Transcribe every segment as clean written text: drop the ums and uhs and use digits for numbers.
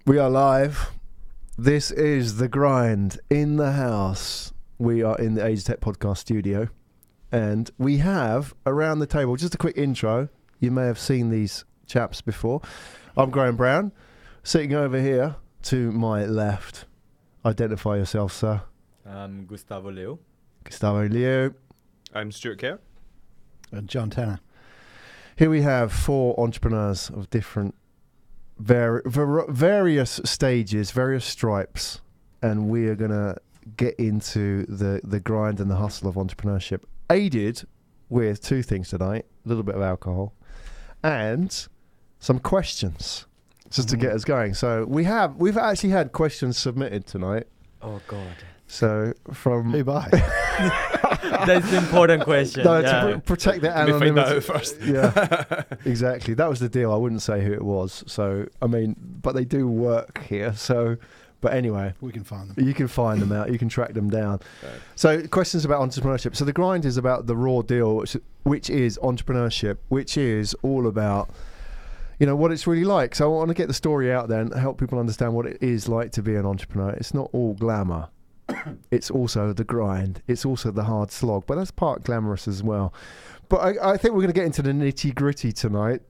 We are live. This is The Grind in the house. We are in the Age Tech Podcast studio. And we have around the table, just a quick intro. You may have seen these chaps before. I'm Graham Brown. Sitting over here to my left. Identify yourself, sir. I'm Gustavo Leo. Gustavo Leo. I'm Stuart Kerr. And John Tanner. Here we have four entrepreneurs of different various stages, various stripes, and we are going to get into the grind and the hustle of entrepreneurship, aided with two things tonight: a little bit of alcohol and some questions, just to get us going. So we've actually had questions submitted tonight. Oh God! So from who by? That's the important question. No, to protect the anonymity. Can we find that out first? Yeah, exactly. That was the deal. I wouldn't say who it was. So I mean, but they do work here. So, but anyway, we can find them. You can find them out. You can track them down. Right. So, questions about entrepreneurship. So the grind is about the raw deal, which is entrepreneurship, which is all about, you know, what it's really like. So I want to get the story out there and help people understand what it is like to be an entrepreneur. It's not all glamour. It's also the grind. It's also the hard slog, but that's part glamorous as well. But I think we're going to get into the nitty gritty tonight.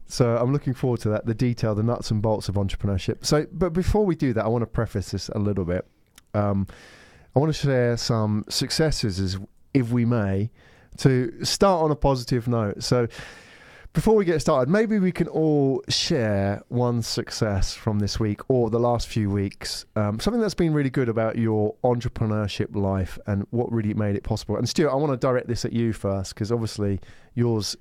So I'm looking forward to that, the detail, the nuts and bolts of entrepreneurship. So, but before we do that, I want to preface this a little bit. I want to share some successes, if we may, to start on a positive note. So before we get started, maybe we can all share one success from this week or the last few weeks, something that's been really good about your entrepreneurship life and what really made it possible. And Stuart, I want to direct this at you first, because obviously yours,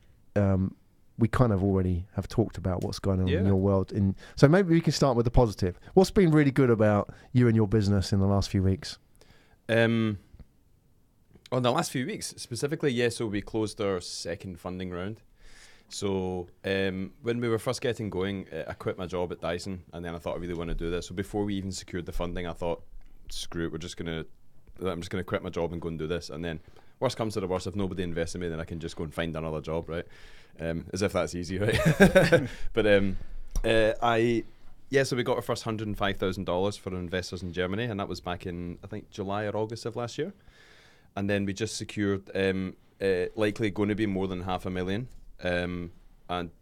we kind of already have talked about what's going on in your world. So maybe we can start with the positive. What's been really good about you and your business in the last few weeks? On the last few weeks, specifically, so we closed our second funding round. So when we were first getting going, I quit my job at Dyson, and then I thought I really want to do this. So before we even secured the funding, I thought, screw it, I'm just gonna quit my job and go and do this. And then worst comes to the worst, if nobody invests in me, then I can just go and find another job, right? As if that's easy, right? But so we got our first $105,000 for investors in Germany, and that was back in, I think, July or August of last year. And then we just secured likely going to be more than $500,000. And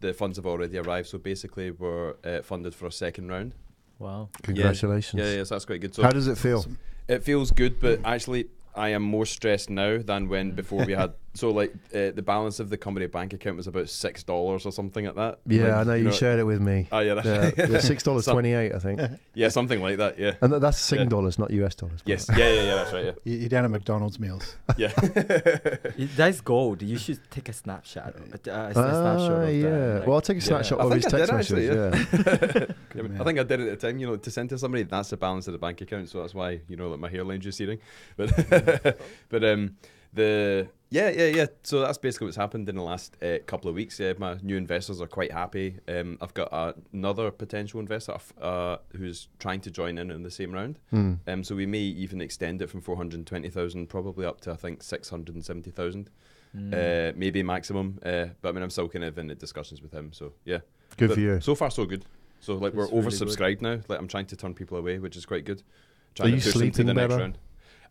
the funds have already arrived, so basically we're funded for a second round. Wow. Congratulations. Yeah, so that's quite good. So how does it feel? It feels good, but actually I am more stressed now than when before we had. So like the balance of the company bank account was about $6 or something like that. Yeah, like, I know you shared it with me. Oh yeah, $6.28, I think. Yeah, something like that. Yeah, and that's Sing dollars, not US dollars. Yes, yeah, that's right. Yeah, you're down at McDonald's meals. Yeah, that's gold. You should take a snapshot. Yeah. Like, well, I'll take a snapshot of his text messages. I think I did it at the time. You know, to send to somebody, that's the balance of the bank account. So that's why like my hairline's receding. But So that's basically what's happened in the last couple of weeks. My new investors are quite happy. I've got another potential investor who's trying to join in the same round. So we may even extend it from 420,000 probably up to, I think, 670,000, maybe maximum. But I mean, I'm still kind of in the discussions with him. So yeah, good for you. So far, so good. So like That's we're really oversubscribed now. Like I'm trying to turn people away, which is quite good. Are you sleeping better? Next round.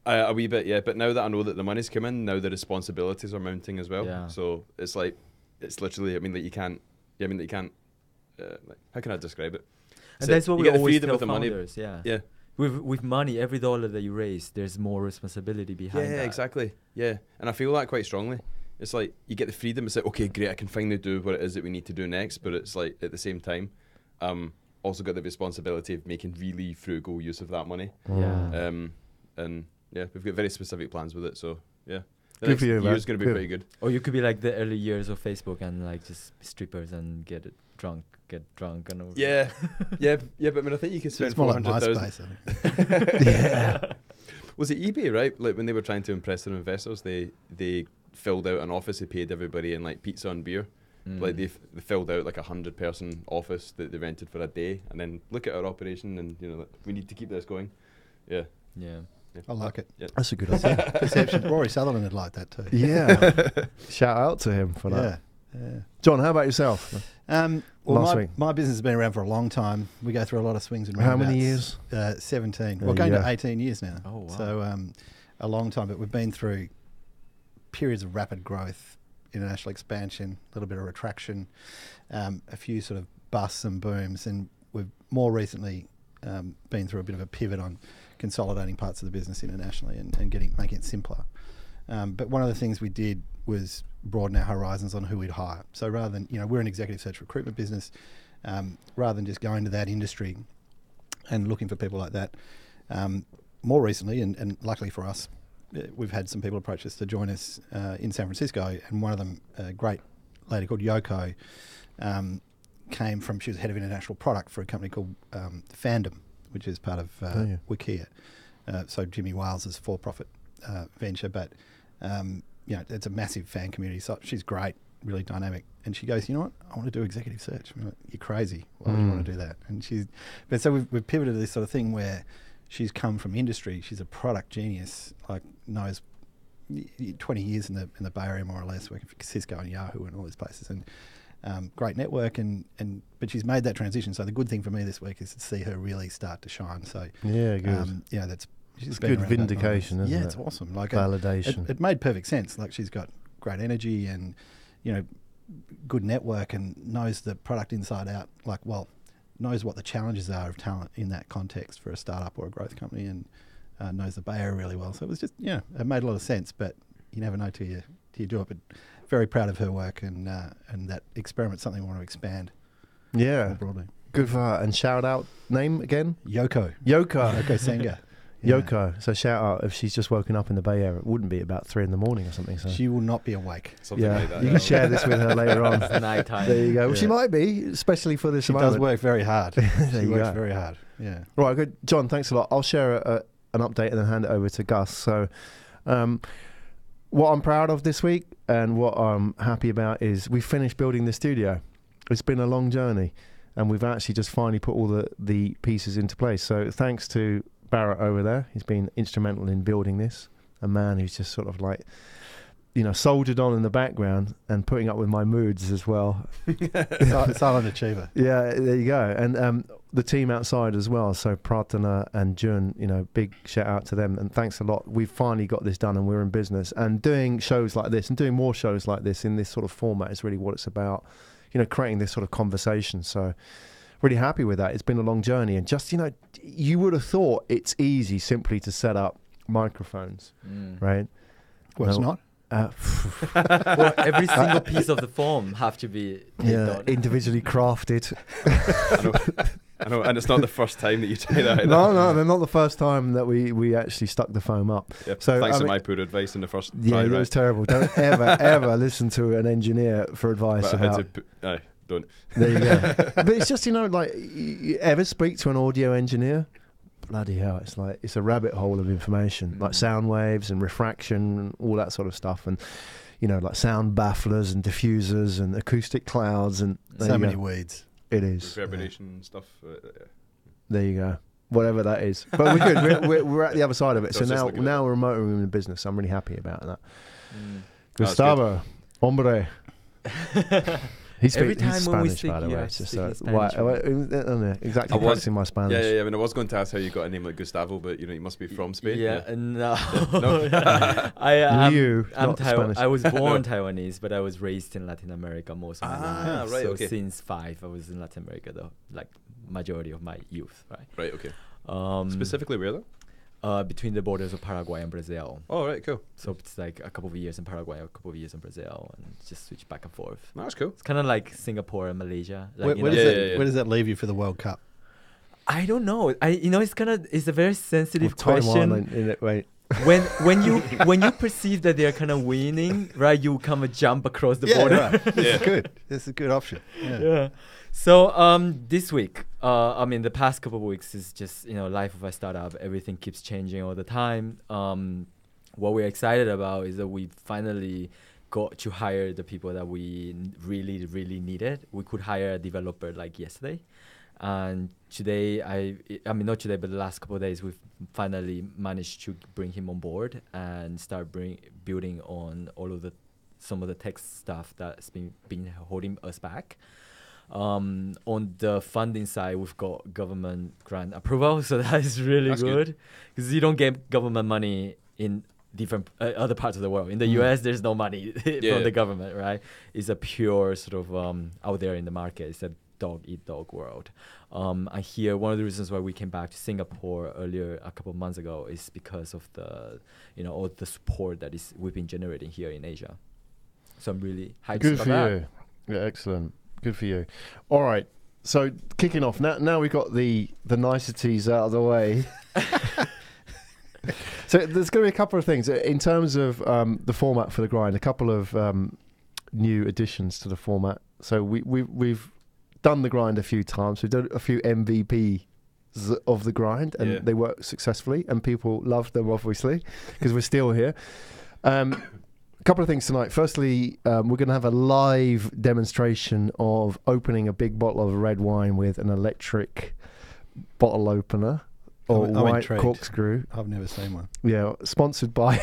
A wee bit, yeah. But now that I know that the money's coming, now the responsibilities are mounting as well. Yeah. So it's like, it's literally, I mean, that you can't, like, how can I describe it? And So that's what you we get the always freedom tell of the money. founders, yeah. Yeah. With money, every dollar that you raise, there's more responsibility behind that. Yeah, exactly. Yeah. And I feel that quite strongly. It's like, you get the freedom, it's like, okay, great, I can finally do what it is that we need to do next. But it's like, at the same time, also got the responsibility of making really frugal use of that money. Yeah. And yeah, we've got very specific plans with it, so yeah. The Good for you, man. year's going to be pretty good. Or you could be like the early years of Facebook and like just strippers and get drunk and all. Yeah, yeah. But I mean, I think you could spend It's more like 400,000. MySpace. Yeah. Was it eBay, right? Like when they were trying to impress their investors, they filled out an office. They paid everybody in like pizza and beer. Like they filled out like 100-person office that they rented for a day, and then look at our operation, and like, we need to keep this going. Yeah. Yeah. I like it. Yeah. That's a good idea. Perception. Rory Sutherland would like that too. Yeah. Shout out to him for that. Yeah. John, how about yourself? Well, last week? my business has been around for a long time. We go through a lot of swings and How many roundabouts. years? 17. There We're you going go. to 18 years now. Oh, wow. So a long time, but we've been through periods of rapid growth, international expansion, a little bit of retraction, a few sort of busts and booms, and we've more recently been through a bit of a pivot on consolidating parts of the business internationally and making it simpler. But one of the things we did was broaden our horizons on who we'd hire. So rather than, we're an executive search recruitment business, rather than just going to that industry and looking for people like that, more recently, and luckily for us, we've had some people approach us to join us in San Francisco, and one of them, a great lady called Yoko, she was head of international product for a company called Fandom, which is part of Wikia. So Jimmy Wales' for-profit venture, but it's a massive fan community. So she's great, really dynamic. And she goes, you know what? I want to do executive search. I'm like, you're crazy. Why would you want to do that? And but so we've pivoted to this sort of thing where she's come from industry. She's a product genius, like knows 20 years in the Bay Area more or less, working for Cisco and Yahoo and all these places, and great network. But she's made that transition. So the good thing for me this week is to see her really start to shine. So Yeah, good. She's It's been good around that long. vindication, isn't it? Yeah, it's awesome. Like Validation. it made perfect sense. Like she's got great energy and good network and knows the product inside out. Knows what the challenges are of talent in that context for a startup or a growth company, and knows the Bay Area really well. So it was just it made a lot of sense. But you never know till you do it. But very proud of her work and that experiment's something we want to expand. Yeah, more broadly. good for her. And shout out name again? Yoko Senga. Yeah. Yoko. So shout out if she's just woken up in the Bay Area. It wouldn't be about 3 a.m. or something. So She will not be awake. Something like that. you can share this with her later on. It's nighttime. There you go. Well, Yeah. she might be, especially for this She moment. does work very hard. There She you works go. very hard. Yeah. Right, good. John, thanks a lot. I'll share an update and then hand it over to Gus. So what I'm proud of this week and what I'm happy about is we finished building the studio. It's been a long journey, and we've actually just finally put all the pieces into place. So thanks to Barrett over there. He's been instrumental in building this. A man who's just sort of soldiered on in the background and putting up with my moods as well. Silent achiever. Yeah, there you go. And the team outside as well. So Pratana and Jun, big shout out to them. And thanks a lot. We've finally got this done and we're in business. And doing shows like this and doing more shows like this in this sort of format is really what it's about. Creating this sort of conversation. So really happy with that. It's been a long journey. And just, you would have thought it's easy simply to set up microphones, right? Well, it's not. Well, every single piece of the form have to be individually crafted. I know, and it's not the first time that you say that. No, they're not the first time that we actually stuck the foam up. Yep. So Thanks to my poor advice in the first Yeah, try, it was right? terrible. Don't ever listen to an engineer for advice But I had about. to don't. There you go. But it's just you ever speak to an audio engineer? Bloody hell! It's a rabbit hole of information, like sound waves and refraction and all that sort of stuff, and like sound bafflers and diffusers and acoustic clouds and So many weeds. It is. Reverberation stuff. There you go. Whatever that is, but we're good. We're at the other side of it. So So it's just now looking at we're motoring in the business. I'm really happy about that. That's Gustavo, hombre. Every time he's when we Spanish, speak, by the you way. have It's to just speak in why, Spanish. exactly I was- practicing my Spanish. Yeah. I mean, I was going to ask how you got a name like Gustavo, but you must be from Spain. Yeah, no. No? Spanish. I was born Taiwanese, but I was raised in Latin America most of my life. right, So okay. since 5, I was in Latin America, though, like majority of my youth, right? Right. Okay. Um, Specifically, where though? Between the borders of Paraguay and Brazil. Oh, right. Cool. So it's like a couple of years in Paraguay, a couple of years in Brazil, and just switch back and forth. No, that's cool. It's kind of like Singapore and Malaysia. Like, Where, you where know, does where does that leave you for the World Cup? I don't know. It's a very sensitive Or Taiwan, question. in it, wait. when you perceive that they're kind of winning, right? You come and jump across the border. Right. This is good. This is a good option. Yeah. Yeah. So this week, the past couple of weeks is just life of a startup. Everything keeps changing all the time. What we're excited about is that we finally got to hire the people that we really, really needed. We could hire a developer like yesterday. And today, not today, but the last couple of days, we've finally managed to bring him on board and start building on some of the tech stuff that's been holding us back. On the funding side, we've got government grant approval, so that is really That's good because you don't get government money in different other parts of the world. In the US, there's no money from the government, right? It's a pure sort of out there in the market. It's a dog eat dog world. I hear one of the reasons why we came back to Singapore earlier a couple of months ago is because of the, all the support that we've been generating here in Asia. So I'm really hyped Good about for that. you. Yeah, excellent. Good for you. All right. So kicking off now we've got the niceties out of the way. So there's going to be a couple of things in terms of the format for the grind. A couple of new additions to the format. So we've done the grind a few times. We've done a few MVPs of the grind, and they work successfully, and people love them obviously because we're still here. A couple of things tonight. Firstly, we're going to have a live demonstration of opening a big bottle of red wine with an electric bottle opener or I'm white intrigued. corkscrew. I've never seen one. Yeah, sponsored by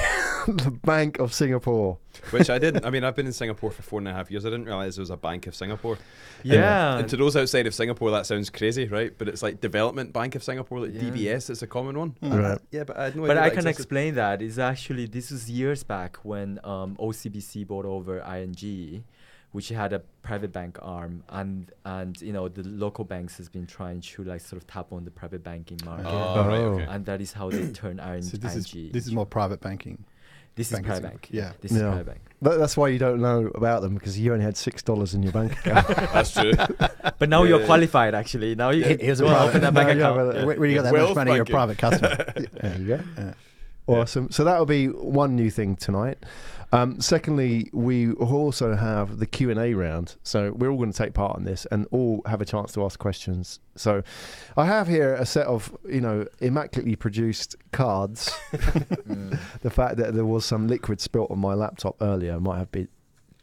the Bank of Singapore. Which I didn't. I mean, I've been in Singapore for 4.5 years. I didn't realise there was a Bank of Singapore. Yeah. And to those outside of Singapore, that sounds crazy, right? But it's like Development Bank of Singapore, like DBS is a common one. Right. Yeah, but I had no But idea I that can existed. explain that. It's actually, this was years back when OCBC bought over ING, which had a private bank arm, and the local banks has been trying to like sort of tap on the private banking market. Oh, right, okay. And that is how they turn ING. So this is more private banking. This is Bank of private Singapore. bank. Yeah. This is Yeah. private bank. That's why you don't know about them, because you only had $6 in your bank account. That's true. But now you're Yeah. qualified actually. Now you Here's can a go private- open that bank No, yeah, account. but- When you got that Wealth much money, you're a banking. private customer. There you go. Yeah. Awesome. So that'll be one new thing tonight. Secondly, we also have the Q&A round. So we're all going to take part in this and all have a chance to ask questions. So I have here a set of, immaculately produced cards. The fact that there was some liquid spilt on my laptop earlier might have been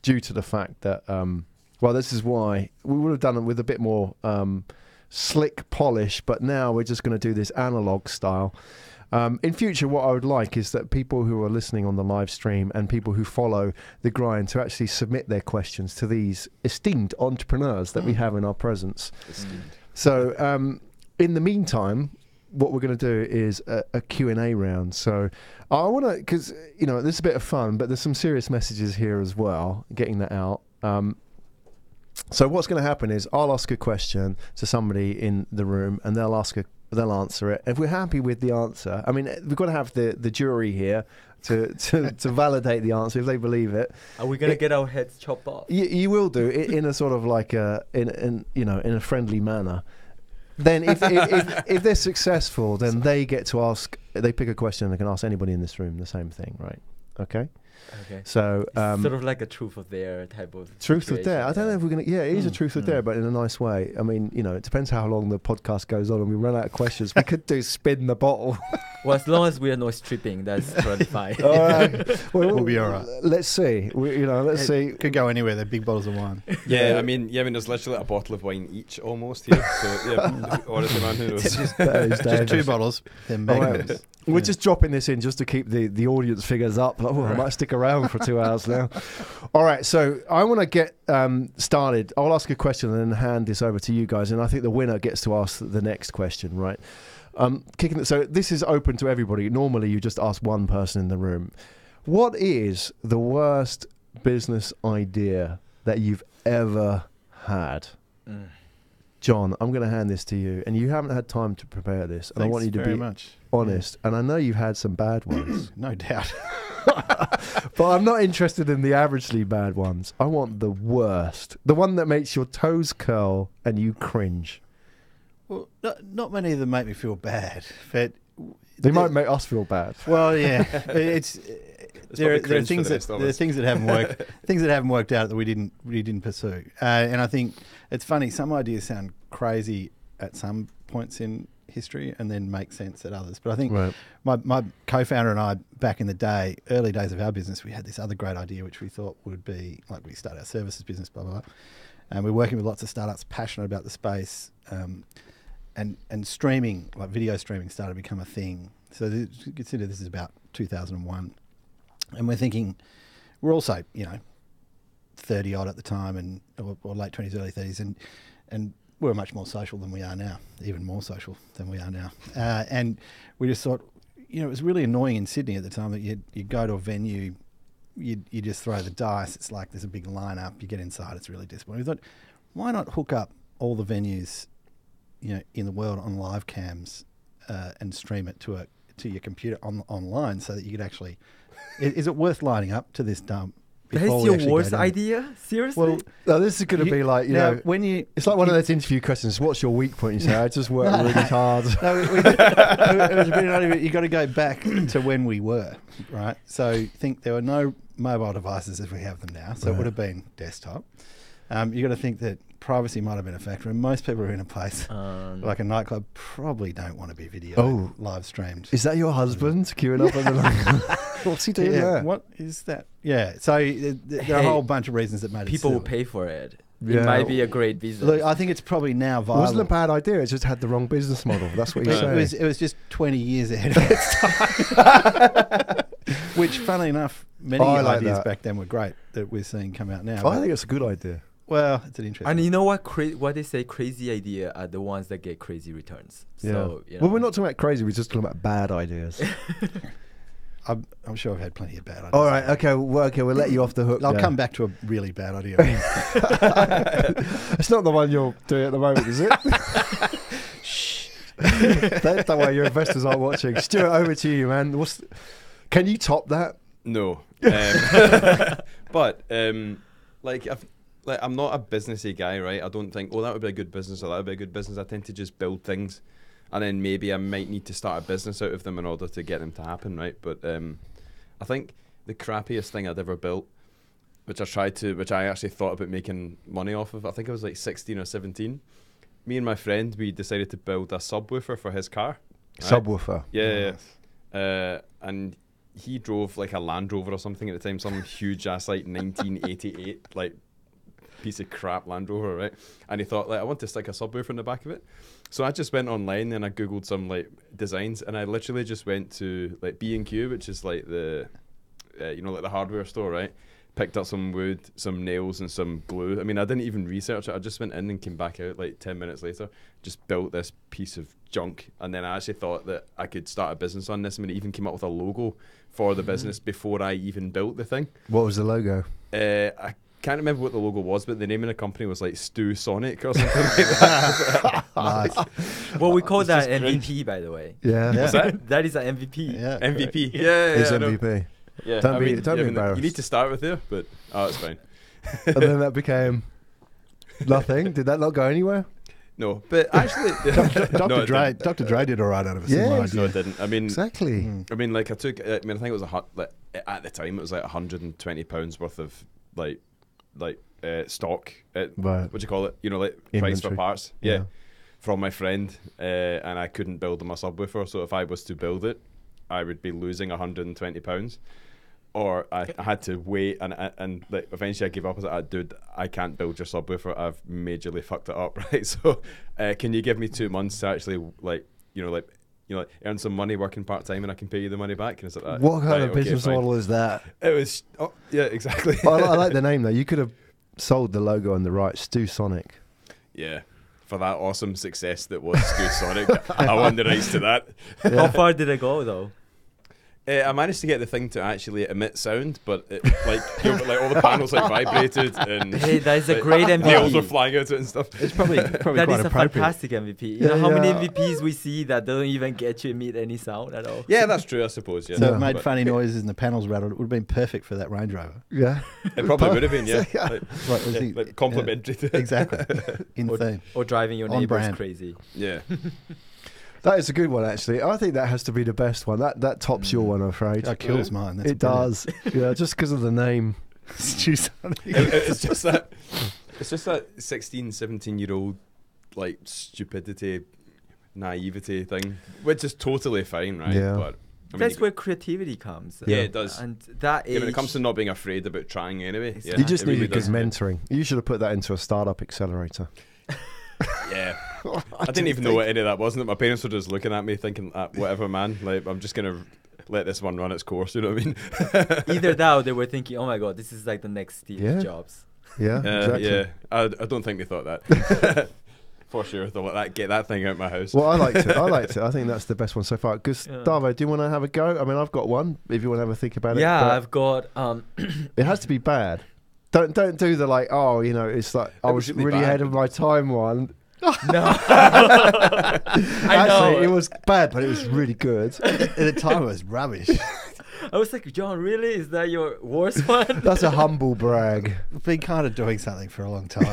due to the fact that, this is why we would have done it with a bit more slick polish, but now we're just going to do this analog style. In future, what I would like is that people who are listening on the live stream and people who follow the grind to actually submit their questions to these esteemed entrepreneurs that we have in our presence. So in the meantime, what we're going to do is a Q&A round. So I want to, because, this is a bit of fun, but there's some serious messages here as well, getting that out. So what's going to happen is I'll ask a question to somebody in the room and they'll answer it. If we're happy with the answer, I mean, we've got to have the jury here to validate the answer if they believe it. Are we gonna get our heads chopped off? You will do it in a sort of like in a friendly manner. Then if they're successful, then they get to ask. They pick a question and they can ask anybody in this room the same thing, right? Okay. Okay. So It's sort of like a truth or dare type of truth or dare. I don't know if we're gonna. Yeah, it is a truth or dare, Mm. but in a nice way. I mean, it depends how long the podcast goes on, and we run out of questions. We could do spin the bottle. Well, as long as we are not stripping, that's totally fine. All right. We'll be all right. Let's see. Let's see. Could go anywhere. They're big bottles of wine. Yeah, I mean, there's literally a bottle of wine each almost here. So, yeah, honestly, man, who knows? That is Just dangerous. 2 bottles. They're All right. magnums. We're just dropping this in just to keep the audience figures up. Like, I might stick around for 2 hours now. All right, so I want to get started. I'll ask a question and then hand this over to you guys, and I think the winner gets to ask the next question, right? So this is open to everybody. Normally, you just ask one person in the room. What is the worst business idea that you've ever had? John, I'm going to hand this to you, and you haven't had time to prepare this, and I want you to very be much. honest. And I know you've had some bad ones, No doubt. but I'm not interested in the averagely bad ones. I want the worst, the one that makes your toes curl and you cringe. Well, not many of them make me feel bad, but They might make us feel bad. Well, yeah, it's there are probably cringe for things the rest of there are us. things that haven't worked, things that haven't worked out that we didn't pursue. And I think it's funny. Some ideas sound crazy at some points in history and then make sense at others. But I think Right. my co-founder and I, back in the day, early days of our business, we had this other great idea which we thought would be like we start our services business, blah blah blah. And we're working with lots of startups passionate about the space. And streaming, like video streaming, started to become a thing. So consider this is about 2001. And we're thinking, we're also, 30 odd at the time, or late 20s, early 30s, and we were much more social than we are now, even more social than we are now. And we just thought, it was really annoying in Sydney at the time that you go to a venue, you just throw the dice. It's like there's a big lineup. You get inside, it's really disappointing. We thought, why not hook up all the venues, in the world on live cams and stream it to your computer online, so that you could actually. Is it worth lining up to this dump? That's your worst idea? Seriously? Well, no, this is going to be like, when it's like one of those interview questions. What's your weak point? You say, I just work really hard. No, it was a bit idea. You got to go back to when we were, right? So think there were no mobile devices as we have them now. So it would have been desktop. You got to think that privacy might have been a factor, and most people who are in a place like a nightclub probably don't want to be video live streamed. Is that your husband queuing up on the What's he doing there? What is that? Yeah, so there are a whole bunch of reasons that made people it will pay for it. It might be a great business. Look, I think it's probably now viable. It wasn't a bad idea. It just had the wrong business model. That's what you're saying. It was just 20 years ahead of its time. Which, funnily enough, many ideas back then were great that we're seeing come out now. I think it's a good idea. Well, it's an interesting. And you know what? What they say, crazy idea are the ones that get crazy returns. So, well, we're not talking about crazy. We're just talking about bad ideas. I'm sure I've had plenty of bad ideas. All right. Okay. Well, we'll let you off the hook. I'll come back to a really bad idea. It's not the one you're doing at the moment, is it? Shh. Don't worry, your investors aren't watching. Stuart, over to you, man. Can you top that? No. But I'm not a businessy guy, right? I don't think, that would be a good business or that would be a good business. I tend to just build things, and then maybe I might need to start a business out of them in order to get them to happen, right? But I think the crappiest thing I'd ever built, which I actually thought about making money off of, I think I was like 16 or 17. Me and my friend, we decided to build a subwoofer for his car. Right? Subwoofer? Yeah. And he drove like a Land Rover or something at the time, some huge ass like 1988 like piece of crap Land Rover, right? And he thought, I want to stick a subwoofer in the back of it. So I just went online and I googled some like designs, and I literally just went to like B&Q, which is like the like the hardware store, right? Picked up some wood, some nails, and some glue. I mean, I didn't even research it. I just went in and came back out like 10 minutes later, just built this piece of junk. And then I actually thought that I could start a business on this. I mean, it even came up with a logo for the business before I even built the thing. What was the logo? I can't remember what the logo was, but the name of the company was like Stu Sonic or something like that. Nice. Well, we call that MVP, by the way. Yeah. What's that? That is an MVP. Yeah, MVP. correct. Yeah. It's MVP. Yeah. Don't be embarrassed. You need to start with there, but it's fine. And then that became nothing. Did that not go anywhere? No, but actually, Dr. Dre did all right out of it. Yeah, no, it didn't. I mean, exactly. I mean, like I think it was at the time it was like £120 worth of like stock. Right. What do you call it? Like Inventory. price for parts. Yeah. Yeah. From my friend, and I couldn't build him a subwoofer. So if I was to build it, I would be losing £120. Or I had to wait, and like eventually I gave up. I was like, dude, I can't build your subwoofer. I've majorly fucked it up, right? So, can you give me 2 months to actually earn some money working part time, and I can pay you the money back? And it's like, What kind of business model is that? It was, yeah, exactly. I like the name though. You could have sold the logo on the right, Stu Sonic. Yeah. For that awesome success that was Stu Sonic, I won the rights to that. Yeah. How far did it go, though? I managed to get the thing to actually emit sound, but it, all the panels vibrated, and Hey, that is a great MVP. nails were flying out of it and stuff. It's probably That quite is a appropriate. fantastic MVP. You know how many MVPs we see that don't even get to emit any sound at all? Yeah, that's true, I suppose. Yeah, So it made But funny noises and the panels rattled. It would have been perfect for that Range Rover. Yeah. it probably would have been, yeah, Yeah. Right, was he- like complimentary to it. Exactly. In theme. Or driving your On neighbors brand. crazy. Yeah, That is a good one, actually. I think that has to be the best one. That tops your one, I'm afraid. That kills mine. That's It does. Yeah, just because of the name. Stu Sonic. it's just that 16, 17-year-old like stupidity, naivety thing, which is totally fine, right? Yeah. But I mean, That's where creativity comes. Yeah, it does. And that age... when it comes to not being afraid about trying anyway, yeah, You just it really needed good does. mentoring. You should have put that into a startup accelerator. Yeah. I didn't even know what any of that was. My parents were just looking at me thinking, whatever, man. Like, I'm just going to let this one run its course, you know what I mean? Either that or they were thinking, oh my God, this is like the next Steve Yeah. Jobs. Yeah, exactly. Yeah, I don't think they thought that. For sure, they'll let that get that thing out of my house. Well, I liked it. I think that's the best one so far. Gustavo, do you want to have a go? I mean, I've got one. If you want to have a think about it. Yeah, but I've got. it has to be bad. Don't do the like. Oh, you know, it's like I was really really bad. ahead of my time one. No. I know. Actually, it was bad, but it was really good. At the time, it was rubbish. I was like, John, really? Is that your worst one? That's a humble brag. I've been kind of doing something for a long time.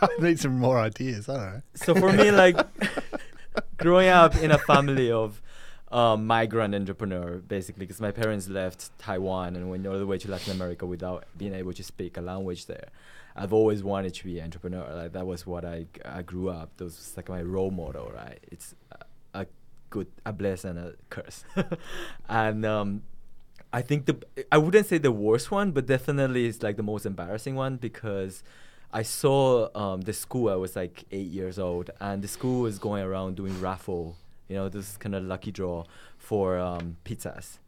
I need some more ideas. I don't know. So for me, like growing up in a family of migrant entrepreneur, basically, because my parents left Taiwan and went all the way to Latin America without being able to speak a language there. I've always wanted to be an entrepreneur. Like that was what I grew up. That was like my role model, right? It's a blessing and a curse. And I think I wouldn't say the worst one, but definitely it's like the most embarrassing one, because I saw the school. I was like 8 years old, and the school was going around doing raffle, this kind of lucky draw for pizzas.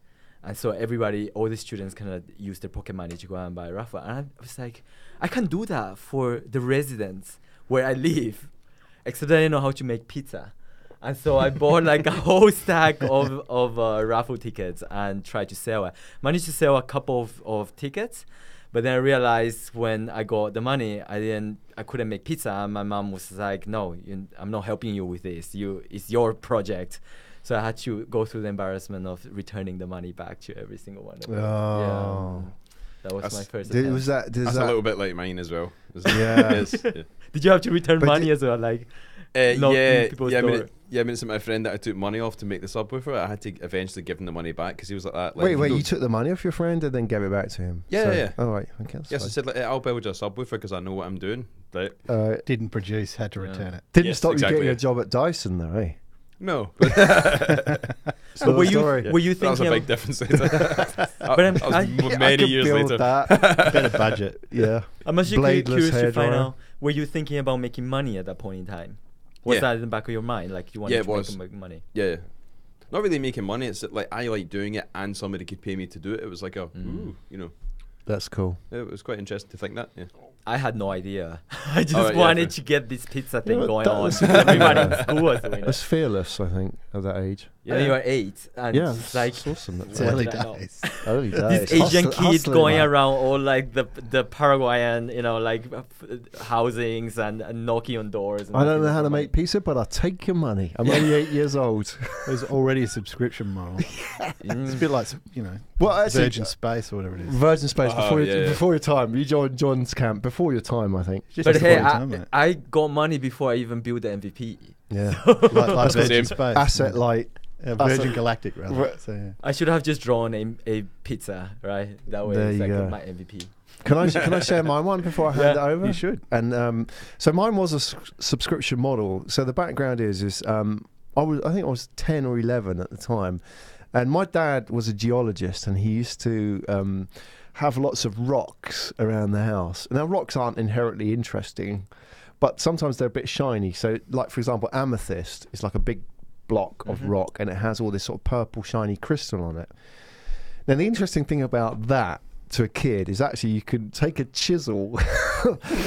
And so everybody, all the students kind of use their pocket money to go out and buy a raffle. And I was like, I can't do that for the residents where I live, except I didn't know how to make pizza. And so I bought like a whole stack of raffle tickets and tried to sell it. Managed to sell a couple of tickets, but then I realized when I got the money, I couldn't make pizza. And my mom was like, "No, I'm not helping you with this. It's your project." So I had to go through the embarrassment of returning the money back to every single one of them. Oh. Yeah. That was my first That's attempt. That's a little bit like mine as well. Yeah. Yes, yeah. Did you have to return But money as well? Like, not in people's I door? mean, it's my friend that I took money off to make the subwoofer. I had to eventually give him the money back because he was like that. Like, Wait, you took the money off your friend and then gave it back to him? Yeah, yeah. All right, okay. That's Yes, I fine. said, like, I'll build you a subwoofer because I know what I'm doing. Like, Didn't produce, had to return it. Didn't Yes, stop exactly. you getting a job at Dyson, though, eh? no. But were Story. you That was a thinking? big difference. That I'm- was I many could years build later. that. Better budget. Yeah. I'm actually Bladeless curious to find hairdryer. out. Were you thinking about making money at that point in time? Was Yeah. that in the back of your mind? Like you wanted Yeah, it to was. make money? Yeah. Not really making money. It's that, like, I like doing it and somebody could pay me to do it. It was like ooh, That's cool. it was quite interesting to think that. Yeah. I had no idea. I just Alright, yeah, wanted fair. to get this pizza thing Yeah, going that on. was- Everybody in school was doing it. That's fearless, I think, at that age. Yeah, you were 8, and Yeah, it's like that's awesome. It's What early did I know? days. Early days. this Asian Hustling, kid going man. around all like the Paraguayan, housings and knocking on doors. And I don't asking know how for to money. make pizza, but I'll take your money. I'm only 8 years old. There's already a subscription model. It's a bit like, Well, actually, Virgin Space or whatever it is. Virgin Space, Oh, yeah. before your time. You joined John's camp before your time, I think. Just But before hey, your time, mate. I got money before I even built the MVP. Yeah. like That's the Virgin same. Space. Asset light. Virgin Galactic, rather. Right. So, yeah. I should have just drawn a pizza, right? That way There it's you like go. my MVP. Can I share my one before I hand it over? You should. And so mine was a subscription model. So the background is I think I was 10 or 11 at the time, and my dad was a geologist, and he used to have lots of rocks around the house. Now rocks aren't inherently interesting, but sometimes they're a bit shiny. So like for example, amethyst is like a big block of rock, and it has all this sort of purple shiny crystal on it. Now the interesting thing about that to a kid is actually you can take a chisel.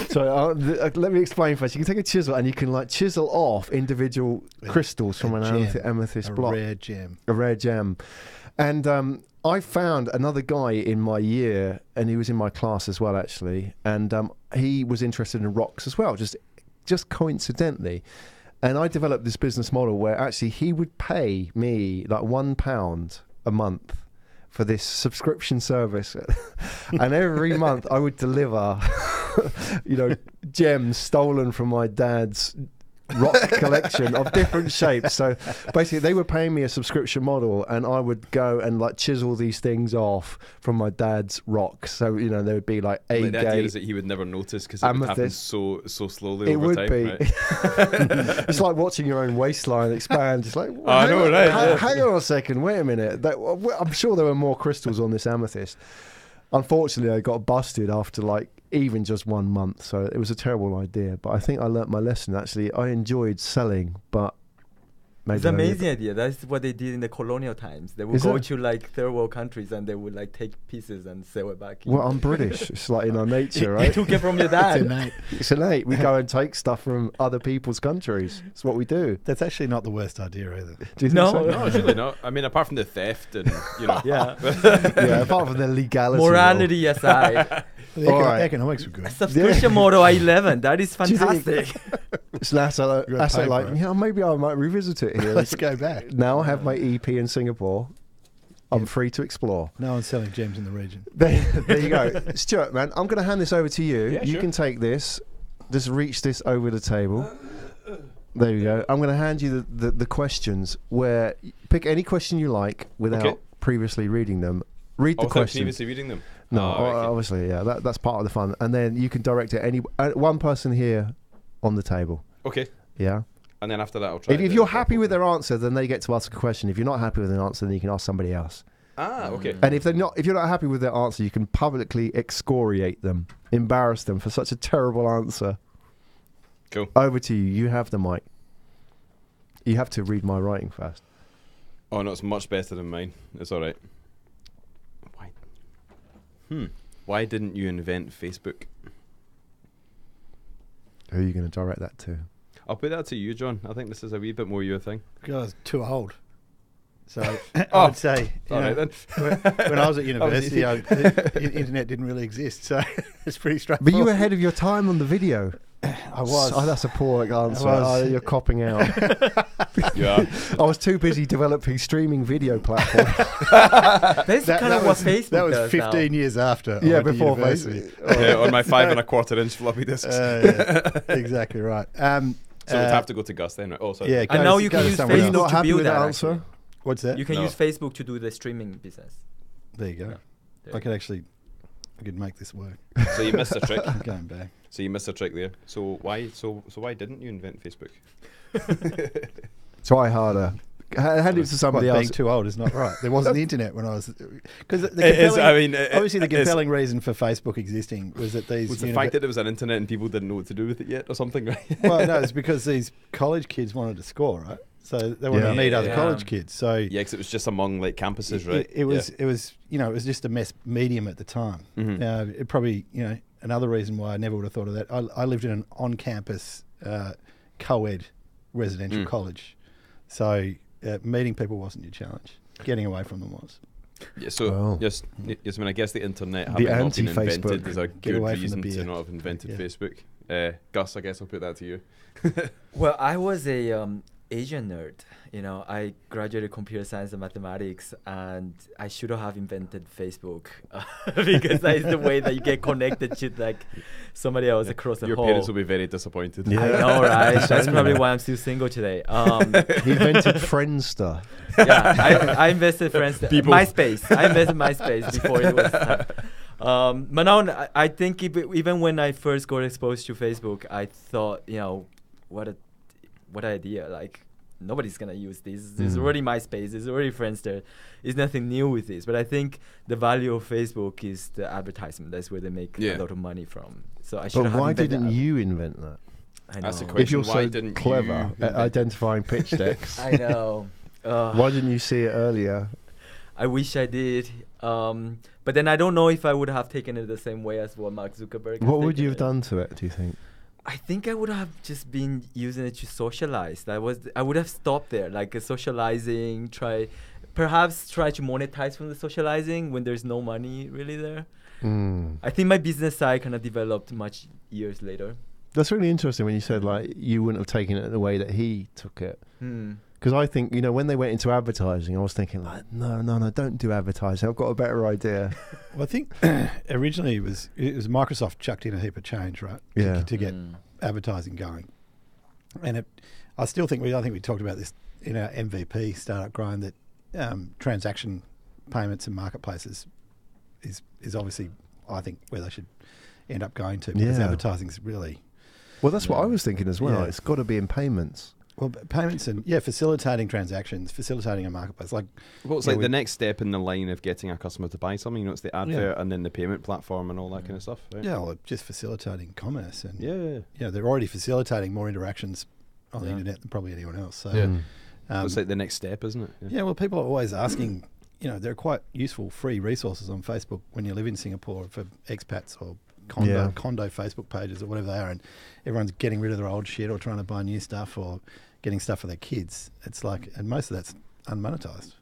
So let me explain first. You can take a chisel and you can like chisel off individual crystals from an gem, amethyst a block, rare gem. a rare gem. And I found another guy in my year, and he was in my class as well actually, and he was interested in rocks as well, just coincidentally. And I developed this business model where actually he would pay me like £1 a month for this subscription service, and every month I would deliver, gems stolen from my dad's rock collection of different shapes. So basically they were paying me a subscription model, and I would go and like chisel these things off from my dad's rocks. So there would be like Like, the idea agate. is that he would never notice because it would happen Amethyst. so slowly It over would time. be. Right? It's like watching your own waistline expand. It's like, I know, right, yeah. Hang on a second, wait a minute. I'm sure there were more crystals on this amethyst. Unfortunately, I got busted after like even just 1 month, so it was a terrible idea. But I think I learnt my lesson. Actually, I enjoyed selling, but made It's them an only- amazing idea. That's what they did in the colonial times. They would Is go it? to like third world countries and they would like take pieces and sell it back. Well, I'm British. It's like in our nature, You right? took it from your It's dad. innate. It's innate. We go and take stuff from other people's countries. It's what we do. That's actually not the worst idea either. Do you think No. so? No, it's really not. I mean, apart from the theft and, you know. Yeah. Yeah, apart from the legality. Morality aside, The All right. economics were good. subscription model I11. That is Do you think- fantastic. It's asset You gotta pay like, for it. yeah, maybe I might revisit it here. Let's go back. Now I have my EP in Singapore. I'm free to explore. No one's selling gems in the region. There you go. Stuart, man, I'm going to hand this over to you. Yeah, you sure. can take this. Just reach this over the table. There you go. I'm going to hand you the questions where pick any question you like without Okay. previously reading them. Read the Also, question. previously reading them. No, Oh, okay. obviously, yeah. That's part of the fun. And then you can direct it any one person here on the table. Okay. Yeah. And then after that, I'll try. If you're happy with their answer, then they get to ask a question. If you're not happy with an answer, then you can ask somebody else. Okay. And if you're not happy with their answer, you can publicly excoriate them, embarrass them for such a terrible answer. Cool. Over to you. You have the mic. You have to read my writing first. Oh no, it's much better than mine. It's all right. Why didn't you invent Facebook? Who are you going to direct that to? I'll put that to you, John. I think this is a wee bit more your thing. Because I was too old. So I would say, you All know, right then. when I was at university, easy. the internet didn't really exist. So it's pretty But straightforward. you were ahead of your time on the video. I was. Oh, that's a poor answer. I was. Oh, you're copping out. Yeah. I was too busy developing streaming video platform. That's kind of what Facebook That was does 15 years after. I Yeah, went to before university. Facebook. Yeah, on my 5 1/4 inch floppy disks. Yeah, exactly right. So we'd have to go to Gus then, right? Oh, sorry. Yeah, And go now to- you go can to use someone Are you Facebook else. not to happy build with that that, answer? actually. What's that? You can No. use Facebook to do the streaming business. There you go. Yeah. I could make this work. So you missed a trick. I'm going back. So you missed a trick there. So why? So why didn't you invent Facebook? Try harder. Hand it to somebody Being else. too old is not right. There wasn't the internet when I was. Because obviously the compelling reason for Facebook existing was that these. was the fact that there was an internet and people didn't know what to do with it yet, or something, right? Well, no, it's because these college kids wanted to score, right? So they wanted Yeah. to meet other Yeah. college kids. So Yeah, because it was just among like campuses, right? It was you know, it was just a mess medium at the time. Mhm. It probably, you know, another reason why I never would have thought of that. I lived in an on-campus co-ed residential college, so meeting people wasn't your challenge. Getting away from them was. Yeah, so Oh. yes, I mean, I guess the internet The having not been anti-Facebook. invented is a Get good away from the reason beer. to not have invented Yeah. Facebook. Gus, I guess I'll put that to you. Well, I was a Asian nerd. You know, I graduated computer science and mathematics, and I should have invented Facebook because that is the way that you get connected to like somebody else across the Your hall. parents will be very disappointed. Yeah. I know, right? That's probably why I'm still single today. He invented Friendster. Yeah, I invested friends. People. MySpace. I invested MySpace before it was time. But now I think even when I first got exposed to Facebook, I thought, you know, what idea? Like nobody's gonna use this. There's already MySpace. There's already Friendster. There's nothing new with this. But I think the value of Facebook is the advertisement. That's where they make a lot of money from. So I should But have. why invented didn't that. you invent that? I That's the know. question. If you're Why so didn't clever you at identifying pitch decks, I know. why didn't you see it earlier? I wish I did. But then I don't know if I would have taken it the same way as what Mark Zuckerberg. What would you have done to it, do you think? I think I would have just been using it to socialize. I would have stopped there, like socializing. Perhaps try to monetize from the socializing when there's no money really there. I think my business side kind of developed much years later. That's really interesting when you said like you wouldn't have taken it in the way that he took it. Because I think, you know, when they went into advertising, I was thinking like, no, don't do advertising. I've got a better idea. Well, I think originally it was Microsoft chucked in a heap of change, right? Yeah. To get advertising going, and I think we talked about this in our MVP startup grind that transaction payments and marketplaces is obviously I think where they should end up going to because Yeah. advertising is really Well, that's what I was thinking as well. Yeah. It's got to be in payments. well payments and facilitating transactions, facilitating a marketplace like. Well, it's Yeah, like we- the next step in the line of getting a customer to buy something. You know, it's the advert and then the payment platform and all that kind of stuff. Right? Yeah, well, just facilitating commerce and Yeah. they're already facilitating more interactions on the internet than probably anyone else. So Yeah. It's like the next step, isn't it? Yeah, well, people are always asking, there are quite useful free resources on Facebook when you live in Singapore for expats or condo Facebook pages or whatever they are, and everyone's getting rid of their old shit or trying to buy new stuff or getting stuff for their kids. It's like, and most of that's unmonetized.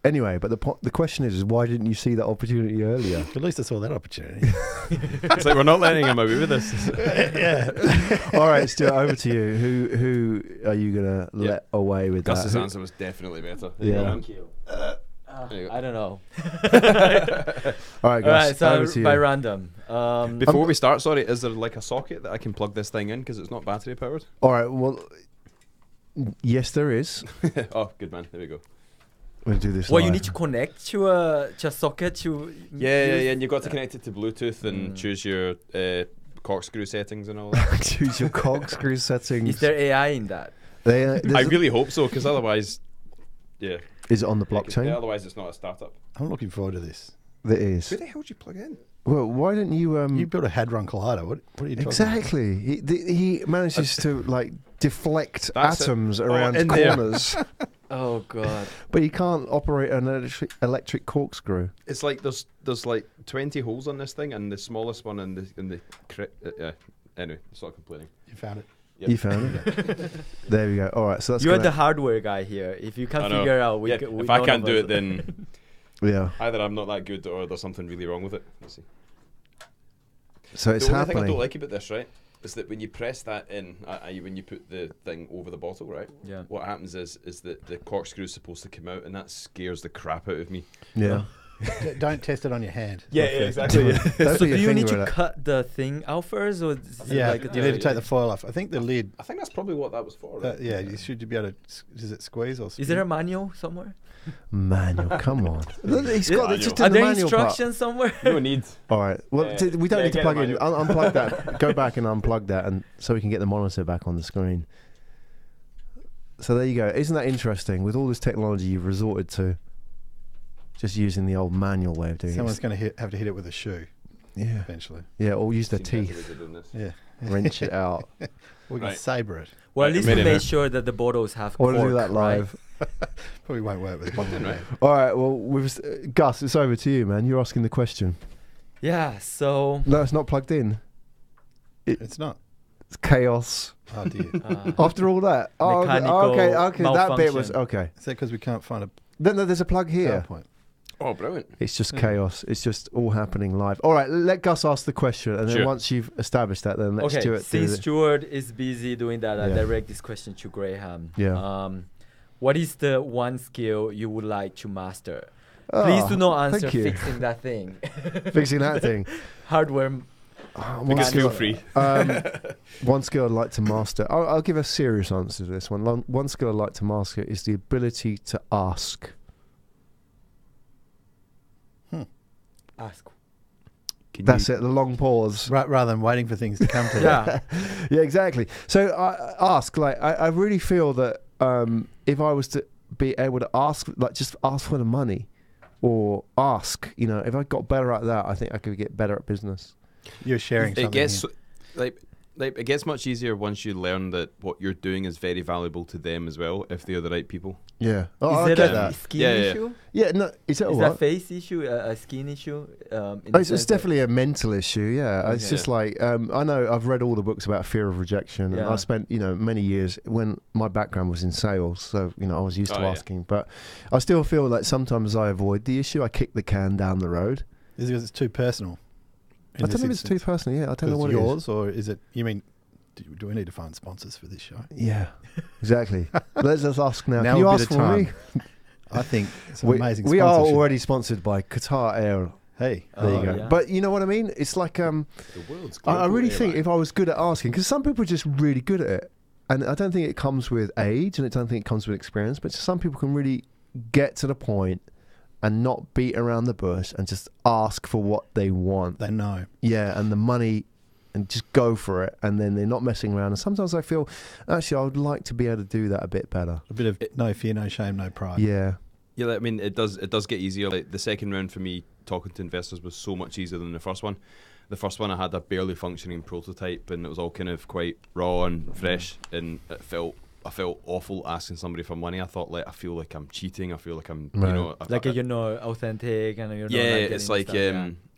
Anyway, but the question is why didn't you see that opportunity earlier? At least I saw that opportunity. It's like we're not letting him away with this. Yeah. All right, Stuart, over to you. Who are you gonna let away with Gus's that? answer was definitely better. Thank you. I don't know. All right, Gus, so over to you. by random. Before we start, sorry, is there like a socket that I can plug this thing in because it's not battery powered? All right, well, yes, there is. Oh, good man. There we go. We'll do this. Well, you live. need to connect to a socket to. Yeah, and you've got to connect it to Bluetooth and choose your corkscrew settings and all that. Choose your corkscrew settings. Is there AI in that? I really hope so, because otherwise, is it on the blockchain? Yeah, otherwise it's not a startup. I'm looking forward to this. It is. Where the hell did you plug in? Well, why didn't you? You built a Hadron Collider. What are you talking Exactly. He manages to like deflect That's it. atoms around in there. corners, Oh god. but he can't operate an electric corkscrew. It's like there's like 20 holes on this thing, and the smallest one in the anyway, stop complaining. You found it. Yep. You found it. There we go. All right, so that's You're gonna- the hardware guy here. If you can't I know. figure out, If I can't do it, then yeah. either I'm not that good or there's something really wrong with it. Let's see. So it's The only thing I happening. don't like about this, right, is that when you press that in, when you put the thing over the bottle, right, Yeah. what happens is that the corkscrew is supposed to come out, and that scares the crap out of me. Yeah. Don't test it on your hand. exactly. Don't So put do your you finger need in to it. cut the thing out first, or is it Yeah, like you need to take the foil off. I think the lid. I think that's probably what that was for. Right? Yeah, you should be able to. Does it squeeze or? Is there a manual somewhere? Manual, come on. He's got Manual. just Are in the there manual part. instructions somewhere? No need. All right. Well, Yeah. we don't Yeah, need to get plug the in. manual. Unplug that. Go back and unplug that, and so we can get the monitor back on the screen. So there you go. Isn't that interesting? With all this technology you've resorted to, just using the old manual way of doing Someone's it. going to have to hit it with a shoe Yeah. eventually. Yeah. Or use their Seems teeth, better way to do this. Yeah. wrench it out. We can Right. saber it. Well, at Right, least made we it made now. sure that the bottles have Or to cork, do that right? live. Probably won't work with it. Right. All right. Well, Gus, it's over to you, man. You're asking the question. Yeah. So. No, it's not plugged in. It's not. It's chaos. Oh dear. After all that. Oh, Mechanical okay. That bit was malfunction. okay. Is that because we can't find a No, there's a plug here. PowerPoint? Oh, brilliant. It's just chaos. It's just all happening live. All right, let Gus ask the question, and then Sure. once you've established that, then let's Okay, do it. since Stuart is busy doing that, I Yeah. direct this question to Graham. Yeah. What is the one skill you would like to master? Please do not answer thank you. fixing that thing. Fixing that thing. Hardware. One Because skill, feel free. one skill I'd like to master. I'll give a serious answer to this one. One skill I'd like to master is the ability to ask. Ask. That's it. The long pause. Rather than waiting for things to come to you. Yeah. Yeah, exactly. So ask. Like I really feel that if I was to be able to ask, like just ask for the money, or ask, if I got better at that, I think I could get better at business. You're sharing something. It gets here. like it gets much easier once you learn that what you're doing is very valuable to them as well, if they're the right people. Yeah. Oh, I Is it get a that. skin Yeah, yeah. issue? Yeah. No. Is that Is what? that face issue? A skin issue? In Oh, the it's sense that- definitely a mental issue, yeah. It's Okay. just like I know I've read all the books about fear of rejection, and Yeah. I spent many years when my background was in sales, so I was used to Oh, yeah. asking, but I still feel like sometimes I avoid the issue. I kick the can down the road. Is it because it's too personal? I don't know if it's too personal. Yeah, I don't know what it's it is. yours, or is it? You mean? Do we need to find sponsors for this show? Yeah, exactly. Let's ask now. Now Can you would be ask the for time. me? I think it's an We, amazing. we are sponsorship. already sponsored by Qatar Air. Hey, There you Oh, go. yeah. But you know what I mean? It's like The world's I really global think airline. if I was good at asking, because some people are just really good at it, and I don't think it comes with age, and I don't think it comes with experience, but some people can really get to the point and not beat around the bush and just ask for what they want. they know. Yeah, and the money, and just go for it, and then they're not messing around. And sometimes I feel, actually, I would like to be able to do that a bit better. A bit of no fear, no shame, no pride. Yeah. Yeah, I mean, it does get easier. Like the second round for me talking to investors was so much easier than the first one. The first one I had a barely functioning prototype, and it was all kind of quite raw and fresh, and it felt I felt awful asking somebody for money. I thought like I feel like I'm cheating. I feel like I'm Right. you know Like you're not authentic and you're yeah. not like It's getting like stuff,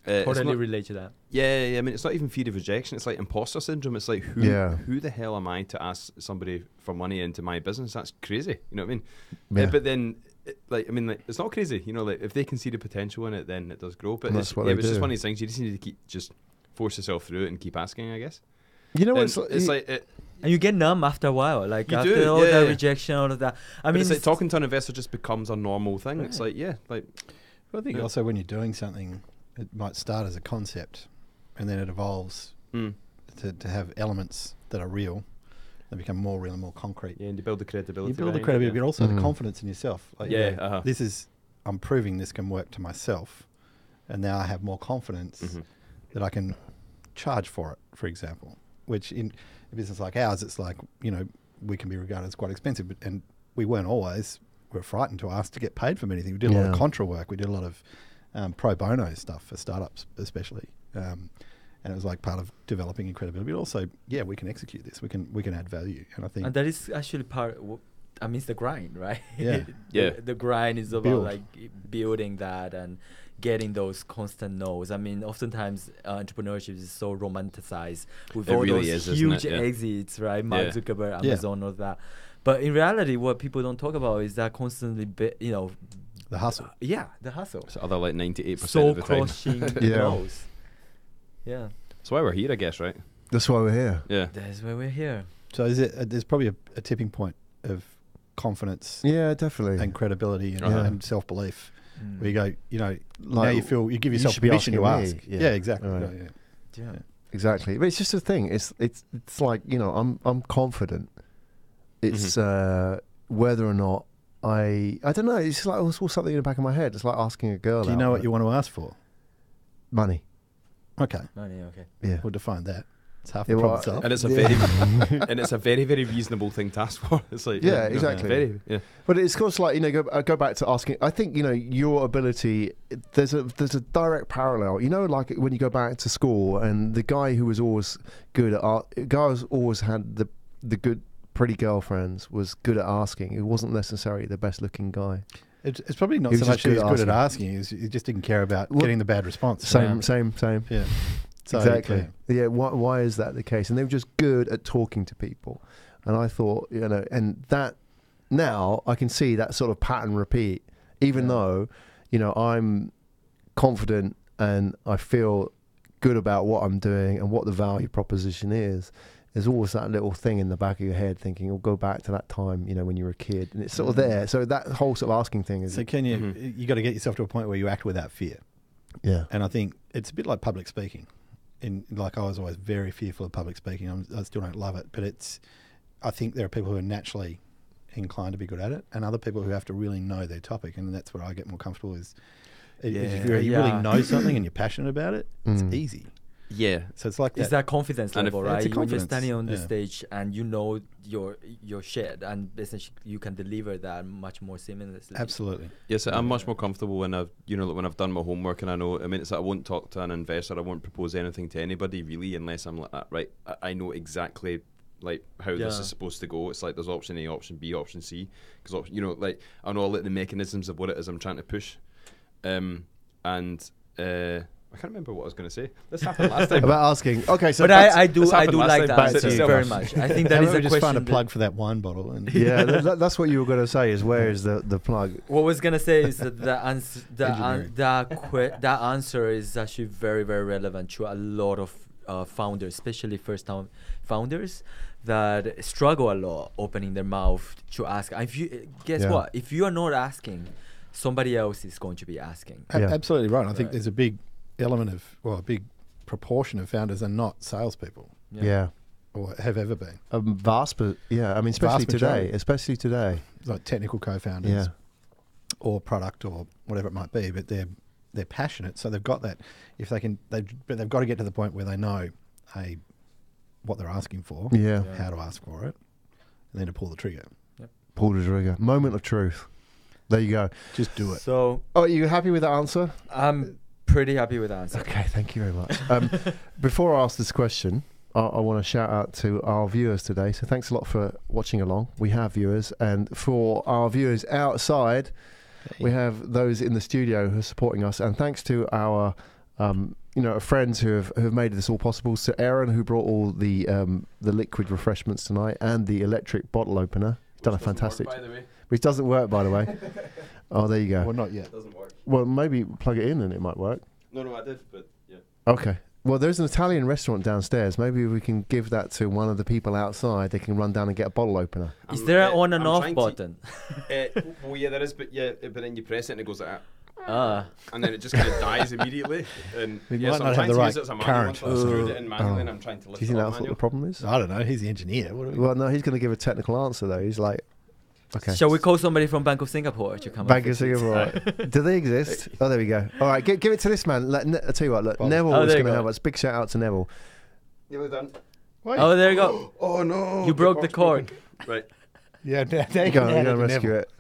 yeah. it's Totally not- relate to that. yeah. I mean, it's not even fear of rejection. It's like imposter syndrome. It's like who the hell am I to ask somebody for money into my business? That's crazy. You know what I mean? Yeah. But then, like, I mean, like, it's not crazy. You know, like if they can see the potential in it, then it does grow. But And it's, that's what yeah, they it's just do. one of these things. You just need to just force yourself through it and keep asking, I guess. You know, And it's it's like it, And you get numb after a while, like You after do, all yeah, that yeah. rejection, all of that. I but mean, it's like talking to an investor just becomes a normal thing. It's Right. like, yeah, like But I think Yeah. also when you're doing something, it might start as a concept, and then it evolves to have elements that are real. They become more real and more concrete. yeah, and you build the credibility. You build the behind it, credibility, but also Mhm. the confidence in yourself. Like, Yeah, you know, uh-huh. this is, I'm proving this can work to myself, and now I have more confidence Mhm. that I can charge for it, for example. Which in a business like ours, it's like, you know, we can be regarded as quite expensive, and we weren't always. We were frightened to ask to get paid for anything. We did a lot of Yeah. contra work. We did a lot of pro bono stuff for startups, especially. And it was like part of developing credibility. But also, yeah, we can execute this. We can add value. And I think and that is actually part. I mean, it's the grind, right? Yeah. Yeah. The grind is about Build. like building that and getting those constant no's. I mean, oftentimes entrepreneurship is so romanticized with It all really those is, isn't huge it? Yeah. exits, right? Mark Yeah. Zuckerberg, Yeah. Amazon, all that. But in reality, what people don't talk about is that constantly, the hustle. yeah, the hustle. It's the other like 98% Soul of the time. crushing Yeah. goals. Yeah, That's why we're here, I guess, right? that's why we're here. Yeah. that's why we're here. So is it? There's probably a tipping point of confidence Yeah, definitely. and credibility and, Uh-huh. and self belief, where you go, you know, now Like, you feel you give you yourself should be permission to asking ask. me. Yeah, Yeah. exactly. Right. Yeah, yeah. Yeah. Exactly, but it's just a thing. It's like, you know, I'm confident. It's whether or not I don't know. It's like also something in the back of my head. It's like asking a girl. Do you out, know what like, you want to ask for? money? Okay, Money, okay. Yeah. we'll define that. It's half Yeah, the well, problem solved. And it's a Yeah. and it's a very, very reasonable thing to ask for. It's like Yeah, you know, exactly. Very, yeah. But it's of course like, you know, go back to asking. I think, you know, your ability. There's a direct parallel. You know, like when you go back to school and the guy who was always good at guys always had the good pretty girlfriends was good at asking. He wasn't necessarily the best looking guy. It's probably not He so was much just he was good good at at asking. He just didn't care about Well, getting the bad response. Same. Yeah. So, Exactly. yeah. Yeah. Why is that the case? And they were just good at talking to people. And I thought, you know, and that now I can see that sort of pattern repeat, even though, you know, I'm confident and I feel good about what I'm doing and what the value proposition is. There's always that little thing in the back of your head thinking, "Oh, go back to that time, you know, when you were a kid," and it's sort of there. So that whole sort of asking thing is, So can you? You got to get yourself to a point where you act without fear. yeah, And I think it's a bit like public speaking. Like I was always very fearful of public speaking. I still don't love it, but I think there are people who are naturally inclined to be good at it, and other people who have to really know their topic, and that's where I get more comfortable. Is if you really know something and you're passionate about it, it's easy. Yeah. So it's like that. It's that confidence And level, it's a right? When you're confidence, standing on the yeah. stage and you know your shit, and essentially you can deliver that much more seamlessly. Absolutely. Yes, I'm much more comfortable when I've done my homework and I know. I mean, it's like I won't talk to an investor. I won't propose anything to anybody really, unless I'm like that. Right? I know exactly like how this is supposed to go. It's like there's option A, option B, option C. Because like I know all the mechanisms of what it is I'm trying to push, I can't remember what I was going to say. This happened last time. about asking. Okay, so But I do this happened last like time, that back answer to you. very much. I think that is we a just question. find a that- plug for that wine bottle. And yeah, that's what you were going to say. Is where is the plug? What I was gonna say is that Engineering. that answer is actually very, very relevant to a lot of founders, especially first-time founders, that struggle a lot opening their mouth to ask. If you guess Yeah. what, if you are not asking, somebody else is going to be asking. Yeah. Absolutely right. I think Right. there's a big element of, a big proportion of founders are not salespeople Yeah. or have ever been. Vast, but yeah, I mean, especially Vast today. majority. Especially today. Like technical co-founders Yeah. or product or whatever it might be, but they're passionate, so they've got that. If they can, but they've got to get to the point where they know, what they're asking for, Yeah. how to ask for it, and then to pull the trigger. Pull the trigger. Moment of truth. There you go. Just do it. So Oh, are you happy with that answer? I'm pretty happy with the answer. Okay, thank you very much. Before I ask this question, I want to shout out to our viewers today. So thanks a lot for watching along. We have viewers, and for our viewers outside, we have those in the studio who are supporting us. And thanks to our friends who have made this all possible. So Aaron, who brought all the liquid refreshments tonight, and the electric bottle opener. He's done a fantastic. By the way, Which doesn't work, by the way. Oh, there you go. Well, not yet. it doesn't work. Well, maybe plug it in and it might work. No, I did, but yeah. Okay. Well, there's an Italian restaurant downstairs. Maybe we can give that to one of the people outside. They can run down and get a bottle opener. Is there an on and I'm off trying button? Well, yeah, there is, but then you press it and it goes like that. Ah. And then it just kind of dies immediately. And We yeah, might so not I'm have trying the to right use it as a manual one, current. so I screwed it in manually and I'm trying to Do lift you it think up that's what the manual. problem is? I don't know. He's the engineer. What do we? Well, no, he's going to give a technical answer, though. He's like, okay. Shall we call somebody from Bank of Singapore to come? Bank and of fix it? Singapore. Do they exist? Oh, there we go. All right, give it to this man. I'll tell you what, look, Oh, Neville there was you going to go. help us. Big shout out to Neville. Nearly done. Wait. Oh, there you go. Oh no! You broke the cork. Right. Yeah, now You're you going can to rescue it.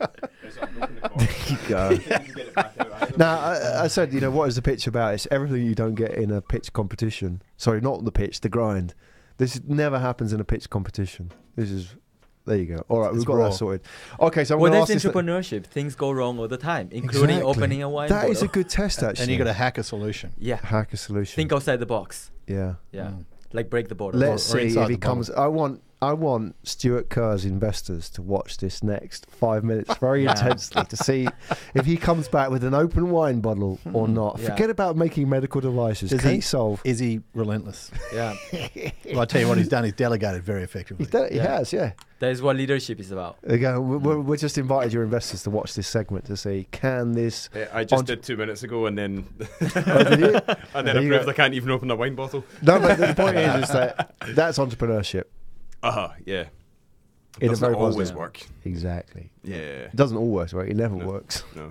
Yes, I've broken the cork. There you go. You can get it back out either. Now, I said, what is the pitch about? It's everything you don't get in a pitch competition. Sorry, not the pitch, the grind. This never happens in a pitch competition. There you go. All right, It's we've got raw. that sorted. Okay, so I'm Well, going to that's ask this. entrepreneurship. Things go wrong all the time, including Exactly. opening a wine That bottle. is a good test, actually. And you got to hack a solution. Yeah. hack a solution. Think outside the box. Yeah. Yeah. Mm. Like break the bottle. Let's or see inside if he the bottle. comes. I want Stuart Kerr's investors to watch this next 5 minutes very Yeah. intensely to see if he comes back with an open wine bottle or not. Yeah. Forget about making medical devices. Does Can he- he solve? Is he relentless? Yeah. Well, I tell you what, he's done. He's delegated very effectively. He Yeah. has, yeah. That is what leadership is about. There you go. We're just invited your investors to watch this segment to see can this. I just did 2 minutes ago, and then Oh, did you? and then There I you proved go. I can't even open a wine bottle. No, but the point is that that's entrepreneurship Yeah. in a Doesn't very always positive. work. Exactly. Yeah. It doesn't always work. It never No. works. No.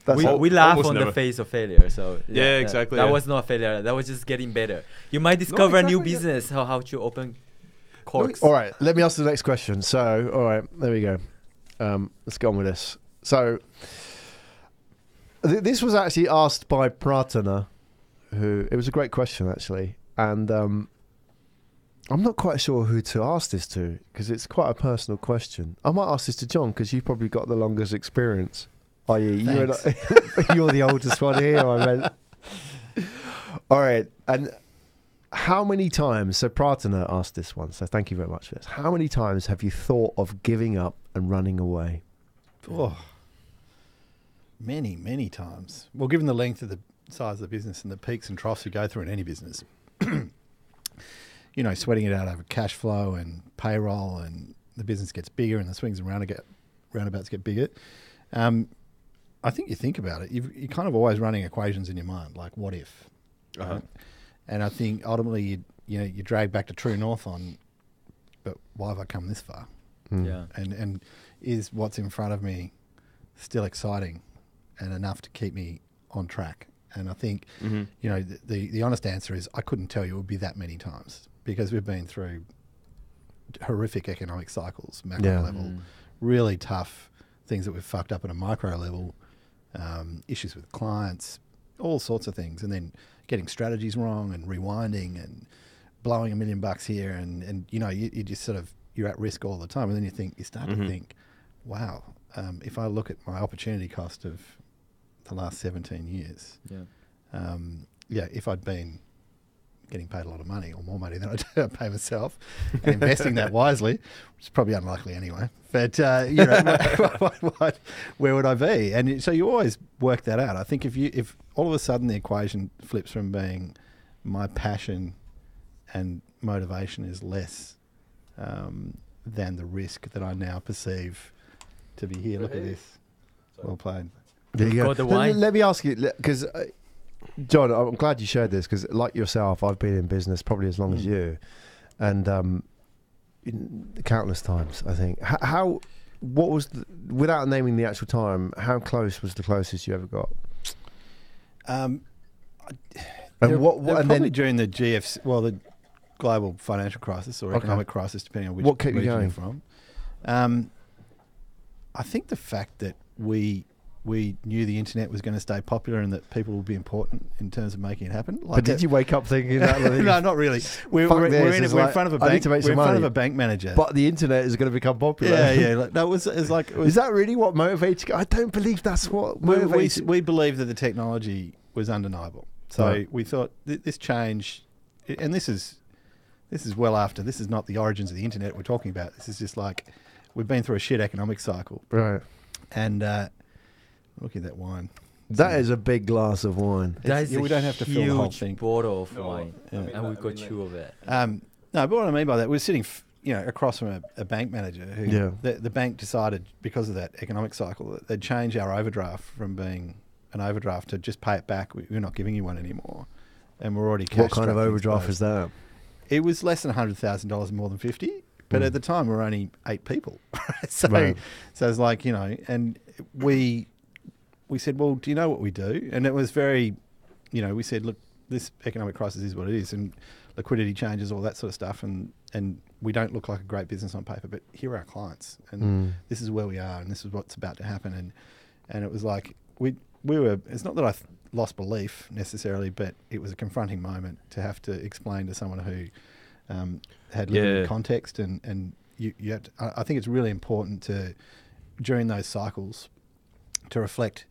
That's how- We laugh almost on the never. face of failure. So Yeah, exactly, That yeah. was not failure. That was just getting better. You might discover a new exactly, yeah. business. How to open corks. All right, let me ask the next question. So, all right, there we go. Let's go on with this. So, this was actually asked by Pratana, who it was a great question actually, and I'm not quite sure who to ask this to because it's quite a personal question. I might ask this to John because you've probably got the longest experience. I.e., you're the oldest one here. I meant. All right, and how many times? So Pratana asked this one. So thank you very much for this. How many times have you thought of giving up and running away? Oh, many times. Well, given the length of the size of the business and the peaks and troughs you go through in any business, sweating it out over cash flow and payroll, and the business gets bigger and the swings and roundabouts get bigger. I think you think about it. You're kind of always running equations in your mind, like what if? Right? And I think ultimately you drag back to true north on, but why have I come this far? Yeah. And is what's in front of me still exciting and enough to keep me on track? And I think, the honest answer is I couldn't tell you it would be that many times because we've been through horrific economic cycles, macro level, really tough things that we've fucked up at a micro level, issues with clients, all sorts of things. And then getting strategies wrong and rewinding and blowing $1 million here. And you just sort of, you're at risk all the time. And then you start to think, wow, if I look at my opportunity cost of the last 17 years, if I'd been getting paid a lot of money or more money than I do pay myself and investing that wisely, which is probably unlikely anyway, but where would I be? And so you always work that out. I think if all of a sudden the equation flips from being my passion and motivation is less than the risk that I now perceive to be here. Look at this. Well played. There you go. Got the wine. Let me ask you, because John, I'm glad you shared this because, like yourself, I've been in business probably as long as you, and countless times. I think. What was without naming the actual time? How close was the closest you ever got? And what? And then during the GFC, the global financial crisis or economic crisis, depending on which What kept you region going? you're from. I think the fact that we we knew the internet was going to stay popular and that people would be important in terms of making it happen. But did you wake up thinking that? No, not really. We're in front of a bank. We're in front of a bank manager. But the internet is going to become popular. Yeah. Like, no, it was is that really what motivates you? I don't believe that's what motivates. We believed that the technology was undeniable. So we thought this change, and this is well after. This is not the origins of the internet we're talking about. This is just like we've been through a shit economic cycle. Right. And look at that wine. That is a big glass of wine. We don't have to fill the whole thing. Bottle of wine, and we've got two of it. No, but what I mean by that, we're sitting, across from a bank manager who the bank decided because of that economic cycle that they'd change our overdraft from being an overdraft to just pay it back. We're not giving you one anymore, and we're already cash. What kind of overdraft is that? It was less than $100,000, more than 50. But at the time, we were only 8 people. So it's like, and we said, well, do you know what we do? And it was very, we said, look, this economic crisis is what it is, and liquidity changes, all that sort of stuff, and we don't look like a great business on paper, but here are our clients, and this is where we are, and this is what's about to happen. And it was like, we were, it's not that I lost belief necessarily, but it was a confronting moment to have to explain to someone who had limited context, and you have to, I think it's really important to, during those cycles, to reflect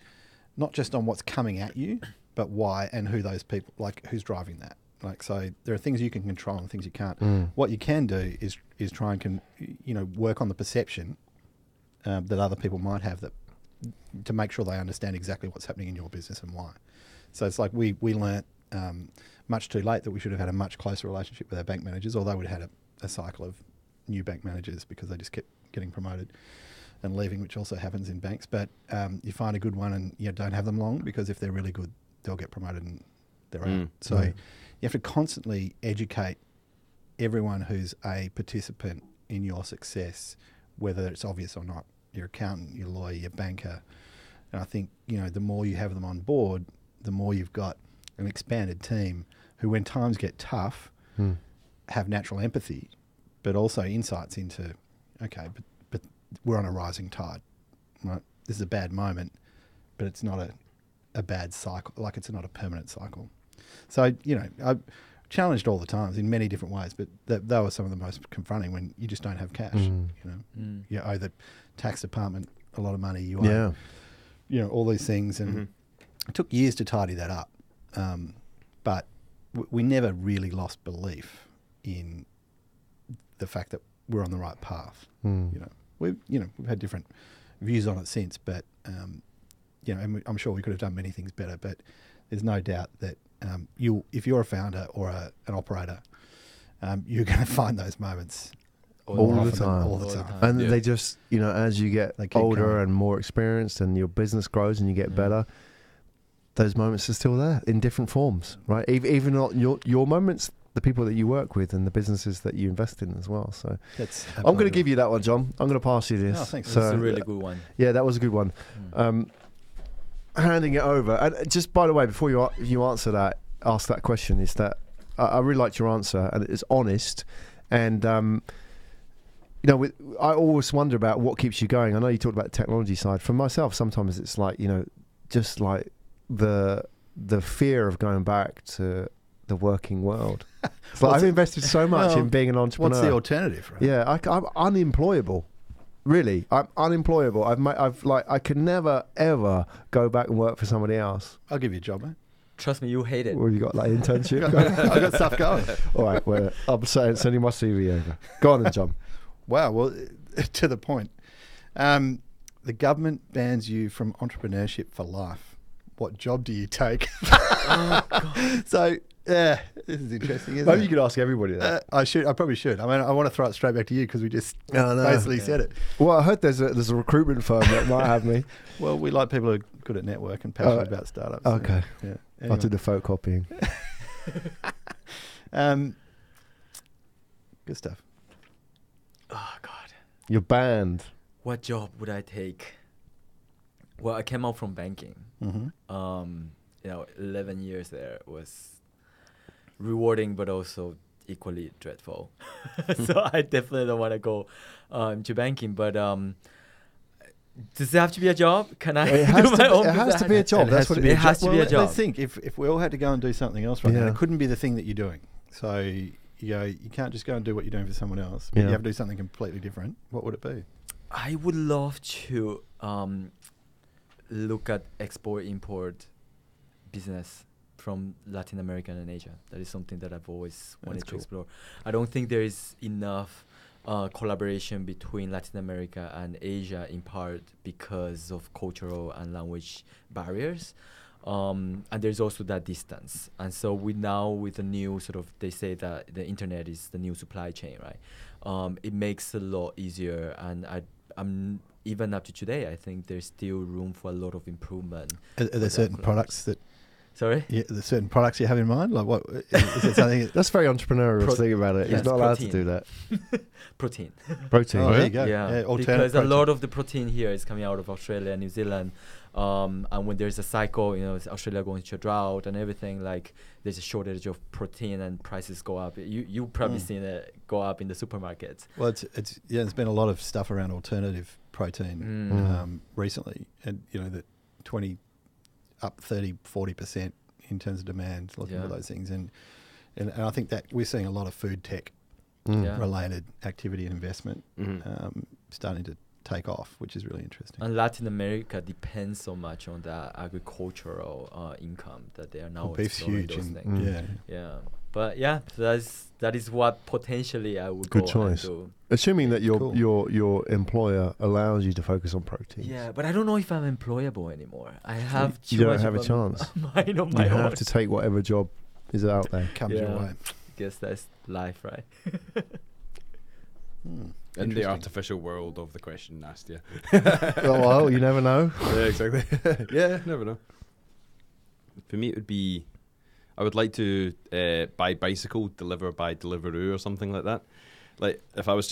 not just on what's coming at you, but why and who those people, like who's driving that. Like, so there are things you can control and things you can't. What you can do is try and work on the perception that other people might have, that to make sure they understand exactly what's happening in your business and why. So it's like we learnt much too late that we should have had a much closer relationship with our bank managers, although we'd had a cycle of new bank managers because they just kept getting promoted and leaving, which also happens in banks. But you find a good one and you don't have them long, because if they're really good, they'll get promoted and they're out. So you have to constantly educate everyone who's a participant in your success, whether it's obvious or not. Your accountant, your lawyer, your banker. And I think, the more you have them on board, the more you've got an expanded team who, when times get tough, have natural empathy, but also insights into, okay, but we're on a rising tide, right? This is a bad moment, but it's not a bad cycle. Like, it's not a permanent cycle. So, I've challenged all the times in many different ways, but that was some of the most confronting, when you just don't have cash. You owe the tax department a lot of money. You owe, all these things, and it took years to tidy that up. But we never really lost belief in the fact that we're on the right path. We've had different views on it since, but and I'm sure we could have done many things better. But there's no doubt that if you're a founder or an operator, you're going to find those moments all the time. And Yeah. they just, as you get older coming. and more experienced and your business grows and you get better, those moments are still there in different forms, right? Even not your moments, the people that you work with and the businesses that you invest in as well. So I'm going to give you that one, John. I'm going to pass you this. Oh, thanks. So, That's a really good one. Yeah, that was a good one. Handing it over. And just by the way, before you ask that question, is that I really liked your answer, and it's honest. And I always wonder about what keeps you going. I know you talked about the technology side. For myself, sometimes it's like, just like the fear of going back to the working world. It's like I've invested so much in being an entrepreneur. What's the alternative, right? Yeah, I'm unemployable. Really, I'm unemployable. I could never ever go back and work for somebody else. I'll give you a job, mate. Trust me, you hate it. Or you got like internship? I've got stuff going. All right, well, I'm sending my CV over. Go on then, John. Wow, well, to the point. The government bans you from entrepreneurship for life. What job do you take? Oh, God. So, this is interesting, isn't Maybe it? you could ask everybody that. I probably should. I mean, I want to throw it straight back to you because we just basically said it. Well, I heard there's a recruitment firm that might have me. Well, we like people who are good at network and passionate about startups. Okay. Yeah. I'll do the photocopying. Good stuff. Oh, God. You're banned. What job would I take? Well, I came out from banking. 11 years there was rewarding, but also equally dreadful. So I definitely don't want to go to banking. But Does it have to be a job? Can I It do has, my to, own be, it has business? to be a job. It That's has what to it be is. It has to be a job. Let's think, if we all had to go and do something else right now, Yeah. it couldn't be the thing that you're doing. So you can't just go and do what you're doing for someone else. But Yeah. you have to do something completely different. What would it be? I would love to look at export-import business from Latin America and Asia. That is something that I've always wanted to cool. explore. I don't think there is enough collaboration between Latin America and Asia, in part because of cultural and language barriers. And there's also that distance. And so with the new sort of, they say that the internet is the new supply chain, right? It makes it a lot easier. And I'm even up to today, I think there's still room for a lot of improvement. Are there certain products that? Sorry? Yeah, are there certain products you have in mind? Like what? Is it something? That's very entrepreneurial to think about it. Yes, He's not allowed to protein. do that. Protein. Protein. Oh, there you go. Yeah, alternate because a protein. lot of the protein here is coming out of Australia and New Zealand. And when there's a cycle, it's Australia going to a drought and everything, like there's a shortage of protein and prices go up. You've probably seen it go up in the supermarkets. Well, there's been a lot of stuff around alternative protein recently, and that 20 up 30-40% in terms of demand, looking for those things, and I think that we're seeing a lot of food tech Yeah. related activity and investment starting to take off, which is really interesting. And Latin America depends so much on the agricultural income that they are now Beef's exploring huge, those and things. Yeah. But yeah, that is what potentially I would Good go choice. and do. Assuming that Cool. your employer allows you to focus on protein. Yeah, but I don't know if I'm employable anymore. I have You too don't much have a of chance. mind on You my have own. to take whatever job is out there. Comes your Yeah. way. Guess that's life, right? In the Interesting. artificial world of the question asked, yeah. Oh, well, you never know. Yeah, exactly. Yeah, never know. For me, it would be, I would like to buy bicycle, deliver by Deliveroo or something like that. Like, if I was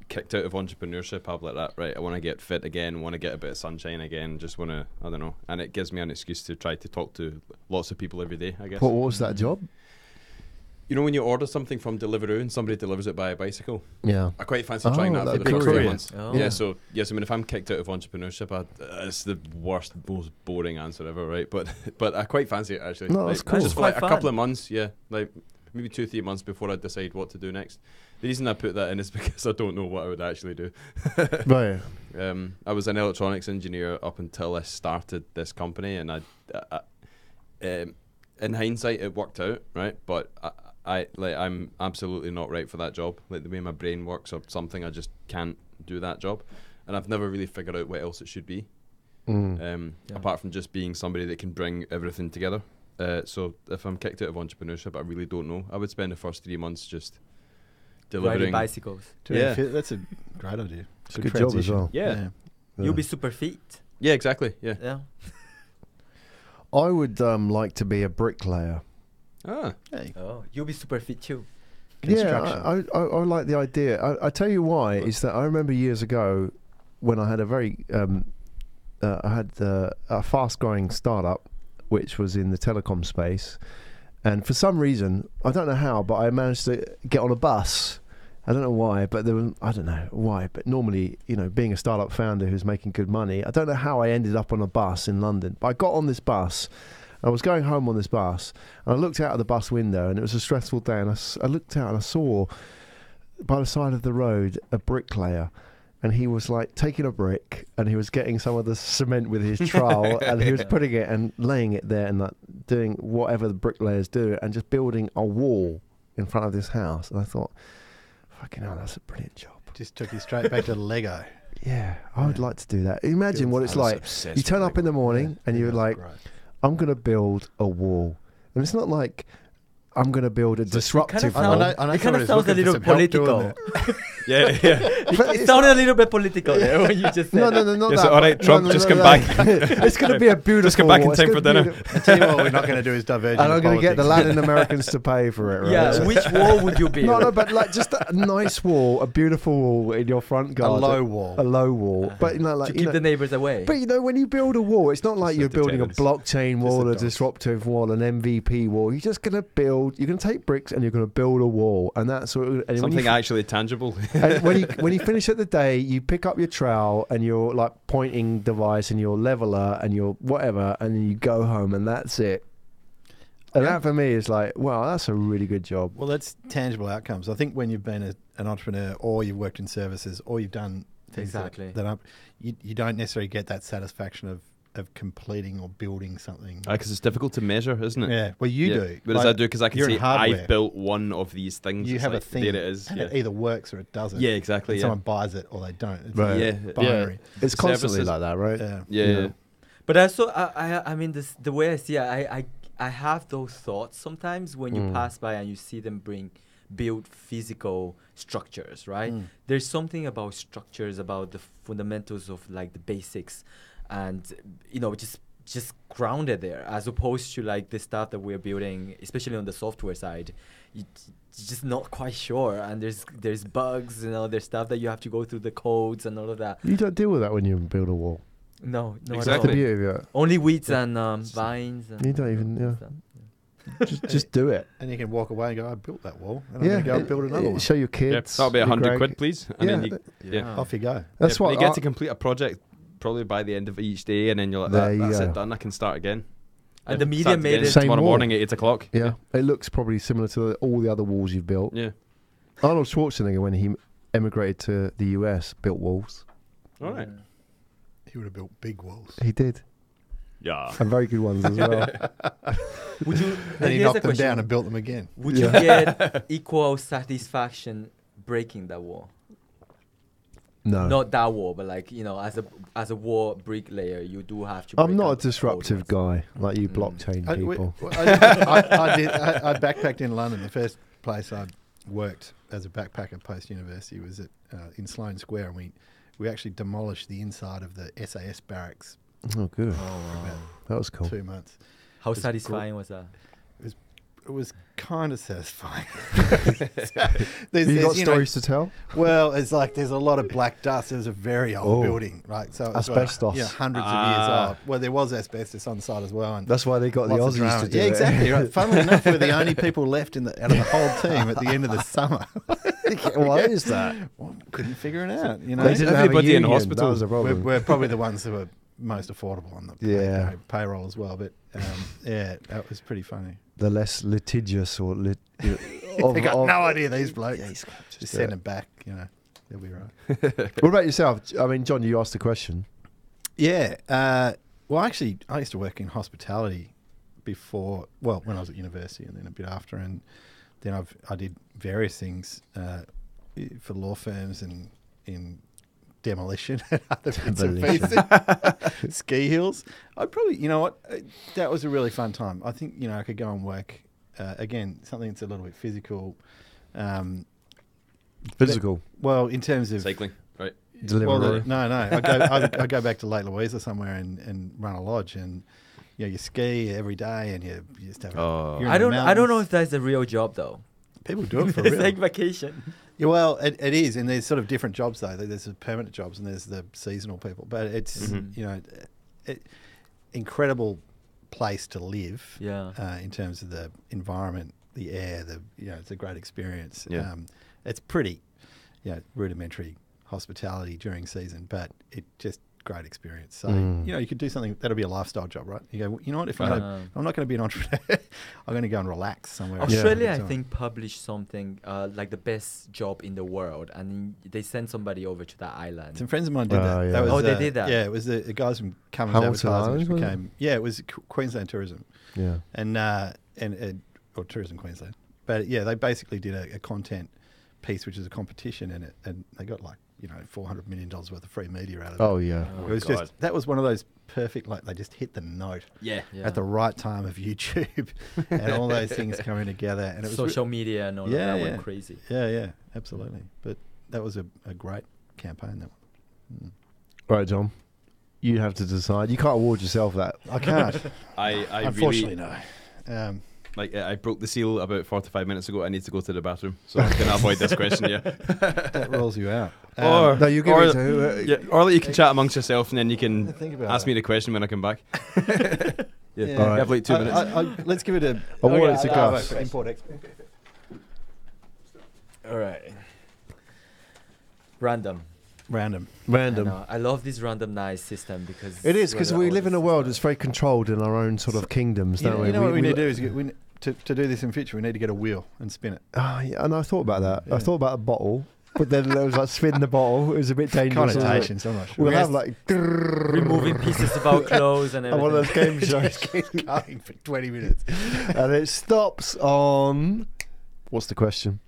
kicked out of entrepreneurship, I'd be like that, right, I want to get fit again, want to get a bit of sunshine again, just want to, I don't know. And it gives me an excuse to try to talk to lots of people every day, I guess. What was that job? You know when you order something from Deliveroo and somebody delivers it by a bicycle? Yeah. I quite fancy trying that for that'd the be first cool. 3 Yeah. months. Oh. Yeah, so yes, if I'm kicked out of entrepreneurship, it's the worst, most boring answer ever, right? But I quite fancy it actually. No, that's cool. Just for Quite like a couple fun. of months, yeah, like maybe 2-3 months before I decide what to do next. The reason I put that in is because I don't know what I would actually do. Right. I was an electronics engineer up until I started this company, and in hindsight, it worked out, right? But I'm absolutely not right for that job. Like the way my brain works or something, I just can't do that job, and I've never really figured out what else it should be. Apart from just being somebody that can bring everything together. So if I'm kicked out of entrepreneurship, I really don't know. I would spend the first 3 months just Riding delivering. bicycles. Yeah. That's a great idea. It's a good job as transition. well. Yeah. You'll be super fit. Yeah, exactly. Yeah. Yeah. I would like to be a bricklayer. Ah. Hey, Oh, you'll be super fit too. construction. Yeah, I like the idea. I tell you why is that I remember years ago when I had a very a fast-growing startup, which was in the telecom space, and for some reason I don't know how, but I managed to get on a bus. I don't know why, but I don't know why. But normally, being a startup founder who's making good money, I don't know how I ended up on a bus in London. But I got on this bus. I was going home on this bus, and I looked out of the bus window, and it was a stressful day. And I looked out, and I saw by the side of the road a bricklayer, and he was like taking a brick, and he was getting some of the cement with his trowel, and he was putting it and laying it there, and like doing whatever the bricklayers do, and just building a wall in front of this house. And I thought, fucking hell, that's a brilliant job. Just took you straight back to Lego. Yeah, I would like to do that. Imagine what it's I was like. obsessed You turn with up in the morning and you're That's like, great. I'm going to build a wall. And it's not like I'm going to build a disruptive I wall. know- it kind of sounds a little political. Yeah, yeah. But It it's sounded a little bit political there when you just said No, that. not Yes, that. all right, No, Trump, no, just no, come no. back. It's going to be a beautiful Just come back in wall. It's time for gonna be dinner. I tell you what, we're not going to do is diverge. And I'm going to get the Latin Americans to pay for it, right? Yeah, So- which wall would you build? no, but like just a nice wall, a beautiful wall in your front a garden. low wall. A low wall. But like to keep the neighbors away. But when you build a wall, it's not like Just you're the building a tenants. blockchain wall, the a dogs. disruptive wall, an MVP wall. You're just going to build build. You're going to take bricks and you're going to build a wall, and that's what. And when Something you, actually tangible. and when you finish at the day, you pick up your trowel and your like pointing device and your leveler and your whatever, and then you go home, and that's it. And that for me is like, wow, that's a really good job. Well, that's tangible outcomes. I think when you've been an entrepreneur or you've worked in services or you've done things Exactly. you don't necessarily get that satisfaction of completing or building something. Because it's difficult to measure, isn't it? Yeah, well, you do. Whereas I do, because I can you're in say hardware. I've built one of these things. You It's have like, a thing, there it is. and Yeah, it either works or it doesn't. yeah, exactly. And Yeah. someone buys it or they don't. It's Right. Yeah. binary. It's constantly Services. like that, right? Yeah. Yeah. But also, I mean, the way I see it, I have those thoughts sometimes when you pass by and you see them build physical structures, right? There's something about structures, about the fundamentals of like the basics, and just grounded there, as opposed to like the stuff that we're building, especially on the software side. You're just not quite sure, and there's bugs, there's stuff that you have to go through the codes and all of that. You don't deal with that when you build a wall. No, Exactly. I That's the don't. beauty of it. Only weeds and vines. And You don't even, yeah. stuff. Just do it. And you can walk away and go, I built that wall. And I'm Yeah, going to go and build another one. Show your Yeah. kids. That'll be your 100 Greg. quid, please. And then Yeah, you, yeah. Off you go. That's Yeah, what you get I- to complete a project probably by the end of each day, and then you're like, There you that's go. it, done. I can start again. And the Yeah, media start made again it. Same tomorrow wall. morning at 8 o'clock. Yeah, it looks probably similar to all the other walls you've built. Yeah. Arnold Schwarzenegger, when he emigrated to the US, built walls. All right. He would have built big walls. He did, Yeah. and very good ones as well. Would you? And he here's a knocked them question. down and built them again. Would you get equal satisfaction breaking that wall? No, Not that wall, but like as a wall bricklayer, you do have to. break I'm not a up the old disruptive ones. guy like you blockchain people. I backpacked in London. The first place I worked as a backpacker post university was at in Sloane Square, and we actually demolished the inside of the SAS barracks Oh, good. Oh, wow. That was for cool. 2 months. How It's satisfying was that? It was kind of satisfying. You got you know, stories to tell? well, it's like there's a lot of black dust. It was a very old Oh. building, right? So it was Asbestos. like, hundreds of years old. Well, there was asbestos on the side as well. And That's why they got the lots of Aussies drama. to do yeah, it. exactly. Right. Funnily enough, we're the only people left out of the whole team at the end of the summer. Why is that? Well, couldn't figure it out. You know, They didn't have a Everybody in union. hospital. That was a problem. we're probably the ones who are most affordable on the Yeah. payroll as well. But yeah, that was pretty funny. The less litigious or They got no idea these blokes. Yeah, just Just do send it. them back. You know, they'll be right. What about yourself? I mean, John, you asked the question. Yeah. Well, actually, I used to work in hospitality before. Well, when I was at university, and then a bit after, and then I did various things for law firms and in demolition and other bits and pieces. Ski hills. I'd probably, you know what, that was a really fun time. I think, I could go and work again, something that's a little bit physical. Physical. Well, in terms of Cycling, right? Delivery. no. I go back to Lake Louisa somewhere and run a lodge, and you ski every day, and you just have. Oh. you're in I the don't know mountains. if that's a real job though. People do it for It's real. like vacation. Yeah, well, it is, and there's sort of different jobs though. There's the permanent jobs and there's the seasonal people. But it's incredible place to live. Yeah. In terms of the environment, the air, it's a great experience. Yeah. It's pretty, rudimentary hospitality during season, but it just great experience. So you could do something that'll be a lifestyle job, right? You go, you know what? If I'm not going to be an entrepreneur, I'm going to go and relax somewhere. Australia, I So- think, published something like the best job in the world, and they sent somebody over to that island. Some friends of mine did that. yeah. That was, Oh, they did that? Yeah, it was the guys from Cummins Hamilton Advertising, which Island, wasn't became it was Queensland Tourism Yeah. and or Tourism Queensland. But yeah, they basically did a content piece, which is a competition in it, and they got $400 million worth of free media out of it. Oh, yeah. It was God. just that was one of those perfect, they just hit the note Yeah. at the right time of YouTube, and all those things coming together, and it was social media and all Yeah, of that yeah. went crazy. yeah, absolutely. But that was a great campaign. That one. Right, John. You have to decide. You can't award yourself that. I can't. I Unfortunately, really, no. I broke the seal about 45 minutes ago. I need to go to the bathroom, so I'm going to avoid this question. Yeah. That rules you out. Or No, you give it to yeah, or that you can chat amongst yourself, and then you can Think about ask it. me the question when I come back. Yeah, Yeah. you All right. have like 2 minutes. Let's give it a Award it to Bravo Gus. for import export. All right. Random. Random. Random. I love this randomized system because It is because whether we all live in this a world is- that's very controlled in our own sort of kingdoms, don't we? You know what we need to do is to do this in future. We need to get a wheel and spin it. Ah, yeah, and I thought about that. I Yeah. thought about a bottle, but then there was like spin the bottle. It was a bit dangerous. wasn't it? Connotations. I'm not sure. We'll Yes. have like removing pieces of our clothes and one of everything. those game shows, Keep going for 20 minutes. and it stops on. What's the question?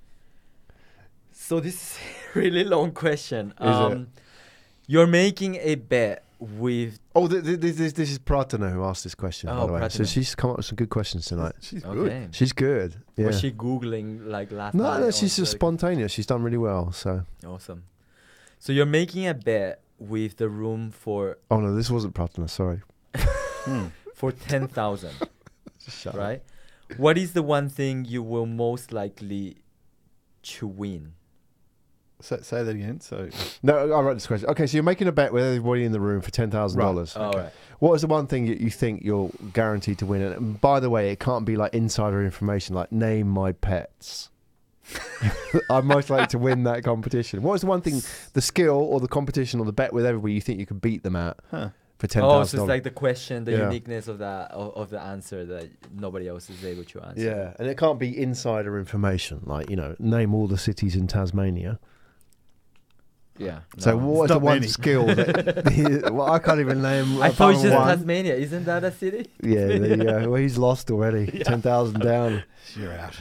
So this is a really long question. it? You're making a bet with Oh, this is Pratana who asked this question, by Oh, the way. So Pratana. she's come up with some good questions tonight. She's good. okay. She's good. Yeah. Was she googling like last No, night? no, or she's just like- spontaneous. She's done really well. So, Awesome. So you're making a bet with the room for oh no, this wasn't Pratana. Sorry. for 10,000, Shut up. right? What is the one thing you will most likely to win? Say that again. So No, I wrote this question. Okay, so you're making a bet with everybody in the room for $10,000. All right. What is the one thing that you think you're guaranteed to win? And by the way, it can't be like insider information, like name my pets. I'm most likely to win that competition. What is the one thing, the skill or the competition or the bet with everybody you think you could beat them at for $10,000? Oh, so it's like the question, the Yeah. uniqueness of that of the answer that nobody else is able to answer. Yeah, and it can't be insider information, like, name all the cities in Tasmania. Yeah. So no. what is the not one many. skill that well, I can't even name? I thought apart you from said one. Tasmania. Isn't that a city? Yeah, there you go. Well, he's lost already. 10,000 down. you're out.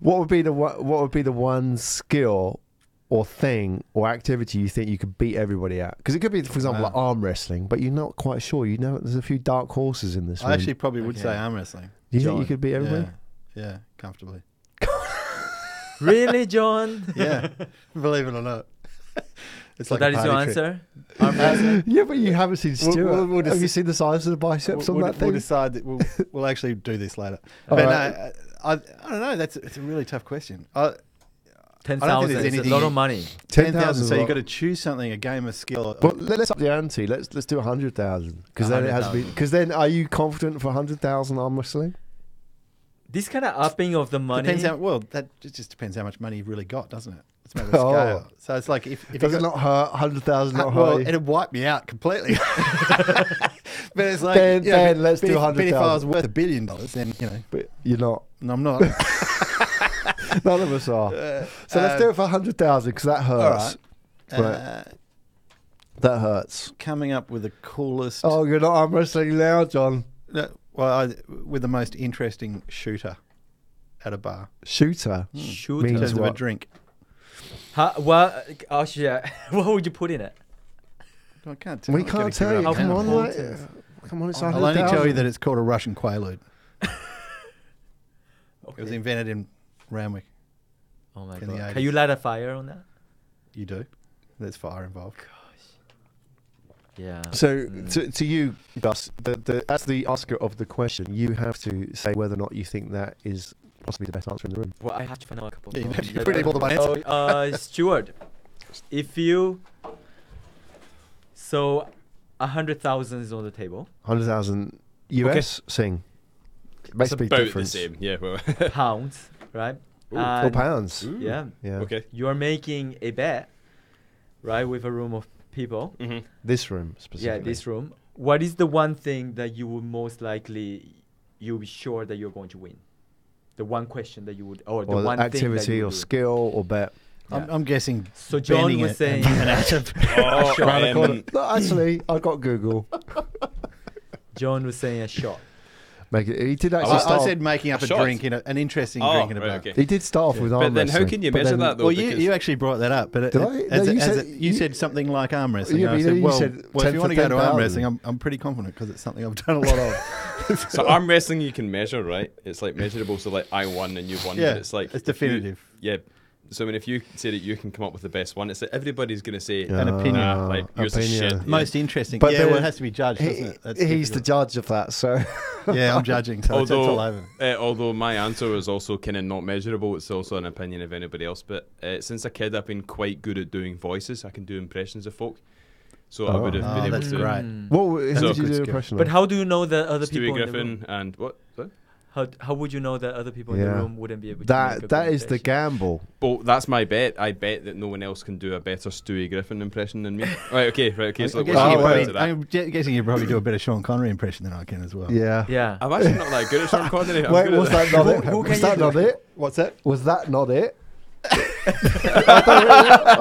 What would be the one skill or thing or activity you think you could beat everybody at? Because it could be, for example, like arm wrestling, but you're not quite sure. There's a few dark horses in this I room. actually probably would Okay. say arm wrestling. Do you think John. you could beat everybody? Yeah, comfortably. Really, John? Yeah, believe it or not. It's So like that a is your party trick. answer? Arm wrestling? Yeah, but you haven't seen We'll- Stuart. we'll Have you just- seen the size of the biceps on We'll that thing? decide that we'll actually do this later. All But right. no, I don't know. It's a really tough question. I don't think 10,000 there's is a anything- lot of money. 10,000. So is a you've got lot. to choose something, a game, a skill. But let's up the ante. Let's do 100,000 because then it has to be. 100,000. Because then, are you confident for 100,000 arm wrestling? This kind of upping of the money. Depends it just depends how much money you've really got, doesn't it? It's a matter of Oh. scale. So it's like if Does you it got, not hurt? 100,000 not well, hurt? you? it'd wipe me out completely. But it's like Then- you know, then let's but do if- But if I 100,000. was worth $1 billion, then But you're not. and I'm not. None of us are. So let's do it for 100,000 because that All hurts. right. Right. That hurts. Coming up with the coolest. Oh, you're not arm wrestling now, John. No, with the most interesting shooter at a bar. Shooter. Shooter. In Means terms of a what? drink. Oh, shit. What would you put in it? I can't tell. We I'm can't gonna tell give it you. up Come now. on, important. mate. Come on, it's I'll only 100,000. tell you that it's called a Russian Quaalude. Okay. It was invented in Ramwick. Oh my in the god. 80s. Can you light a fire on that? You do. There's fire involved. Yeah. So to you, Gus, as the asker of the question, you have to say whether or not you think that is possibly the best answer in the room. Well, I have to find out a couple. Yeah, you of have to pretty more than one So, Stuart, if you, so 100,000 is on the table, 100,000 US sing. Makes It's a big about difference. the same. Yeah. Well, pounds, right? Or And- pounds. Yeah. Yeah. okay. You're making a bet, right, with a room of people. Mm-hmm. This room specifically. Yeah, this room. What is the one thing that you would most likely, you'll be sure that you're going to win? The one question that you would, or the Or one thing that activity you or would do. skill or bet. Yeah. I'm guessing. So John bending was it saying, and out of Oh, Round the corner. um, No, actually, I got Google. John was saying a shot. Make it. He did actually I start. said making up A a shot? drink an interesting drink in a right, bar. okay. He did start off with arm But then how wrestling, can you but measure then- that though? Well, Because- you actually brought that up, but Did I? No, you said- you said something like arm wrestling. Yeah, and I but said, you well, said if 10 you for want to go to arm 10,000. wrestling, I'm pretty confident because it's something I've done a lot of. So arm wrestling you can measure, right? It's like measurable. So like I won and you won. Yeah, but it's like it's if you- definitive. Yeah. So I mean, if you say that you can come up with the best one, it's like everybody's going to say Yeah. An opinion. like yours is Opinion. shit. Yeah. Most interesting. But Yeah, then- well, it has to be judged, doesn't it? That's He's the difficult. judge of that, so Yeah, I'm judging, so it's all over. Although my answer is also kind of not measurable, it's also an opinion of anybody else. But since a kid, I've been quite good at doing voices. I can do impressions of folk. So I would have been able that's to. great. What? How So- did you do Good the skill. impression? But of? how do you know that other Stewie people in the room? Griffin and what? Sorry? How would you know that other people in the Yeah. room wouldn't be able to make a That good is the impression? gamble. Well, that's my bet. I bet that no one else can do a better Stewie Griffin impression than me. Right, okay. So I'm we'll Oh, keep wait. it to that. I'm guessing you probably do a better Sean Connery impression than I can as well. Yeah. Yeah. I'm actually not that good at Sean Connery. I'm Wait, good at was that not it? Who Was can that you not do? it? What's that? Was that not it? I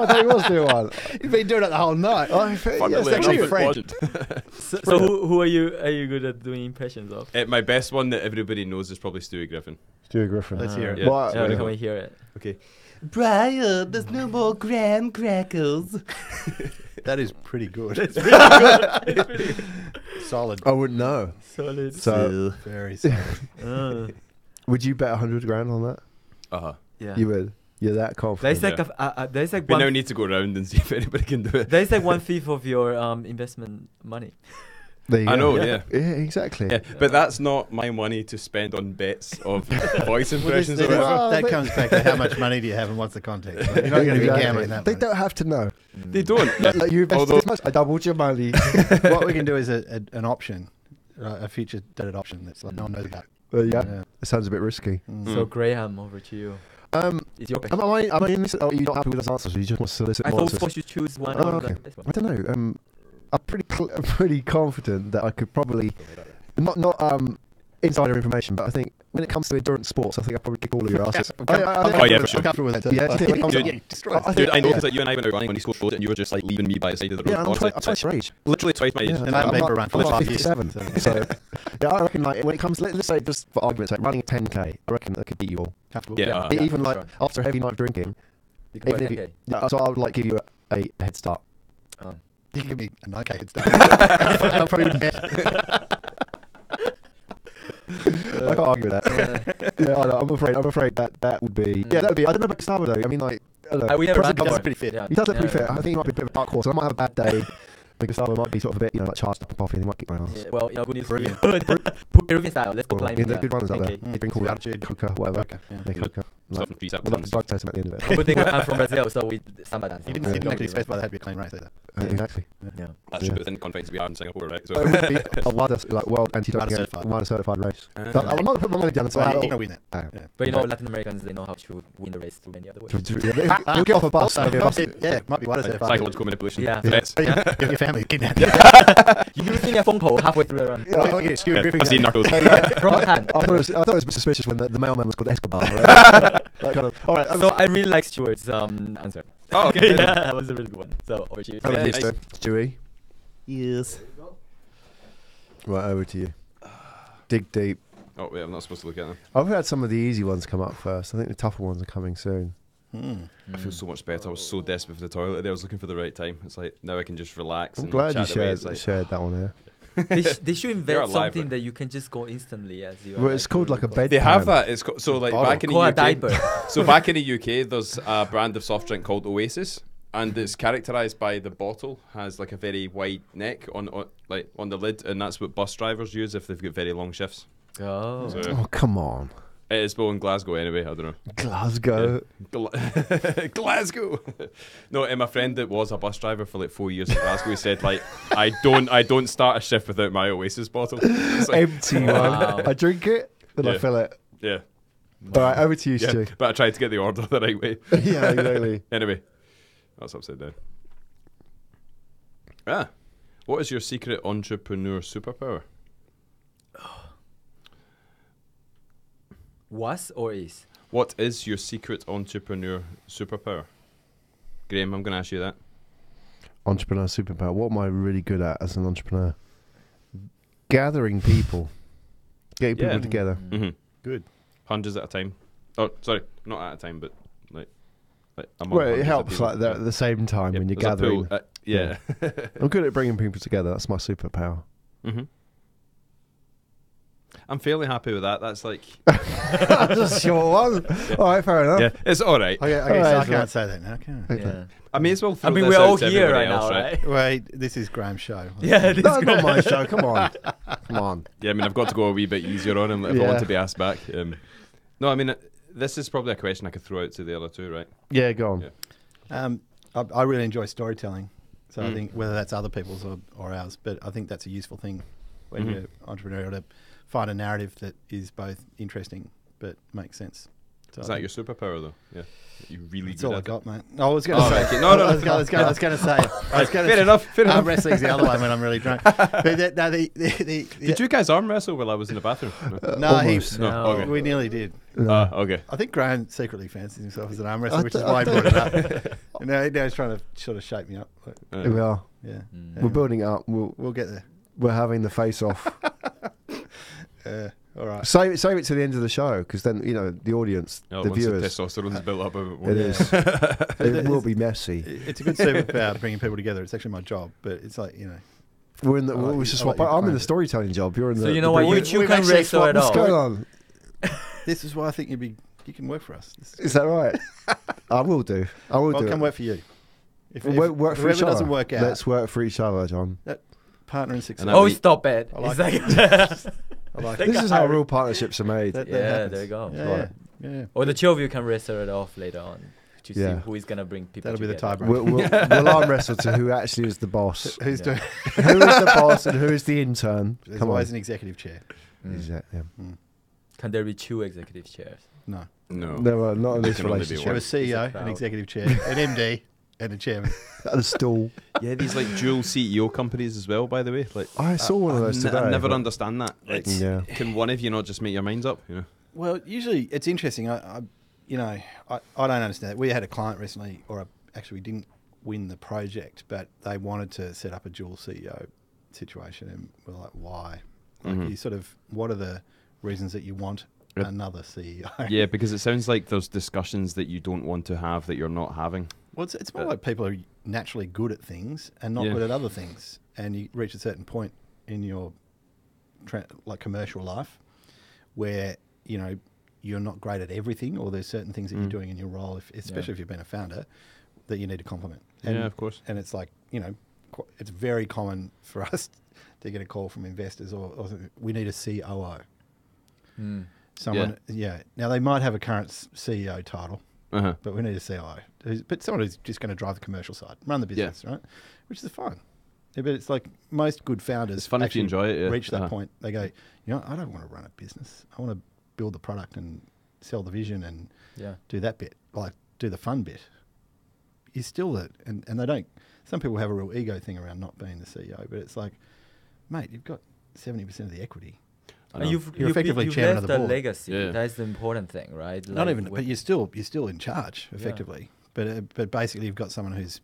thought he was doing one. You've been doing it the whole night. Oh, yes, Funnily actually, enough, it French. wasn't. So who are you good at doing impressions of? My best one that everybody knows is probably Stewie Griffin. Stuart Griffin. Let's hear it. Yeah. Well, So Yeah, we can go. we hear it? Okay. Brian, there's no more graham crackers. That is pretty good. Solid. I wouldn't know. Solid. So, Very solid. would you bet 100 grand on that? Uh-huh. Yeah. You would. You're that confident. There's like there's like We now one need to go around and see if anybody can do it. there's like 1/5 of your investment money. There you I go. know, yeah. Yeah, exactly. Yeah, but that's not my money to spend on bets of voice impressions or That whatever. Well, but- comes back to how much money do you have and what's the context. You're not going to be Exactly. gambling that They much. don't have to know. They don't. Like, you invested Although- this much, I doubled your money. What we can do is an option, a future dated option that's like no one knows about. There you go. Yeah. It sounds a bit risky. So Graham, over to you. It's your question. Am I in this? Oh, you're not happy with those answers? You just want to solicit I more thought answers? supposed you choose one Oh, or okay. like this one. I don't know. I'm pretty confident that I could probably not insider information, but I think when it comes to endurance sports, I think I probably kick all of your asses. Oh, yeah, for sure. I'm comfortable with that. Yeah, do you think when it comes Dude, to- Yeah, destroy it. I Dude, think- I know yeah. because you and I went out running when you scored and you were just like leaving me by the side of the road. Yeah, I'm Honestly, twice your age. literally twice my age. Yeah, And I've been for around I'm 5 years. 57. So, yeah, I reckon like when it comes, let's say just for argument's sake, running a 10k, I reckon that could beat you all. Comfortable. Yeah. Even like sure. after a heavy night of drinking, You can even go if you, 10K. yeah, so I would like give you a head start. You can give me a 9K head start. I'm probably wouldn't bet. I can't argue with that. Yeah, I know, I'm afraid that would be. Yeah, that would be. I don't know about Gustavo though. I mean, like, I don't know. We never ran Present- before. That's pretty fit. Yeah. He does look pretty Yeah. fit. I think he might be a bit of a dark horse. I might have a bad day. I think Gustavo might be sort of a bit, like charged up and coffee, and he might kick my ass. Yeah, well, good news for you. Peruvian. Peruvian style. Let's go Or, climbing. yeah, they're good runners out there. 10K. They drink all that Attitude. coca, whatever. Okay, yeah. Yeah, coca. Stuff Like, and trees up we'll have to drug test him at the end of it. Good thing I'm from Brazil, so we samba dance. You didn't actually specify that had to be a clean race either. Exactly. Yeah. That's Yeah. within the confines we are in Singapore, right? So it would be a WADA, like World Anti-Doping certified. WADA certified race. Uh, So I'm not putting my money down. So So I you're don't. going to win that. Oh. Yeah. But you know, Latin Americans, they know how to win the race through many other ways. He'll get off a bus. There'll be a bus. Yeah, might be what is it? psychological manipulation. Yeah. Threats. Your family kidnapped. You're looking at phone call halfway through the run. Oh, yeah, Stuart Griffin. I've seen Knuckles. Wrong hand. I thought it was a bit suspicious when the mailman was called Escobar. Right? That kind of. All right. So I really like Stuart's answer. Oh, okay. Yeah, that was a really good one. So over to you. Over to you, nice. Stu. Stewie. Yes. Right, over to you. Dig deep. Oh, wait, I'm not supposed to look at them. I've had some of the easy ones come up first. I think the tougher ones are coming soon. I feel so much better. I was so desperate for the toilet today. I was looking for the right time. It's like, now I can just relax. I'm and glad you chat away. It's shared that one here. They should They're invent alive, something right? that you can just go instantly as you. Well, it's called like a bed. They have that. It's so like Bottle. back in the Call a UK. diaper. So back in the UK, there's a brand of soft drink called Oasis, and it's characterised by the bottle has like a very wide neck on the lid, and that's what bus drivers use if they've got very long shifts. Oh. So Oh, come on. it is well in Glasgow anyway. I don't know. Glasgow. Glasgow. No, and my friend that was a bus driver for like 4 years in Glasgow, he said like I don't start a shift without my Oasis bottle. It's like, Empty Wow. one. I drink it, then I Yeah. fill it. yeah, All right, over to you, yeah. Stu. But I tried to get the order the right way. Yeah, exactly. Anyway, that's upside down. What is your secret entrepreneur superpower? Was or is? What is your secret entrepreneur superpower? Graham, I'm going to ask you that. Entrepreneur superpower. What am I really good at as an entrepreneur? Gathering people. Getting people Yeah. together. Mm-hmm. Good. Hundreds at a time. Oh, sorry, not at a time, but like among Well, it hundreds of helps people. like that at the same time Yeah, when you're there's a gathering. pool, yeah. I'm good at bringing people together. That's my superpower. Mm-hmm. I'm fairly happy with that. That's like, That's a short one. All right, fair enough. yeah, it's all right. Okay, Alright, so I so- can't say that now, can I? Yeah. I may as well. I throw mean, this we're out all to here everybody right else, now, right? Wait, this is Graham's show. Yeah. This No, not my show. Come on. Come on. Yeah, I mean, I've got to go a wee bit easier on him if I Yeah. want to be asked back. No, I mean, this is probably a question I could throw out to the other two, right? Yeah, go on. Yeah. I really enjoy storytelling. So I think whether that's other people's or ours, but I think that's a useful thing when you're entrepreneurial to find a narrative that is both interesting but makes sense. So Is that your superpower though? Yeah. You really That's good all I at got, mate. I was going to say. okay. No. I was going to say. Fair enough. Arm wrestling's the other one when I'm really drunk. But Did you guys arm wrestle while I was in the bathroom? No, Almost. No. Okay. we nearly did. Okay. I think Graham secretly fancies himself as an arm wrestler, which is why he brought it up. And now he's trying to sort of shape me up. But, Here we are. yeah, We're building it up. we'll get there. We're having the face off. All right. Save it to the end of the show, because then the audience, No, the once viewers. the testosterone's built up, It is. It will be messy. It's a good superpower to bringing people together. It's actually my job, but it's like We're in the. I like we you- should I swap. like you I'm in the planned it. storytelling job. You're in the. So you the know what? brilliant- You We've can actually wrestle it swapped off. What's going on? this is why I think you can work for us. Is that right? I will do. I will I'll do. come it. work for you. If Work for whoever each other. doesn't work out, Let's work for each other, John. partner in success. And Oh, we- stop it. I like It's like I like This is how real partnerships are made. that. Yeah, happens. there you go. Yeah, Right. yeah. Or the two of you can wrestle it off later on to see Yeah. who is gonna bring people. That'll be the together. tiebreaker. We'll arm wrestle to who actually is the boss. Who's Yeah. doing? Who is the boss and who is the intern? There's Come on. always an executive chair. Exactly. Can there be two executive chairs? No, No. No, not in There this can only be relationship. you have a one. CEO, It's a an crowd. executive chair, an MD, and a chairman. At a stool. Yeah, these like dual CEO companies as well, by the way. Like I saw one of those today. I never but- understand that. Like, Yeah. can one of you not just make your minds up? You know? Well, usually it's interesting. I don't understand that. We had a client recently, actually we didn't win the project, but they wanted to set up a dual CEO situation, and we're like, why? Like, Mhm. you sort of, what are the reasons that you want Yep. another CEO? Yeah, because it sounds like there's discussions that you don't want to have that you're not having. Well, it's more like people are naturally good at things and not Yeah. good at other things, and you reach a certain point in your like commercial life where you're not great at everything, or there's certain things that you're doing in your role, especially if you've been a founder, that you need to complement. And, Yeah, of course. And it's like it's very common for us to get a call from investors, or we need a COO. Someone, yeah. Now they might have a current CEO title, Uh-huh. but we need a CIO. But someone who's just going to drive the commercial side, run the business, right? Which is fine. Yeah, but it's like most good founders It's fun if you actually enjoy it, yeah. reach that Uh-huh. point. They go, I don't want to run a business. I want to build the product and sell the vision and Yeah. do that bit, like do the fun bit. You still it, and they don't. Some people have a real ego thing around not being the CEO, but it's like, mate, you've got 70% of the equity. I know. And You're effectively you've chairman of left the a board. legacy. Yeah. That's the important thing, right? Not Like even, but you're still in charge effectively. But basically, you've got someone who's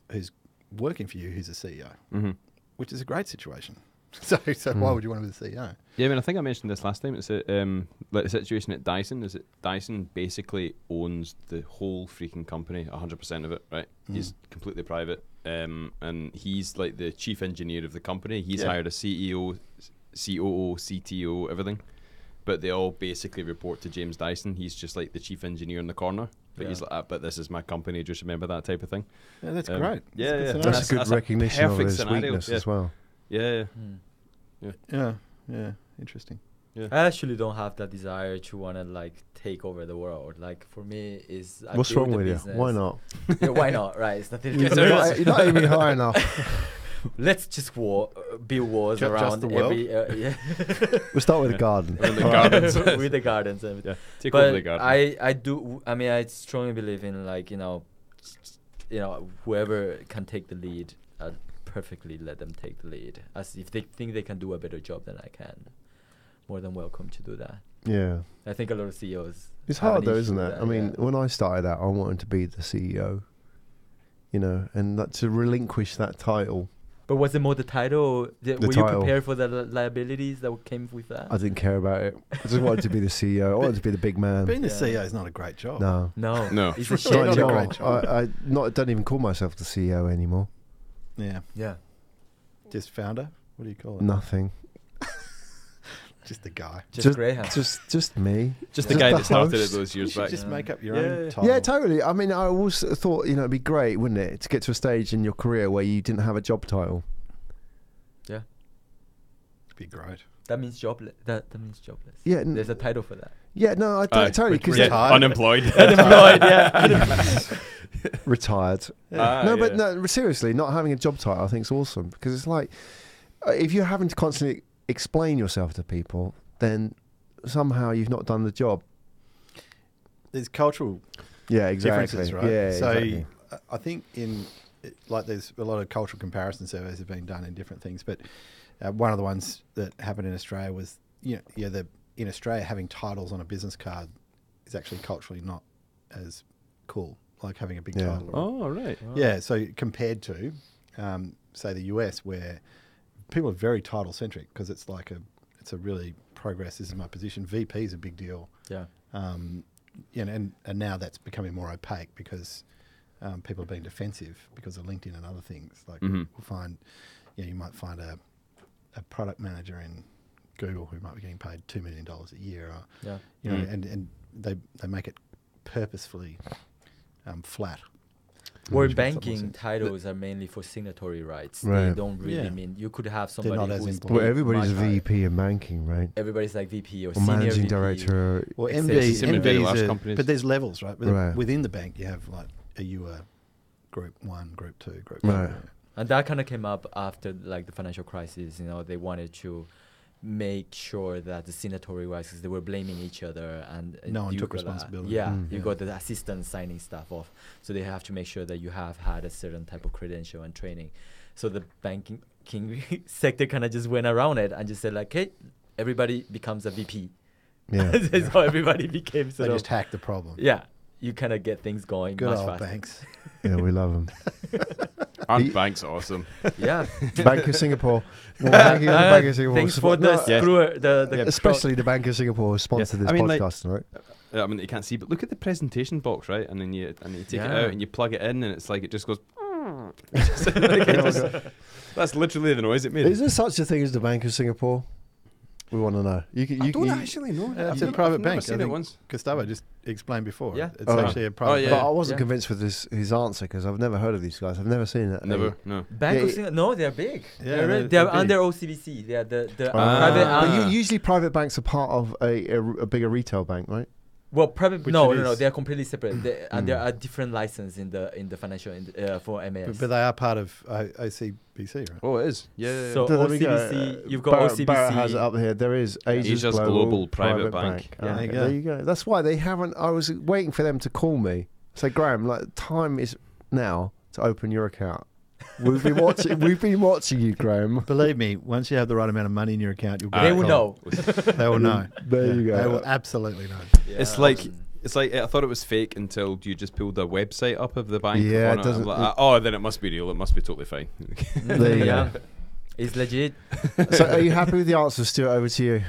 working for you who's a CEO, which is a great situation. So why would you want to be the CEO? Yeah, I mean, I think I mentioned this last time. It's like the situation at Dyson is that Dyson basically owns the whole freaking company, 100% of it, right? He's completely private, and he's like the chief engineer of the company. He's hired a CEO, COO, CTO, everything, but they all basically report to James Dyson. He's just like the chief engineer in the corner, but he's like, but this is my company. Just remember that type of thing. Yeah, that's great. Yeah, yeah. That's a good That's a recognition of perfect his scenario, weakness yeah. as well. Yeah, Yeah, interesting. I actually don't have that desire to want to like take over the world. Like for me, is I What's build wrong the with you? business. Why not? Yeah, why not? Right? It's nothing. You're not aiming high enough. Let's just build walls Just around the world? every. Yeah. We'll start with the garden. in the gardens. With the gardens and everything. Yeah, take over But the garden. I do. I mean, I strongly believe in like whoever can take the lead, I'd perfectly let them take the lead. As if they think they can do a better job than I can, more than welcome to do that. Yeah. I think a lot of CEOs. It's have hard an though, issue isn't with it? that, I mean, yeah. when I started out, I wanted to be the CEO, and that to relinquish that title, But was it more the title? Were you title. prepared for the liabilities that came with that? I didn't care about it. I just wanted to be the CEO. I wanted to be the big man. Being the Yeah. CEO is not a great job. No. No, No. it's a It's shit really Not not a job. anymore. great job. I don't even call myself the CEO anymore. Yeah, Yeah, just founder. What do you call it? Nothing. Just the guy. just Graham. Just me. Just the Just guy the that started it host. those You years should back. just make up your Yeah. own title. Yeah, totally. I mean, I always thought, it'd be great, wouldn't it, to get to a stage in your career where you didn't have a job title. Yeah. It'd be great. That means jobless. That means jobless. Yeah, There's a title for that. Yeah, no, I totally because unemployed. Unemployed. Yeah. retired. No, seriously, not having a job title I think is awesome because it's like if you're having to constantly explain yourself to people, then somehow you've not done the job. There's cultural differences, right? Yeah, so exactly. I think there's a lot of cultural comparison surveys have been done in different things, but one of the ones that happened in Australia was in Australia having titles on a business card is actually culturally not as cool, like having a big title. Oh, right. Yeah, so compared to say the US where people are very title centric because it's a really progress. This is my position. VP is a big deal. Yeah. And now that's becoming more opaque because people are being defensive because of LinkedIn and other things. Like we'll find, you might find a product manager in Google who might be getting paid $2 million a year. Or, and they make it purposefully flat. Or banking titles are mainly for signatory rights. Right. They don't really mean you could have somebody not as who's important. Well, everybody's a much higher. VP in banking, right? Everybody's like VP or Or senior managing VP. director. Well, Executive. Same in very large MDs companies. but there's levels, right? Right. Within the bank, you have like you a group 1, group 2, group 3. Right. And that kind of came up after like the financial crisis. They wanted to make sure that the signatory wise, because they were blaming each other, and No one you took got, responsibility. you got the assistant signing stuff off, so they have to make sure that you have had a certain type of credential and training. So the banking sector kind of just went around it and just said like, hey, everybody becomes a VP. Yeah. That's how everybody became They sort of. just hacked the problem. Yeah, you kind of get things going Good much old faster. banks. Yeah, we love them. Aren't banks awesome? Yeah. Bank of Singapore. Well, thank you to the Bank of Singapore. Thanks for the Yeah. screwer, the Especially the Bank of Singapore who sponsored this I mean, like- podcast, right? I mean, you can't see, but look at the presentation box, right? And then you take it Yeah. out and you plug it in, and it's like it just goes. That's literally the noise it made. Is there such a thing as the Bank of Singapore? We want to know. I don't actually know. It's I've a private never bank. seen I it think once. Gustavo just explained before. Yeah. It's Oh. actually a private yeah. But bank. I wasn't Yeah. convinced with his answer because I've never heard of these guys. I've never seen it. Never, no. Bank Yeah, of Singapore. No, they're big. Yeah, they're they're big. under OCBC. They are the Ah. private. But usually private banks are part of a bigger retail bank, right? Well, private. Which No, it no, is. they are completely separate. And there are different licenses in the financial for MAS. But they are part of OCBC, right? Oh, it is. Yeah. So There we go. OCBC, you've got OCBC. Barrett has it up here. There is Asia's Global Private Bank. Yeah. Okay, There you go. there you go. That's why they haven't. I was waiting for them to call me. Say, Graham, like time is now to open your account. We've been watching. We've been watching you, Graham. Believe me, once you have the right amount of money in your account, you'll get They a will call. know. They will know. There you go. They will absolutely know. Yeah. It's like I thought it was fake until you just pulled a website up of the bank. Yeah, on it doesn't- I'm like, oh, then it must be real. It must be totally fine. There you yeah. go. It's legit. So, are you happy with the answer, Stuart? Over to you.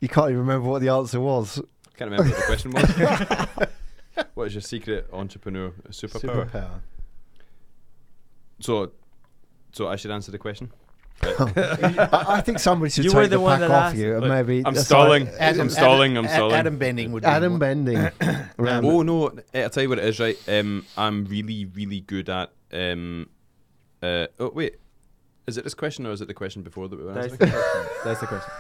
You can't even remember what the answer was. Can't remember what the question was. What is your secret entrepreneur superpower? Superpower. So I should answer the question. I think somebody should You take were the the one pack that off asked. you. And Look, maybe I'm that's stalling. like- I'm stalling. Adam Bending would be Adam one. Bending. Oh no! I'll tell you what it is. Right, I'm really, really good at. Oh wait, is it this question or is it the question before that we were That's answering? the question. That's the question.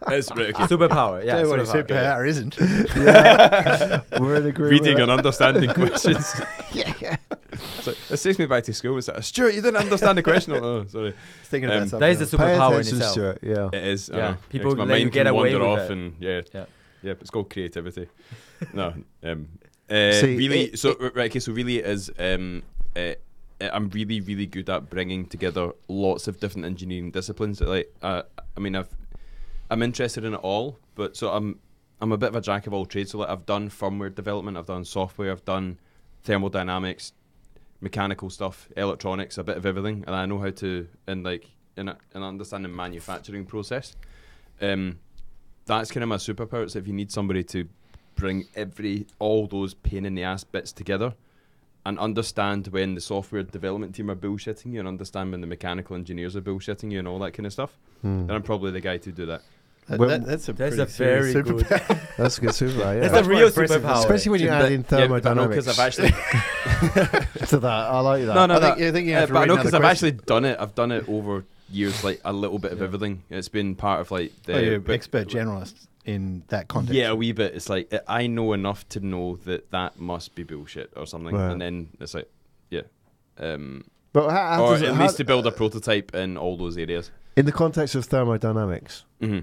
It's right, okay. Superpower. Yeah. Tell you what a superpower. superpower isn't. We're in agreement. Reading and understanding questions. Yeah. So this takes me back to school. It's like, Stuart, you didn't understand the question. Oh, sorry. Thinking about something. That is a else. Pay superpower in attention, itself. Stuart. Yeah. It is. I Yeah, know. people 'cause my let you mind get can away wander with off, it. and Yeah. it's called creativity. No, See, really. Right. Okay. So really, it is. I'm really, really good at bringing together lots of different engineering disciplines. Like, I mean, I'm interested in it all, but so I'm a bit of a jack of all trades. So like, I've done firmware development, I've done software, I've done thermodynamics, mechanical stuff, electronics, a bit of everything, and I know how to in understanding manufacturing process. That's kind of my superpower. It's if you need somebody to bring all those pain in the ass bits together and understand when the software development team are bullshitting you and understand when the mechanical engineers are bullshitting you and all that kind of stuff, then I'm probably the guy to do that. That's a That's a pretty serious very good. superpower. That's a good superpower. Yeah. That's Much a more real impressive, superpower. Especially when you add in thermodynamics. Because I've actually to that. I like that. no, I think you have to but I read know another because I've question. actually done it. I've done it over years like a little bit of everything. It's been part of like the you're expert generalist in that context. Yeah, a wee bit. It's like I know enough to know that must be bullshit or something, Right. and then it's like, yeah. But how Or does it, at how, least to build a prototype in all those areas. in the context of thermodynamics? Mm-hmm.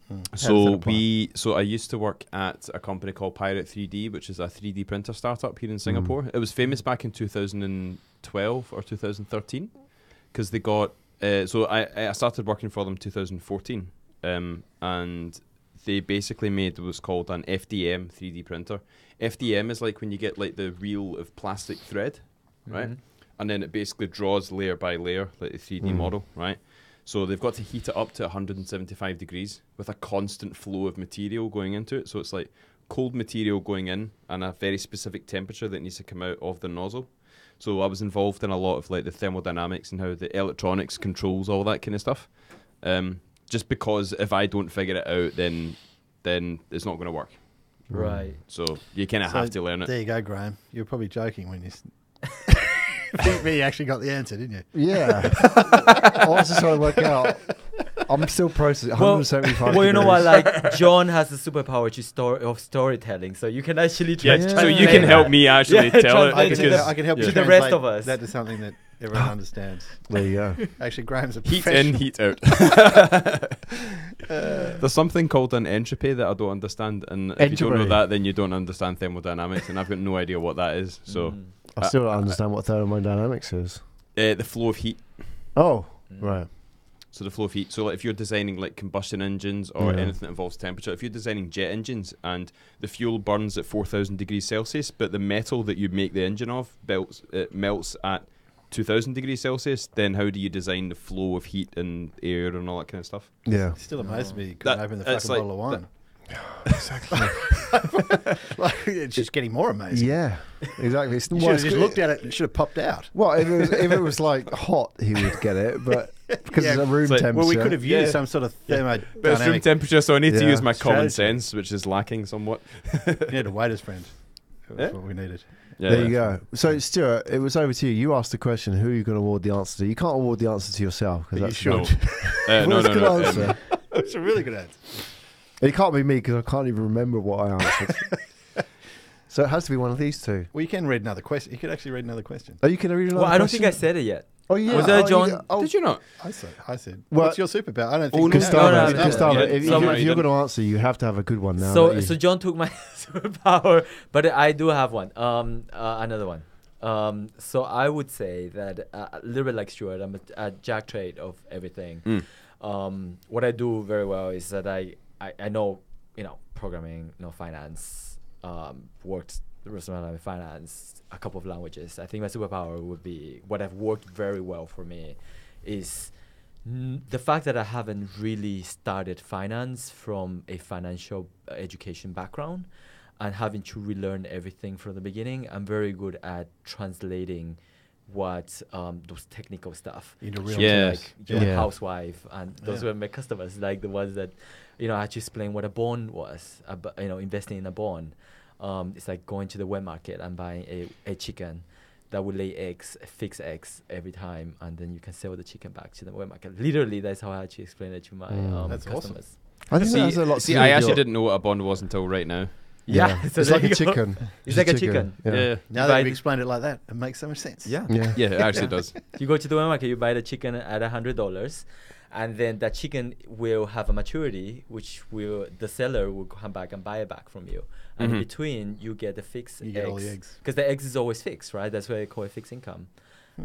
How does that So apply? I used to work at a company called Pirate 3D, which is a 3D printer startup here in Singapore. It was famous back in 2012 or 2013 because they got. So I started working for them 2014, and they basically made what's called an FDM 3D printer. FDM is like when you get like the reel of plastic thread, right? And then it basically draws layer by layer, like the 3D model, right? So they've got to heat it up to 175 degrees with a constant flow of material going into it. So it's like cold material going in and a very specific temperature that needs to come out of the nozzle. So I was involved in a lot of like the thermodynamics and how the electronics controls all that kind of stuff. Just because if I don't figure it out, then it's not going to work. Right. So you kind of So have to learn it. There you go, Graham. You were probably joking when you think me actually got the answer, didn't you? Yeah. I was just trying to work out. I'm still processing. 175 Well, you know what? degrees. Like John has the superpower of storytelling, so you can actually Yeah, translate so you can that. help me actually Yeah, tell it. translate Because I can help you to the translate rest of us. that to something that everyone understands. There you go. Actually, Graham's a heat professional. in, heat out. There's something called an entropy that I don't understand, and if you don't know Entropy. that, then you don't understand thermodynamics, and I've got no idea what that is. So I still don't understand what thermodynamics is. the flow of heat. Oh, right. So the flow of heat. So like if you're designing like combustion engines or Yeah. anything that involves temperature, if you're designing jet engines and the fuel burns at 4,000 degrees Celsius, but the metal that you make the engine of melts at 2,000 degrees Celsius, then how do you design the flow of heat and air and all that kind of stuff? Yeah. It still amazes me you couldn't That- open the it's fucking like- bottle of wine. Exactly. Like, it's just getting more amazing. Yeah. Exactly. It's, You well, should have it's just good. looked at it and it should have popped out. Well, if it was like hot, he would get it, but because Yeah, it's a room it's like- temperature. Well, we could have used Yeah. some sort of But it's room thermodynamic. temperature, so I need to Yeah. use my common Strategy. sense, which is lacking somewhat. You need a waiter's friend. That's Yeah. what we needed. Yeah, There you go. So, Stuart, it was over to you. You asked the question, who are you going to award the answer to? You can't award the answer to yourself. But you That's should. No, Well, it's a good no. answer. It's a really good answer. It can't be me because I can't even remember what I answered. So it has to be one of these two. Well, you can read another question. You could actually read another question. Oh, you can read another Well, I don't think I question? said it yet. Oh, yeah. Was that Oh, John? yeah. Oh, Did you not? I said. Well- What's your superpower? I don't Oh, think. no, Gustavo, no, no, Gustavo, no. if, Someone- if you're going to answer, you have to have a good one now. So don't you? so John took my superpower, but I do have one. Another one. So I would say that a little bit like Stuart, I'm a jack trade of everything. What I do very well is that I know, programming, finance, worked the rest of my life in finance, a couple of languages. I think my superpower would be what have worked very well for me is the fact that I haven't really started finance from a financial education background and having to relearn everything from the beginning. I'm very good at translating what those technical stuff Into real Yeah. like your Yeah. housewife, and those Yeah. were my customers, like the ones that I had to explain what a bond was, investing in a bond. It's like going to the wet market and buying a chicken that will lay eggs, fix eggs every time, and then you can sell the chicken back to the wet market. Literally, that's how I actually explain it to my That's awesome. customers. I think that has a lot to See, do I with actually your- didn't know what a bond was until right now. Yeah, so it's there like a you go. chicken. It's like a chicken. Yeah. Now that we explained it like that, it makes so much sense. Yeah. Yeah. Yeah, it actually does. You go to the wet market, you buy the chicken at $100, and then that chicken will have a maturity, which the seller will come back and buy it back from you. And in Mhm. between, you get the fixed You get all the eggs. because the eggs is always fixed, right? That's why they call it fixed income,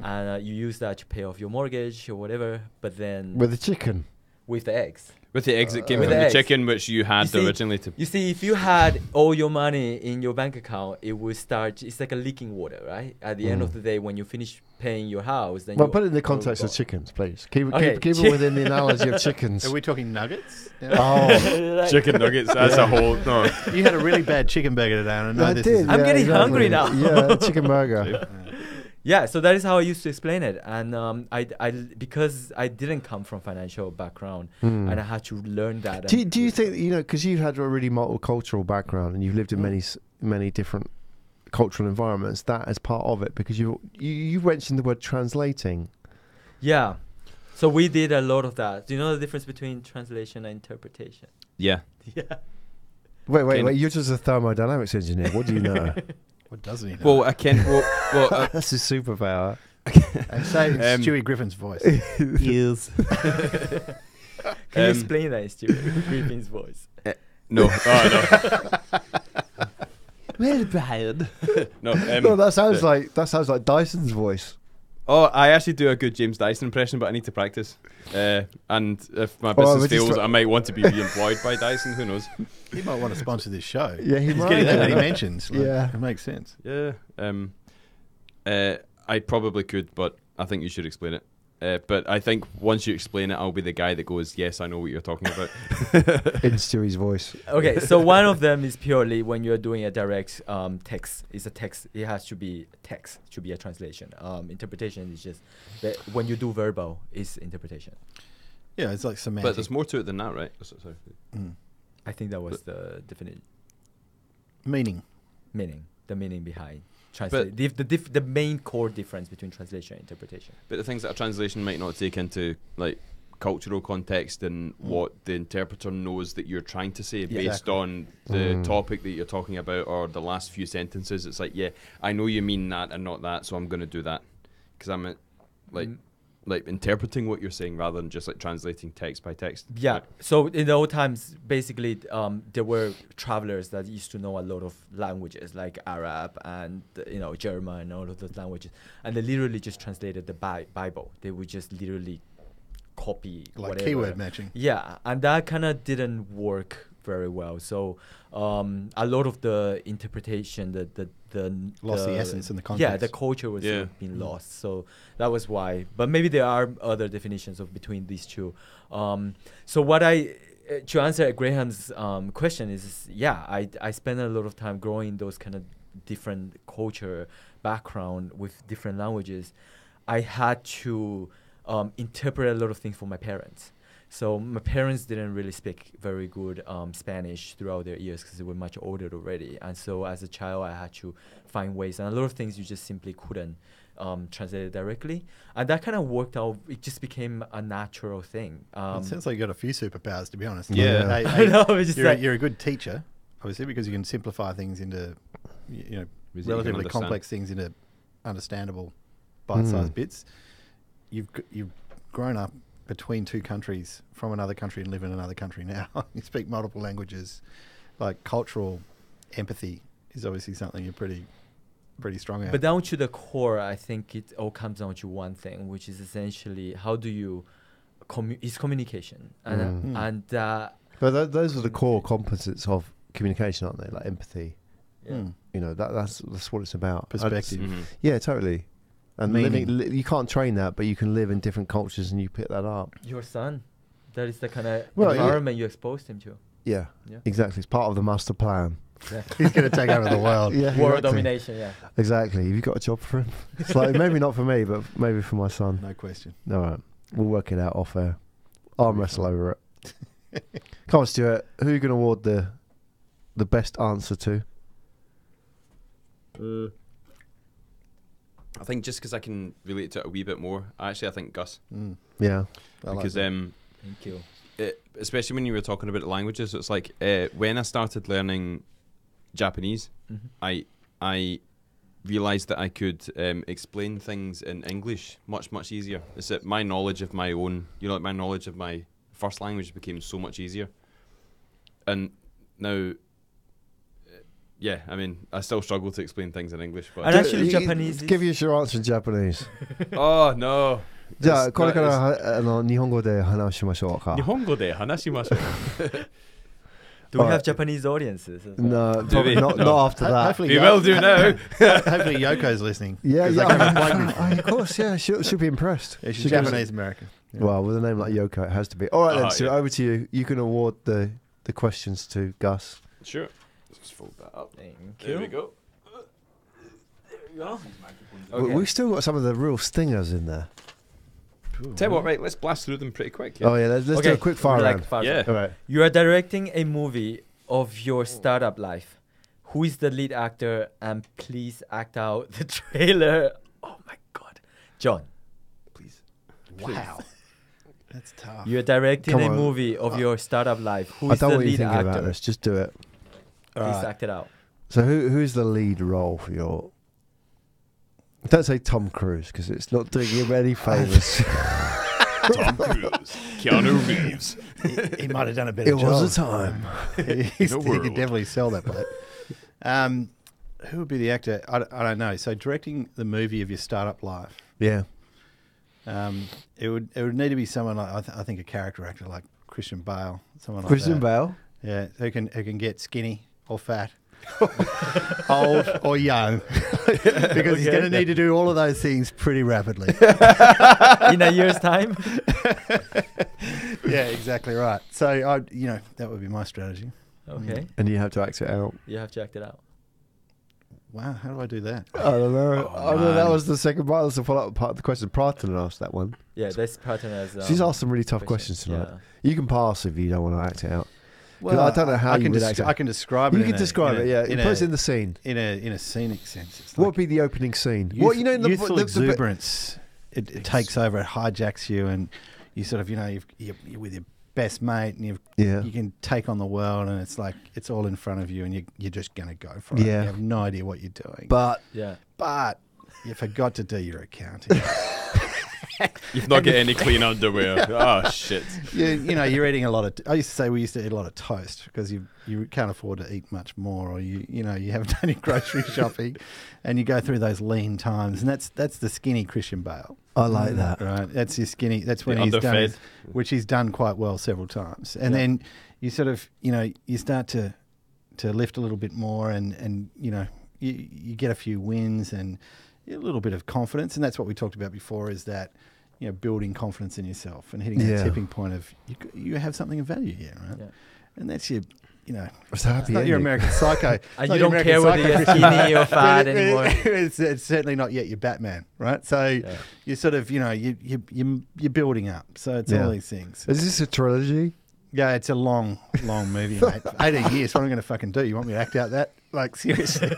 and you use that to pay off your mortgage or whatever. But then With a chicken. with the eggs, With the eggs that came With from the the eggs. chicken, which you had You see- originally to. you see, if you had all your money in your bank account, it will start. It's like a leaking water, right? At the end of the day, when you finish paying your house, then Well, you put it in the context of chickens, please. Keep Okay, it within the analogy of chickens. Are we talking nuggets? Oh, Chicken nuggets, that's a whole. No. You had a really bad chicken burger today, and I know I this did. is. I'm yeah, getting hungry now. Yeah, chicken burger. Yeah, so that is how I used to explain it, and I because I didn't come from financial background, and I had to learn that. Do you think because you've had a really multicultural background and you've lived in many different cultural environments, that as part of it, because you mentioned the word translating. Yeah. So we did a lot of that. Do you know the difference between translation and interpretation? Yeah. Yeah. Wait. You're just a thermodynamics engineer. What do you know? What doesn't he know? Well, I can't. Well, That's his superpower. And say it in Stewie Griffin's voice. Yes. Can you explain that in Stuart Griffin's voice? no. Oh, Well, Brian. no. No, that sounds like Dyson's voice. Oh, I actually do a good James Dyson impression, but I need to practice. And if my business fails, I might want to be re-employed by Dyson. Who knows? He might want to sponsor this show. Yeah, He's getting that many mentions. Like, Yeah. it makes sense. Yeah. I probably could, but I think you should explain it. But I think once you explain it, I'll be the guy that goes, "Yes, I know what you're talking about." In Stewie's voice. Okay, so one of them is purely when you're doing a direct text. It's a text. It has to be text. It should be a translation. Interpretation is just that when you do verbal, is interpretation. Yeah, it's like semantic. But there's more to it than that, right? Sorry. I think that was the definite Meaning. the meaning behind translation. The main core difference between translation and interpretation. But the things that a translation might not take into like cultural context and what the interpreter knows that you're trying to say based Exactly. on the topic that you're talking about or the last few sentences. It's like, yeah, I know you mean that and not that, so I'm going to do that because I'm like interpreting what you're saying rather than just like translating text by text. Yeah. Like, So in the old times, basically, there were travelers that used to know a lot of languages, like Arab and German and all of those languages, and they literally just translated the Bible. They would just literally copy Like whatever. keyword matching. Yeah, and that kind of didn't work very well. So a lot of the interpretation, the Lost the essence and the context. Yeah, the culture was sort Yeah. of being lost. So that was why. But maybe there are other definitions of between these two. So what to answer Graham's question is, I spent a lot of time growing those kind of different culture background with different languages. I had to interpret a lot of things for my parents. So my parents didn't really speak very good Spanish throughout their years because they were much older already. And so as a child, I had to find ways. And a lot of things you just simply couldn't translate it directly. And that kind of worked out. It just became a natural thing. It sounds like you got a few superpowers, to be honest. Yeah. I know, it's just like- you're a good teacher, obviously, because you can simplify things into, Ways that you can relatively understand. complex things into understandable, bite-sized bits. You've grown up between two countries, from another country, and live in another country now. You speak multiple languages. Like cultural empathy is obviously something you're pretty strong at. But down to the core, I think it all comes down to one thing, which is essentially how do you is communication. And But those are the core composites of communication, aren't they? Like empathy. yeah. That's what it's about. Perspective. Yeah, totally. And Meaning. you can't train that, but you can live in different cultures and you pick that up. Your son, that is the kind of Well, yeah. environment you exposed him to. Yeah, Yeah. exactly. It's part of the master plan. He's going to take over the world. Yeah, World exactly. domination, yeah. Exactly. Have you got a job for him? It's like maybe not for me, but maybe for my son. No question. All right, we'll work it out off air. Arm wrestle over it. Come on, Stuart. Who are you going to award the best answer to? I think just because I can relate to it a wee bit more. I think Gus, Yeah. I like because that. Thank you. especially when you were talking about languages, it's like when I started learning Japanese, I realised that I could explain things in English much easier. It's that my knowledge of my own, my knowledge of my first language became so much easier. And now, I still struggle to explain things in English. But And actually, Japanese is- Give us your answer in Japanese. oh no! じゃあ It's これか not- ら日本語で話しましょうか。日本語で話しましょう。 Do we have Alright. Japanese audiences? as well? No, Do probably we? not. No. Not after that. Hopefully We will do now. Hopefully Yoko's listening. Yeah, 'Cause yeah. they can't plug me. Of course, yeah. She'll be impressed. Yeah, she's She goes- Japanese American. Yeah. Well, with a name like Yoko, it has to be. All right, then. So Yeah. over to you. You can award the questions to Gus. Sure. Let's fold that up. Thank There we you. go. Okay. We've still got some of the real stingers in there. Tell you what, right? Let's blast through them pretty quick. Oh yeah, let's do a quick fire like round. fire Yeah. round. All right. You are directing a movie of your startup life. Who is the lead actor? And please act out the trailer. Oh my God, John, please. Wow. That's tough. You're directing Come a on. movie of your startup life. Who I is the don't want you lead thinking about actor? this. Just do it. All Please right. act it out. So who's the lead role for your? Don't say Tom Cruise because it's not doing him any favors. Tom Cruise, Keanu Reeves. He might have done a better It job. was a time. He The could world. definitely sell that plate. Who would be the actor? I don't know. So directing the movie of your startup life, Yeah. it would need to be someone like I think a character actor like Christian Bale, someone like Christian that. Bale. Yeah, who can get skinny or fat, old or young, because he's going to need to do all of those things pretty rapidly. In a year's time? Yeah, exactly right. So that would be my strategy. Okay. And you have to act it out. You have to act it out. Wow, how do I do that? I don't know. Oh, I don't know. That man. was the second part. That's the follow-up part of the question. Prathana asked that one. Yeah, this pattern has. She's asked some really tough questions tonight. You can pass if you don't want to act it out. 'Cause I don't know how you would act it. I can describe it. You can describe it. Yeah, put us in the scene. in a scenic sense. It's What like would be the opening scene? youth- What in youthful exuberance. It takes over. It hijacks you, and you sort of you're with your best mate, and Yeah. you can take on the world, and it's like it's all in front of you, and you're just going to go for it. Yeah. You have no idea what you're doing, But Yeah. but you forgot to do your accounting. You've not got any clean underwear. Oh shit. You're eating a lot of. I used to say we used to eat a lot of toast because you can't afford to eat much more, or you haven't done your grocery shopping, and you go through those lean times, and that's the skinny Christian Bale. I like that. Right, that's your skinny. That's when The he's done, underfed. which he's done quite well several times, and Yeah. then you sort of you start to lift a little bit more, and you get a few wins and a little bit of confidence, and that's what we talked about before. Is that building confidence in yourself and hitting Yeah. that tipping point of you have something of value here, right? Yeah. And that's your It's a happy it's not your ending. American Psycho. And It's not you your don't American care whether Psycho you're Christian skinny Bale. or fat But anymore. It's certainly not yet your Batman, right? So you sort of you're building up. So it's Yeah. all these things. Is this a trilogy? Yeah, it's a long movie, mate. 18 years. What am I going to fucking do? You want me to act out that? Like seriously?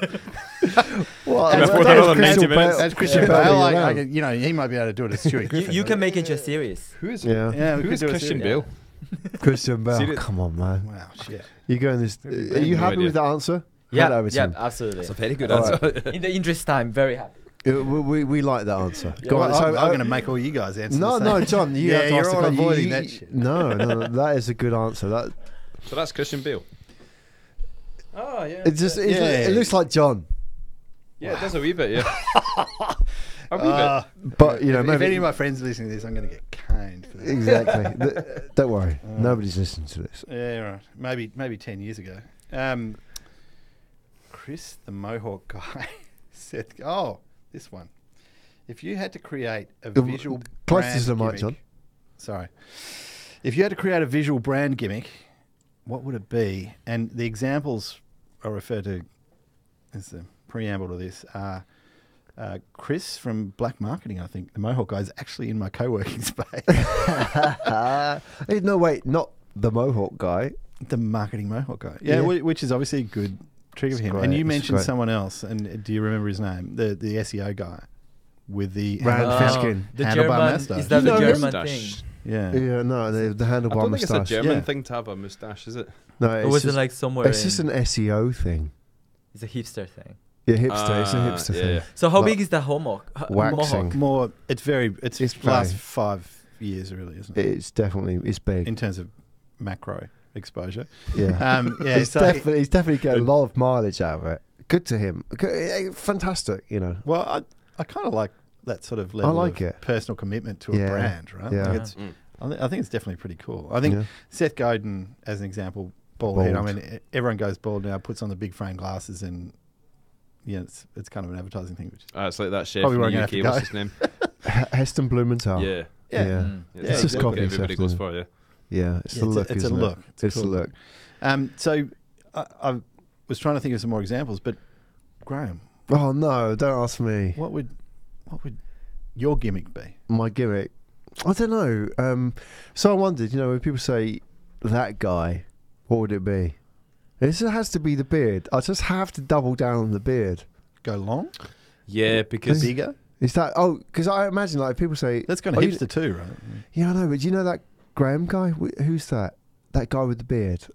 Well, And that's for Christian another 90 Bale- minutes. That's Christian Yeah. Bale. Bale, Like, yeah. he might be able to do it as Stewie Griffin. You can make it into a series. Who is Yeah. Yeah, we Who could is do a Christian series. Bale? Christian Bale. Serious- Come on, man. Wow, shit. You going this? Are you No happy idea. with the answer? Yeah, Hand over to yeah, him. absolutely. That's a very good All answer. In the interest time, very happy. We like that answer. Yeah. Go on. Well, So, I'm going to make all you guys answer. No, the same. no, John. You Yeah, have to you're ask the all question. avoiding that shit. No, that is a good answer. That So that's Christian Bale. Oh yeah. it looks like John, Yeah, it does a wee bit. Yeah. a wee bit. but if maybe any of my friends are listening to this, I'm going to get caned for that. exactly. Don't worry, nobody's listening to this. Yeah, right. Maybe 10 years ago. Chris, the Mohawk guy, said, this one. If you had to create a visual Close brand to the mic, gimmick- John. Sorry. If you had to create a visual brand gimmick, what would it be? And the examples I refer to as the preamble to this are Chris from Black Marketing, I think. The Mohawk guy is actually in my co-working space. No, wait, not the Mohawk guy. The marketing Mohawk guy. Yeah, Yeah. which is obviously a good trigger for him. great, And you it's mentioned great. someone else, and do you remember his name? The SEO guy with the Rand Fishkin. The handlebar German, moustache. is that You the know German moustache. thing? Yeah. Yeah, no, the I handlebar don't think it's a moustache. German Yeah. thing to have a moustache, is it? No, Or it's was just, it like somewhere it's just in, an SEO thing. it's a hipster thing. Yeah, hipster. It's a Ah, hipster yeah, thing. yeah. So how Like big is the Mohawk? waxing. More, it's last very- 5 years, really, isn't it? It's big. In terms of macro exposure. Yeah. Yeah, He's definitely getting a lot of mileage out of it. Good to him. Fantastic, Well, I kind of like that sort of level like of it. personal commitment to a Yeah, brand, right? yeah. Like it's, I think it's definitely pretty cool. I think Yeah. Seth Godin, as an example, bald head. I Bald. mean, everyone goes bald now, puts on the big frame glasses, and it's kind of an advertising thing. Which is It's like that chef Probably in where I'm the gonna UK. have to What's go. his name? Heston Blumenthal. Yeah. Yeah. Mm. Yeah, It's just exactly what copying everybody stuff, goes isn't for. Yeah. Yeah, it's Yeah, the it's a- look. it's a isn't it? look. It's a It's the cool look. So I was trying to think of some more examples, but Graham, Oh no! Don't ask me. what would your gimmick be? My gimmick. I don't know. So I wondered. When people say that guy, what would it be? It has to be the beard. I just have to double down on the beard. Go long, Yeah, because bigger. Is that because I imagine like people say That's kind of hipster too, right? Yeah, I know, but do you know that Graham guy? Who's that? That guy with the beard.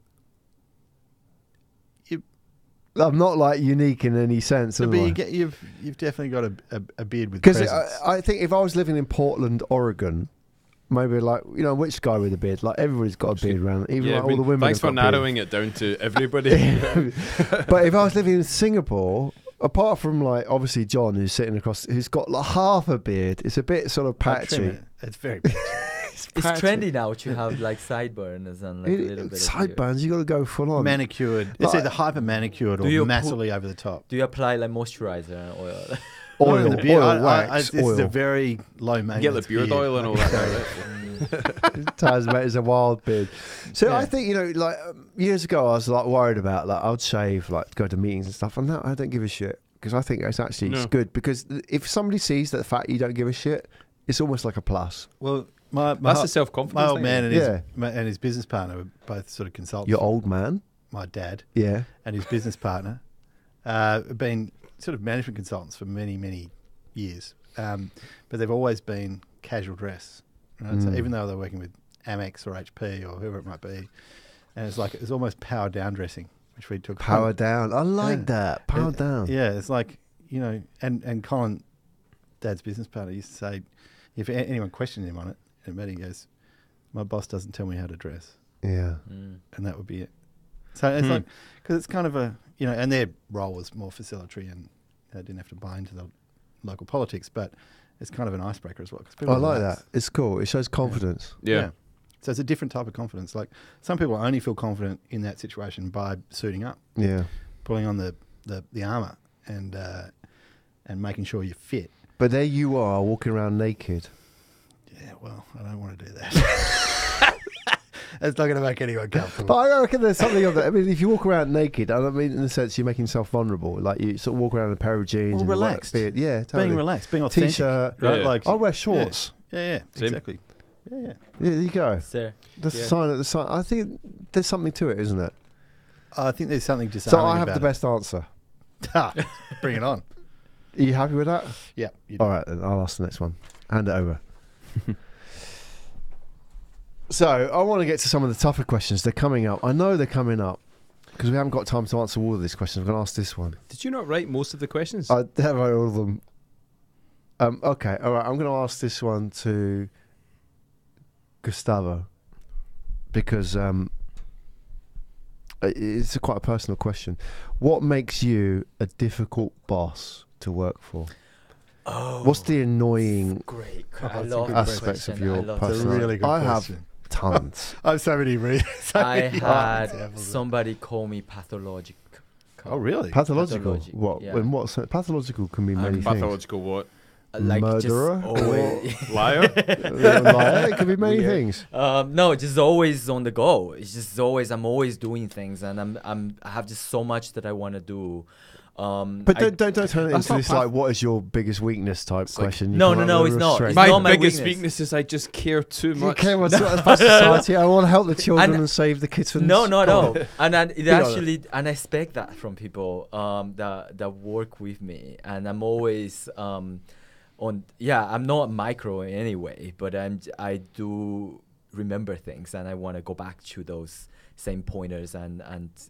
I'm not like unique in any sense. But you've definitely got a beard with because presence. I think if I was living in Portland, Oregon, maybe like which guy with a beard? Like everybody's got a beard around, even like all the women. Thanks for have got narrowing it down to everybody. But if I was living in Singapore, apart from like obviously John, who's sitting across, who's got like half a beard, it's a bit sort of patchy. It's very patchy. It's trendy now to have like sideburns and like a little bit sideburns. You got to go full on manicured. It's either hyper manicured or massively over the top. Do you apply like moisturizer and oil? Oil, wax, oil. It's a very low maintenance. Get the beard oil and all that. Tasman is a wild beard. So I think like years ago, I was like worried about like I'd shave like go to meetings and stuff, and now I don't give a shit because I think it's actually it's good because if somebody sees the fact you don't give a shit, it's almost like a plus. Well. That's a self-confidence. My old man thing. and his business partner were both sort of consultants. Your old man? My dad. Yeah. And his business partner have been sort of management consultants for many, many years. But they've always been casual dress. Right? So even though they're working with Amex or HP or whoever it might be, and it's almost power down dressing, which we took. Power down. I like that. Power down. Yeah, it's like, and Colin, Dad's business partner, used to say, if anyone questioned him on it, in a meeting, he goes, my boss doesn't tell me how to dress. Yeah. And that would be it. So it's like, because it's kind of a, and their role was more facilitatory and they didn't have to buy into the local politics, but it's kind of an icebreaker as well. I like that. It's cool. It shows confidence. Yeah. So it's a different type of confidence. Like some people only feel confident in that situation by suiting up. Yeah. Pulling on the armour and making sure you're fit. But there you are walking around naked. Yeah, well, I don't want to do that. It's not going to make anyone comfortable. But I reckon there's something of that. I mean, if you walk around naked, I mean, in the sense you're making yourself vulnerable. Like you sort of walk around in a pair of jeans. Well, relaxed. Beard. Yeah, totally. Being relaxed, being authentic. T-shirt. Right? Yeah. Like, I wear shorts. Yeah, Same. exactly. Yeah. Yeah, there you go. Sir. The sign of the sign. I think there's something to it, isn't it? I think there's something disarming So I have about the best answer. Bring it on. Are you happy with that? Yeah. You do. All right, then I'll ask the next one. Hand it over. So I want to get to some of the tougher questions. They're coming up. I know they're coming up because we haven't got time to answer all of these questions. I'm going to ask this one. Did you not write most of the questions? I have wrote all of them. Okay, all right. I'm going to ask this one to Gustavo because it's quite a personal question. What makes you a difficult boss to work for? Oh, what's the annoying great I love good aspects of question. your I love personality? It's a really good I question. have tons. I have so many I had examples. somebody call me pathologic. Oh, really? Pathological. Pathologic, What? yeah. In what sense? Pathological can be many things. Pathological what? Like Murderer? just always. Liar? It could be many Weird. things. No, just always on the go. It's just always I'm always doing things, and I have just so much that I want to do. But don't turn it That's into not this like what is your biggest weakness type It's like- question. You No, come no, up no, with it's a real not. strength. It's My not my biggest weakness. weakness is I just care too You much. care about society. I want to help the children and save the kittens. No, no, Go no. on. And it Be actually, and I expect that from people that work with me, and I'm always I'm not micro in any way, but I do remember things, and I want to go back to those same pointers and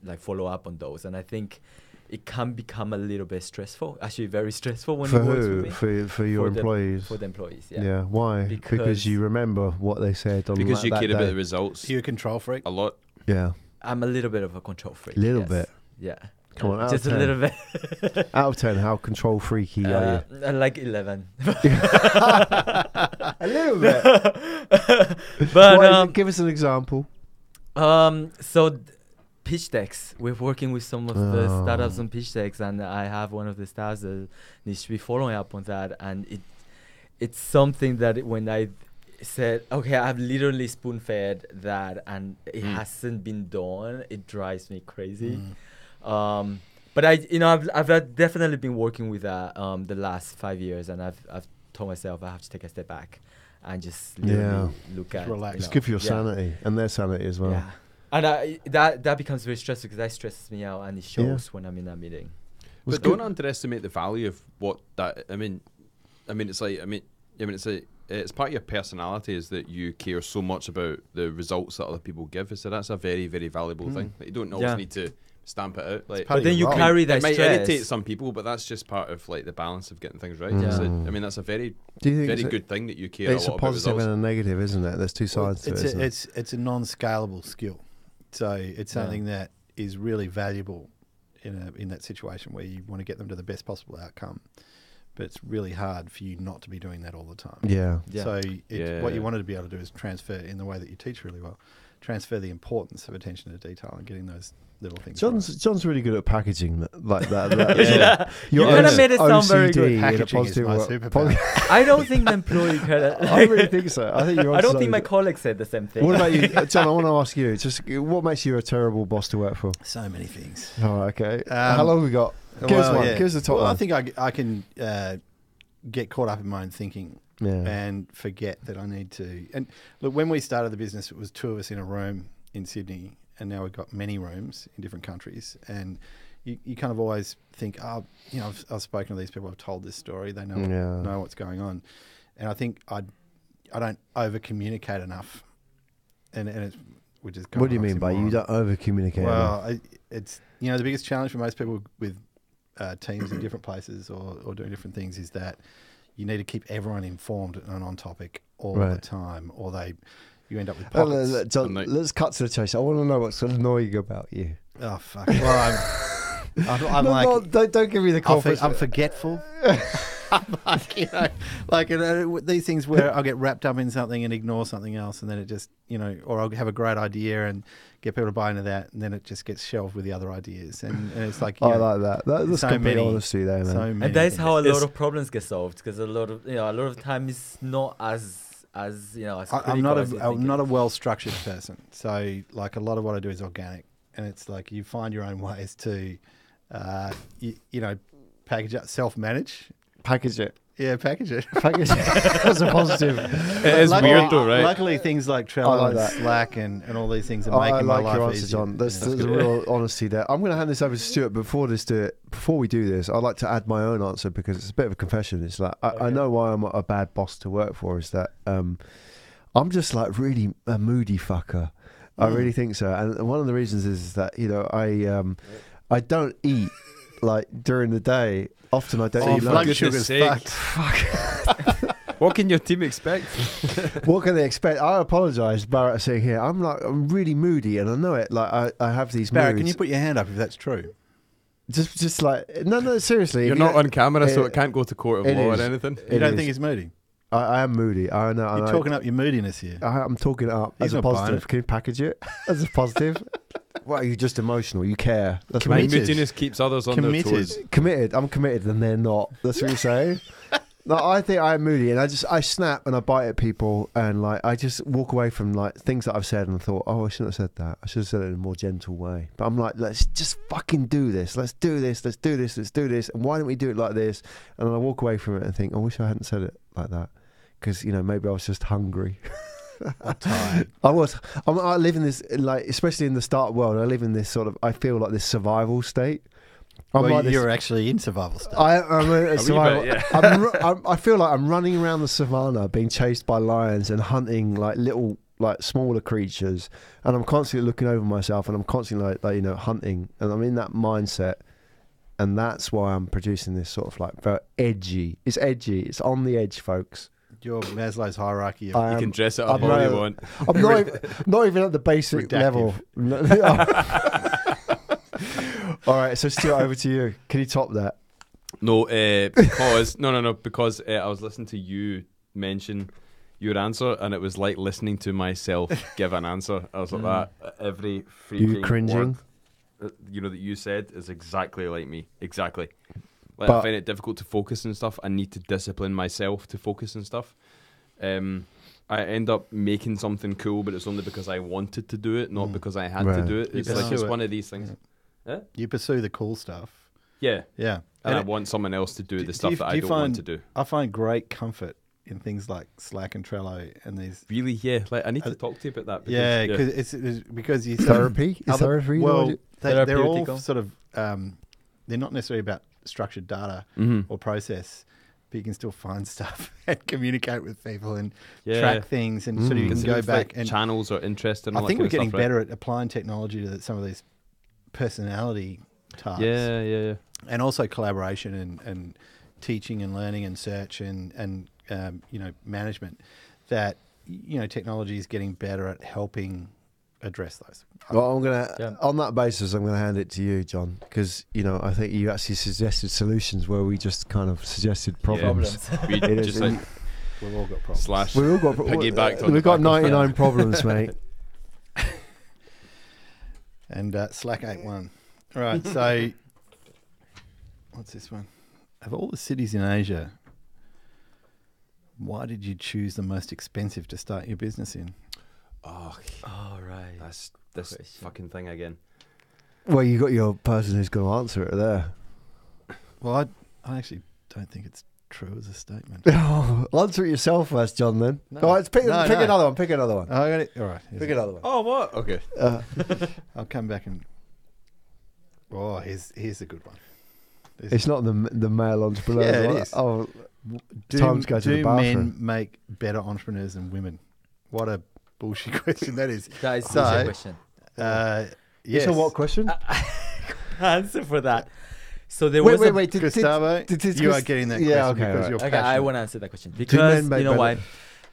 like follow up on those, and I think it can become a little bit stressful, actually very stressful when For it works who? with me. For your For the- employees. For the employees, yeah. yeah. Why? Because Because- you remember what they said on Because you that care day. about the results Are you a control freak? a lot. Yeah. I'm a little bit of a control freak. Little yes. bit. Yeah. Come on, out just of a 10. little bit. Out of 10, how control freaky are you? Like 11. A little bit. But What, give us an example. pitch decks. We're working with some of the startups on pitch decks, and I have one of the stars that needs to be following up on that. And it's something that when I said, okay, I've literally spoon-fed that, and it hasn't been done, it drives me crazy. But I've definitely been working with that the last 5 years, and I've told myself I have to take a step back and just literally look at. relax. It's good for your sanity and their sanity as well. Yeah. And that becomes very stressful because that stresses me out, and it shows when I'm in that meeting. But don't underestimate the value of what that. I mean, I mean, it's like, it's part of your personality is that you care so much about the results that other people give. So that's a very, very valuable thing. Like, you don't always need to stamp it out. Like, But then you carry that it might stress. irritate some people, but that's just part of like the balance of getting things right. Yeah. So, I mean, that's a very, Do you think very it's good thing that you care a it's lot a about positive results. and a negative, isn't it? There's two sides to it. Isn't it? It's a non-scalable skill, so it's something that is really valuable in that situation where you want to get them to the best possible outcome. But it's really hard for you not to be doing that all the time. Yeah. So what you wanted to be able to do is transfer in the way that you teach really well, transfer the importance of attention to detail and getting those little things. John's really good at packaging like that. You kind of made it sound very good. in a Packaging is positive my way. superpower. I don't think the employee can. I really think so. I think you're. I don't onto think my something. colleagues said the same thing. What about you, John? I want to ask you. Just what makes you a terrible boss to work for? So many things. Oh, okay. How long have we got? Give us one. Give us the top well, one. I think I can get caught up in my own thinking and forget that I need to. And look, when we started the business, it was 2 of us in a room in Sydney, and now we've got many rooms in different countries. And you kind of always think, I've spoken to these people, I've told this story, they know what's going on. And I think I don't over communicate enough. And it's which is kind What of do you mean by you don't over communicate? Well, it's the biggest challenge for most people with teams in different places or doing different things is that you need to keep everyone informed and on topic all the time, or you end up with pockets. John, let's cut to the chase. I want to know what's annoying about you. Oh fuck! Well, I'm don't give me the confidence. I'm forgetful. I'm these things where I'll get wrapped up in something and ignore something else, and then it just or I'll have a great idea and get people to buy into that, and then it just gets shelved with the other ideas, and it's like I like that. That's so complete many, honesty there, man. so many And that's things. how a lot of problems get solved, because a lot of time is not as as I'm not a well structured person, so like a lot of what I do is organic, and it's like you find your own ways to, package it, self manage. Package it. Yeah, package it. Package it. That's a positive. It is weird though, right? Luckily, things like Trello and Slack and all these things are making my life your answer, easier. John. There's a real honesty there. I'm going to hand this over to Stuart. Before we do this, I'd like to add my own answer because it's a bit of a confession. It's like I know why I'm a bad boss to work for. Is that I'm just like really a moody fucker. I really think so. And one of the reasons is that I don't eat like during the day. Often I don't eat blood lunch. sugar's fucked. What can your team expect? What can they expect? I apologise, Barrett, sitting here. I'm really moody, and I know it. Like I have these Barrett, moods. can you put your hand up if that's true? Just like no, seriously. You're not on camera, so it can't go to court of it law is. or anything. You don't think he's moody? I am moody. I know. You're talking up your moodiness here. I'm talking it up He's as a not buying positive. it. Can you package it as a positive? Well, you're just emotional. You care. That's My what Committed. moodiness keeps others on their toes. committed. I'm committed, and they're not. That's what you're saying. No, I think I'm moody, and I snap and I bite at people, and like I just walk away from like things that I've said and thought, oh, I shouldn't have said that. I should have said it in a more gentle way. But I'm like, let's just fucking do this. Let's do this. Let's do this. Let's do this. And why don't we do it like this? And then I walk away from it and think, I wish I hadn't said it like that, because maybe I was just hungry. I'm tired. I live in this, like, especially in the startup world, I live in this sort of, I feel like this survival state. You're actually in survival state. I'm a survival. bit, yeah. I feel like I'm running around the savannah being chased by lions and hunting like little, like smaller creatures, and I'm constantly looking over myself, and I'm constantly like hunting, and I'm in that mindset, and that's why I'm producing this sort of like very edgy. It's edgy. It's on the edge, folks. Your Maslow's hierarchy. You can dress it up all you want. I'm not even at the basic Redactive. level. All right, so Stuart, over to you. Can you top that? No, because because I was listening to you mention your answer, and it was like listening to myself give an answer. I was like that every freaking You cringing? word, that you said is exactly like me. Exactly. Like, But- I find it difficult to focus and stuff. I need to discipline myself to focus and stuff. I end up making something cool, but it's only because I wanted to do it, not because I had to Right. do it. You It's like pursue it's it. one of these things. You pursue the cool stuff. Yeah. Yeah. And I it- want someone else to do the do stuff you- that do I you don't want find- to do. I find great comfort in things like Slack and Trello and these. Really, yeah. Like I need to talk to you about that. Because, Yeah, because it's because you Therapy? Is therapy? Well, they're all Therapeutical. sort of they're not necessarily about structured data Mhm. or process. but you can still find stuff and communicate with people and Yeah. track things, and sort of you can go back and channels or interest and all I think that we're kind of getting stuff, right? better at applying technology to some of these personality tasks. Yeah. And also collaboration and teaching and learning and search and management, that technology is getting better at helping address those. Well, on that basis, I'm gonna hand it to you, John, because I think you actually suggested solutions where we just kind of suggested problems. We It is just in- like We've all got problems. slash. We've all got Piggybacked on we've the got back of 99 problems, mate. And Slack 8.1. All right, so what's this one? Of all the cities in Asia, why did you choose the most expensive to start your business in? Oh, right. that's this Question. fucking thing again. Well, you got your person who's going to answer it there. Well, I actually don't think it's true as a statement. Answer it yourself first, John. Then. No. All right, pick No. another one. Pick another one. I got it. All right. Pick another one. Oh, what? Okay. I'll come back and. Oh, here's a good one. It's not the male entrepreneur. Yeah, it one. is. Oh, time to go to the do bathroom. men make better entrepreneurs than women? What a bullshit question that is. That is So, a question. Yes. So what question? Answer for that. So there was wait. Gustavo, you are getting that question okay, because right. you're Okay, passionate. I want to answer that question men because make you know better- why?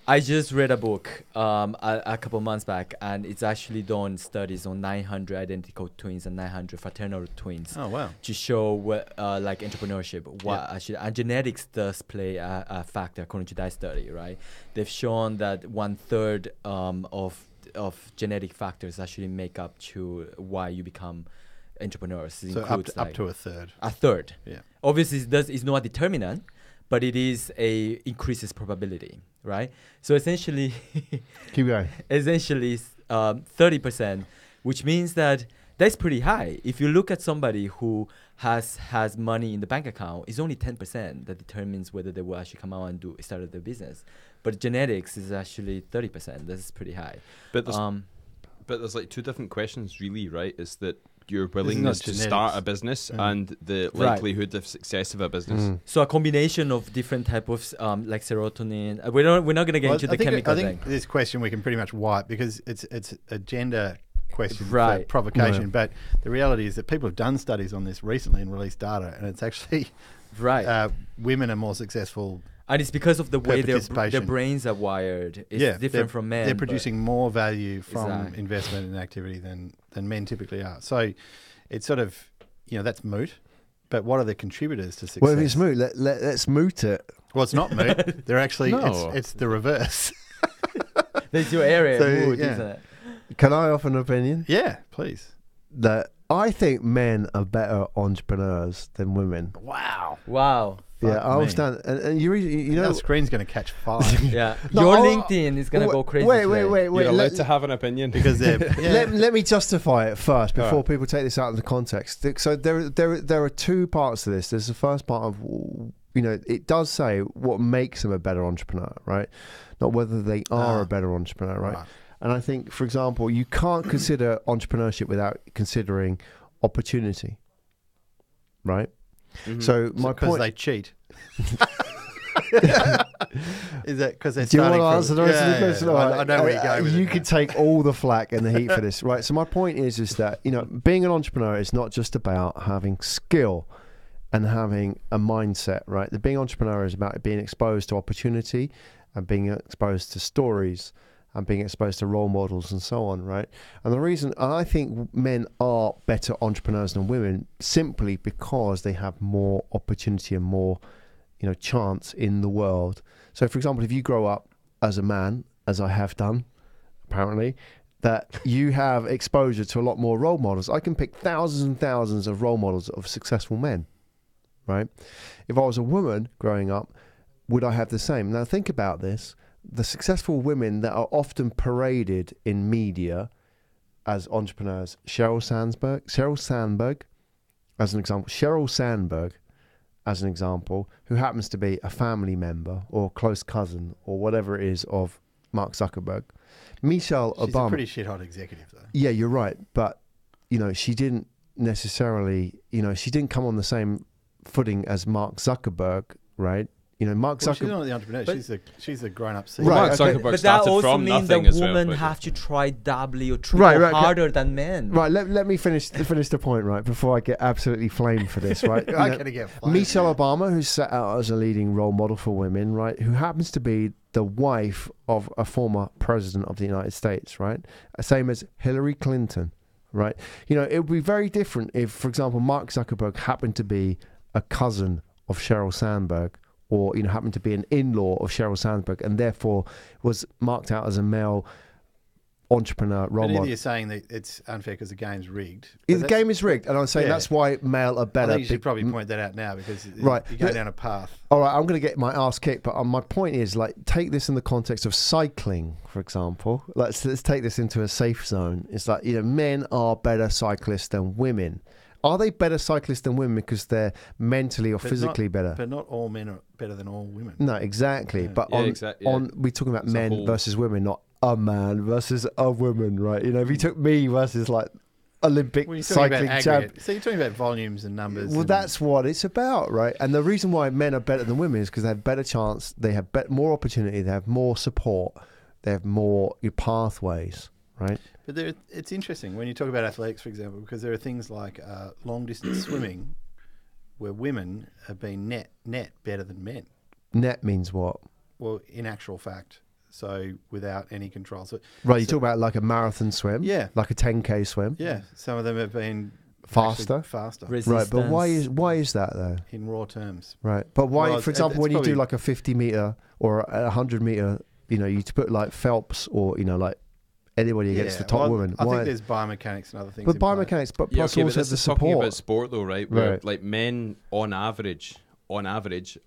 I just read a book a couple months back, and it's actually done studies on 900 identical twins and 900 fraternal twins Oh, wow. to show what like entrepreneurship. What Yeah. actually, and genetics does play a factor according to that study, right? They've shown that 1/3 of genetic factors actually make up to why you become entrepreneurs. It So up includes to a third. a third. Yeah. Obviously, it's not a determinant, but it is a increases probability, right? So essentially, Keep going. 30%, which means that that's pretty high. If you look at somebody who has money in the bank account, it's only 10% that determines whether they will actually come out and start their business. But genetics is actually 30%. That's pretty high. But there's like two different questions, really, right? Is that your willingness to genetics. start a business and the Right. likelihood of success of a business. Mm. So a combination of different type of like serotonin. We're not gonna get into the chemical I think thing. this question we can pretty much wipe because it's a gender question for Right. provocation. Right. But the reality is that people have done studies on this recently and released data, and it's actually Right. women are more successful. And it's because of the per way their participation. brains are wired. It's different from men. They're but- producing more value from Exactly. investment and activity than men typically are. So it's sort of, that's moot. But what are the contributors to success? Well, if it's moot, let's moot it. Well, it's not moot. They're actually, No. it's the reverse. That's your area, So, mood, yeah. isn't it? Can I offer an opinion? Yeah, please. That I think men are better entrepreneurs than women. Wow. Wow. Yeah, I me. understand. And you know, Our screen's going to catch fire Yeah. No, Your oh, LinkedIn is gonna go crazy. Wait, today. wait. You're allowed Let, to have an opinion. because they're. Yeah. let me justify it first before Alright. people take this out of the context. So there are two parts to this. There's the first part of, it does say what makes them a better entrepreneur, right? Not whether they are a better entrepreneur, right? And I think, for example, you can't consider entrepreneurship without considering opportunity, right? Mhm. So my Because point. they cheat. Is that because they're Do you want starting to from- answer the rest of the Yeah, question? I Alright. know where you're going with You it. could take all the flack and the heat for this, right? So my point is that being an entrepreneur is not just about having skill and having a mindset, right? The being an entrepreneur is about being exposed to opportunity and being exposed to stories and being exposed to role models and so on, right? And the reason I think men are better entrepreneurs than women simply because they have more opportunity and more chance in the world. So, for example, if you grow up as a man, as I have done, apparently, that you have exposure to a lot more role models. I can pick thousands and thousands of role models of successful men, right? If I was a woman growing up, would I have the same? Now, think about this. The successful women that are often paraded in media as entrepreneurs, Sheryl Sandberg, as an example, who happens to be a family member or close cousin or whatever it is of Mark Zuckerberg. Michelle She's Obama. a pretty shit hot executive, though. Yeah, you're right. But, she didn't necessarily, she didn't come on the same footing as Mark Zuckerberg, right? Mark Well, she's Zuckerberg. not the entrepreneur. But- She's a grown-up CEO. Well, Right, Mark okay. Zuckerberg But that started also from means nothing that as well. women but- have to try doubly or triple Right, okay. harder than men. Right, let me finish the point, right, before I get absolutely flamed for this, right? I'm going to get flamed. Michelle Obama, who's set out as a leading role model for women, right, who happens to be the wife of a former president of the United States, right? Same as Hillary Clinton, right? It would be very different if, for example, Mark Zuckerberg happened to be a cousin of Sheryl Sandberg, or happened to be an in-law of Sheryl Sandberg, and therefore was marked out as a male entrepreneur role But either model. you're saying that it's unfair because the game's rigged. The game is rigged, and I'm saying Yeah. that's why male are I better. think you should probably point that out now because Right. you go down a path. All right, I'm going to get my ass kicked, but my point is, take this in the context of cycling, for example. Let's take this into a safe zone. It's like, men are better cyclists than women. Are they better cyclists than women because they're mentally or But physically better? But not all men are better than all women. No, exactly. Yeah. But Yeah, we're talking about It's a men whole- versus women, not a man versus a woman, right? If you took me versus Olympic Well, you're talking cycling about champ. aggregate. So you're talking about volumes and numbers. Well, and- that's what it's about, right? And the reason why men are better than women is because they have better chance, they have more opportunity, they have more support, they have more pathways, right? But it's interesting when you talk about athletics, for example, because there are things like long distance swimming, where women have been net better than men. Net means what? Well, in actual fact, so without any control. So Right, you talk about like a marathon swim, Yeah. like a 10K swim, yeah, some of them have been Faster? actually faster right? But why is that though? in raw terms. Right, but why? Well, for example, it's when you do probably- like a 50 meter or a 100 meter, you put like Phelps or like anybody against the top well, women. I why? think there's biomechanics and other things. But in play. biomechanics, but Yeah, plus okay, but also this the is talking support. about sport though, right? Where Right. like men on average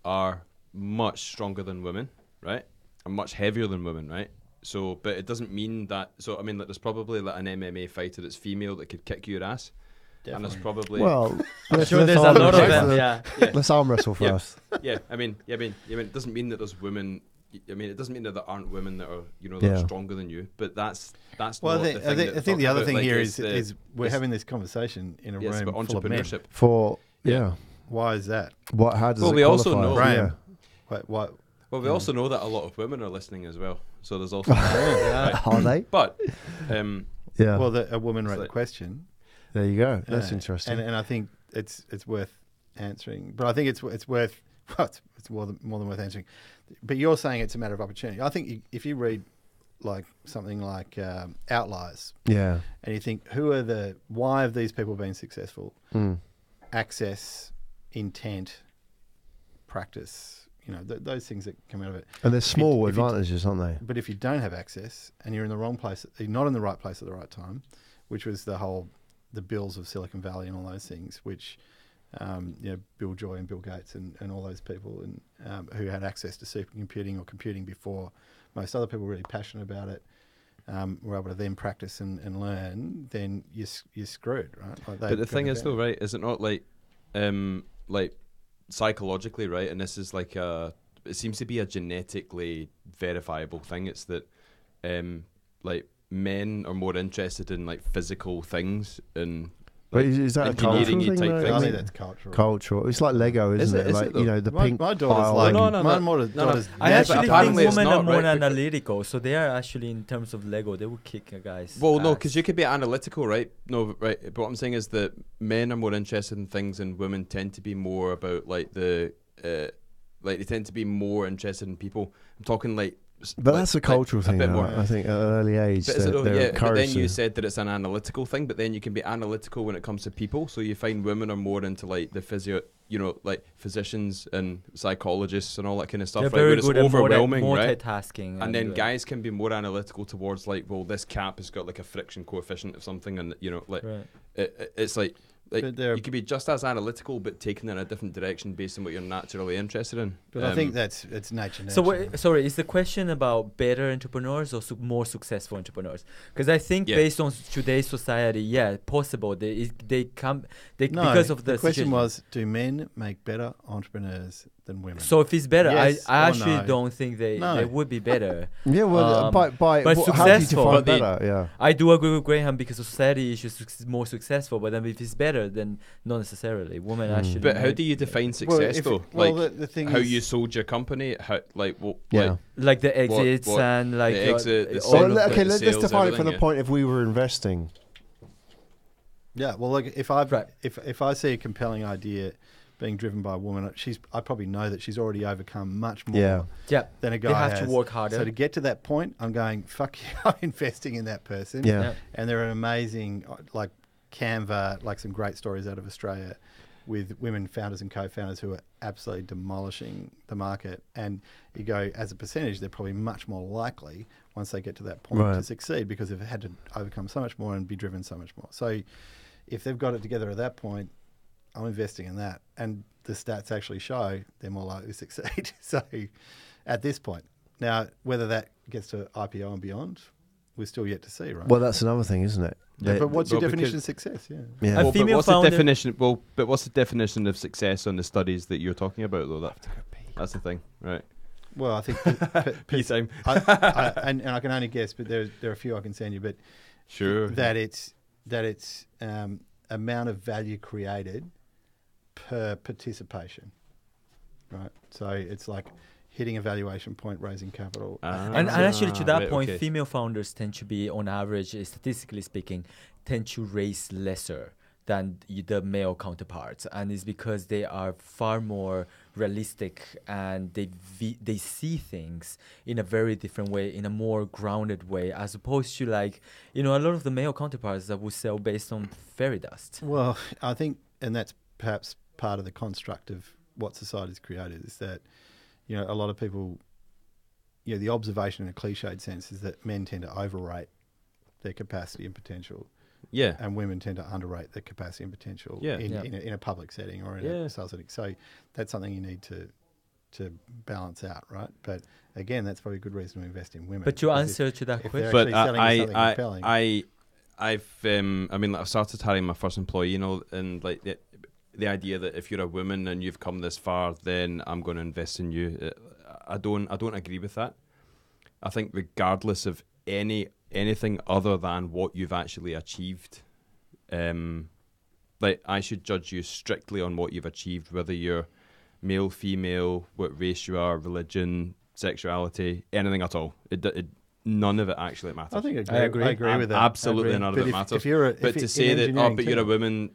are much stronger than women, right? And much heavier than women, right? So, but it doesn't mean that. So, I mean, there's probably like an MMA fighter that's female that could kick your ass, and there's probably Well, I'm sure there's a lot of them. Yeah. Let's arm wrestle Yeah. first. I mean, it doesn't mean that there's women. I mean, it doesn't mean that there aren't women that are, that are Yeah. stronger than you. But that's Well, not I the think, thing. that I think the we're other talking thing about, here like, is we're it's- having this conversation in a yes, room but full of men. entrepreneurship. For yeah, Why is that? what? How does Well, it we also qualify? know- Graham. Yeah. What? Well, we also know that a lot of women are listening as well. So there's also. Yeah. Are they? But Yeah. Well, a woman wrote the like- question. there you go. That's Uh, interesting. And I think it's worth answering. But I think it's worth it's more than worth answering. But you're saying it's a matter of opportunity. I think if you read like something like Outliers, yeah. and you think why have these people been successful? Mm. Access, intent, practice. Those things that come out of it. And there's If you- small if you- advantages, aren't they? But if you don't have access and you're in the wrong place, you're not in the right place at the right time, which was the bills of Silicon Valley and all those things, which Bill Joy and Bill Gates and all those people who had access to supercomputing or computing before most other people were really passionate about it, were able to then practice and learn, then you're screwed, right? Like But the thing is, though, right? Is it not like psychologically, right? And this is like it seems to be a genetically verifiable thing. It's that like men are more interested in like physical things and. But Like, is that a cultural engineering-y thing? type though? things. I I think mean, that's cultural. cultural. It's like Lego, isn't Is it? it Like though? the My, pink. my daughter's tile like, and- No, my daughter's I Yeah, actually but think apparently it's women not, are more right? analytical, so they are actually in terms of Lego, they would kick a guy's. Well, no, ass. because you could be analytical, right? No, right. But what I'm saying is that men are more interested in things, and women tend to be more about like they tend to be more interested in people. I'm talking like. But that's a cultural thing, bit though, more. I think, at an early age. But, is it, they're yeah, but then encouraged you to- said that it's an analytical thing, but then you can be analytical when it comes to people. So you find women are more into like the physio, like physicians and psychologists and all that kind of stuff, They're right? very Where it's good at overwhelming, right? multitasking. And then guys can be more analytical towards like, well, this cap has got like a friction coefficient of something, and like Right. it's like But they're- you could be just as analytical, but taken in a different direction based on what you're naturally interested in. But I think it's nature. So, sorry, is the question about better entrepreneurs or more successful entrepreneurs? Because I think Yeah. based on today's society, yeah, possible. Because of the question situation. was, do men make better entrepreneurs than women. So if it's better, Yes I or actually no? don't think they No. would be better. Yeah, well, but how do you successful. define But the- better? Yeah. I do agree with Graham because society is just more successful. But then if it's better, then not necessarily. Women actually. But how might- do you define Well, success if though? it- well, Like the thing how is, you sold your company? How like what? Yeah. like the exits what- and like the exit, the all So, of sales, the- okay, the let's sales, define it from the everything, point if we were investing. yeah. Well, like if I Right. if I see a compelling idea being driven by a woman, I probably know that she's already overcome much more Yeah. yeah, than a they guy have has. to work harder. So to get to that point, I'm going, fuck you, I'm investing in that person. Yeah. Yeah. And there are amazing, like Canva, like some great stories out of Australia with women founders and co-founders who are absolutely demolishing the market. And you go, as a percentage, they're probably much more likely once they get to that point to Right. succeed because they've had to overcome so much more and be driven so much more. So if they've got it together at that point, I'm investing in that. And the stats actually show they're more likely to succeed. So at this point, now, whether that gets to IPO and beyond, we're still yet to see, right? Well, that's another thing, isn't it? Yeah, but what's your well, definition because- of success? Yeah. Yeah. A Well, but female what's the founder- definition? Well, but what's the definition of success on the studies that you're talking about, though? That's the thing, right? Well, I think Peace time. and I can only guess, but there are a few I can send you. But Sure. that it's amount of value created per participation, right? So it's like hitting a valuation point, raising capital. And actually, to that right, point, okay. female founders tend to be, on average, statistically speaking, tend to raise lesser than the male counterparts, and it's because they are far more realistic and they see things in a very different way, in a more grounded way, as opposed to like a lot of the male counterparts that will sell based on fairy dust. Well, I think, and that's perhaps part of the construct of what society's created, is that a lot of people, the observation in a cliched sense is that men tend to overrate their capacity and potential. Yeah. And women tend to underrate their capacity and potential Yeah. in a public setting or in Yeah. a sales setting. So that's something you need to balance out, right? But again, that's probably a good reason to invest in women. But to because answer to that if question, they're But actually selling you something compelling. I've started hiring my first employee, and like the idea that if you're a woman and you've come this far, then I'm going to invest in you. I don't agree with that. I think regardless of anything other than what you've actually achieved, like I should judge you strictly on what you've achieved, whether you're male, female, what race you are, religion, sexuality, anything at all. None of it actually matters. I think I agree. I agree with that. Absolutely I agree. none of But it if matters. you're But to say that, but you're a woman,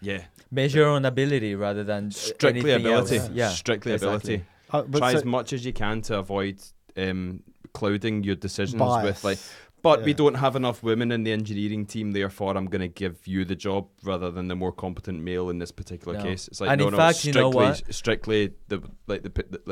yeah, measure on ability rather than strictly anything ability, else. Yeah, strictly exactly. ability. Try as much as you can to avoid clouding your decisions with bias. like. But we Yeah. don't have enough women in the engineering team, therefore I'm going to give you the job rather than the more competent male in this particular No. case. It's like And no, in no, fact, you know what? strictly the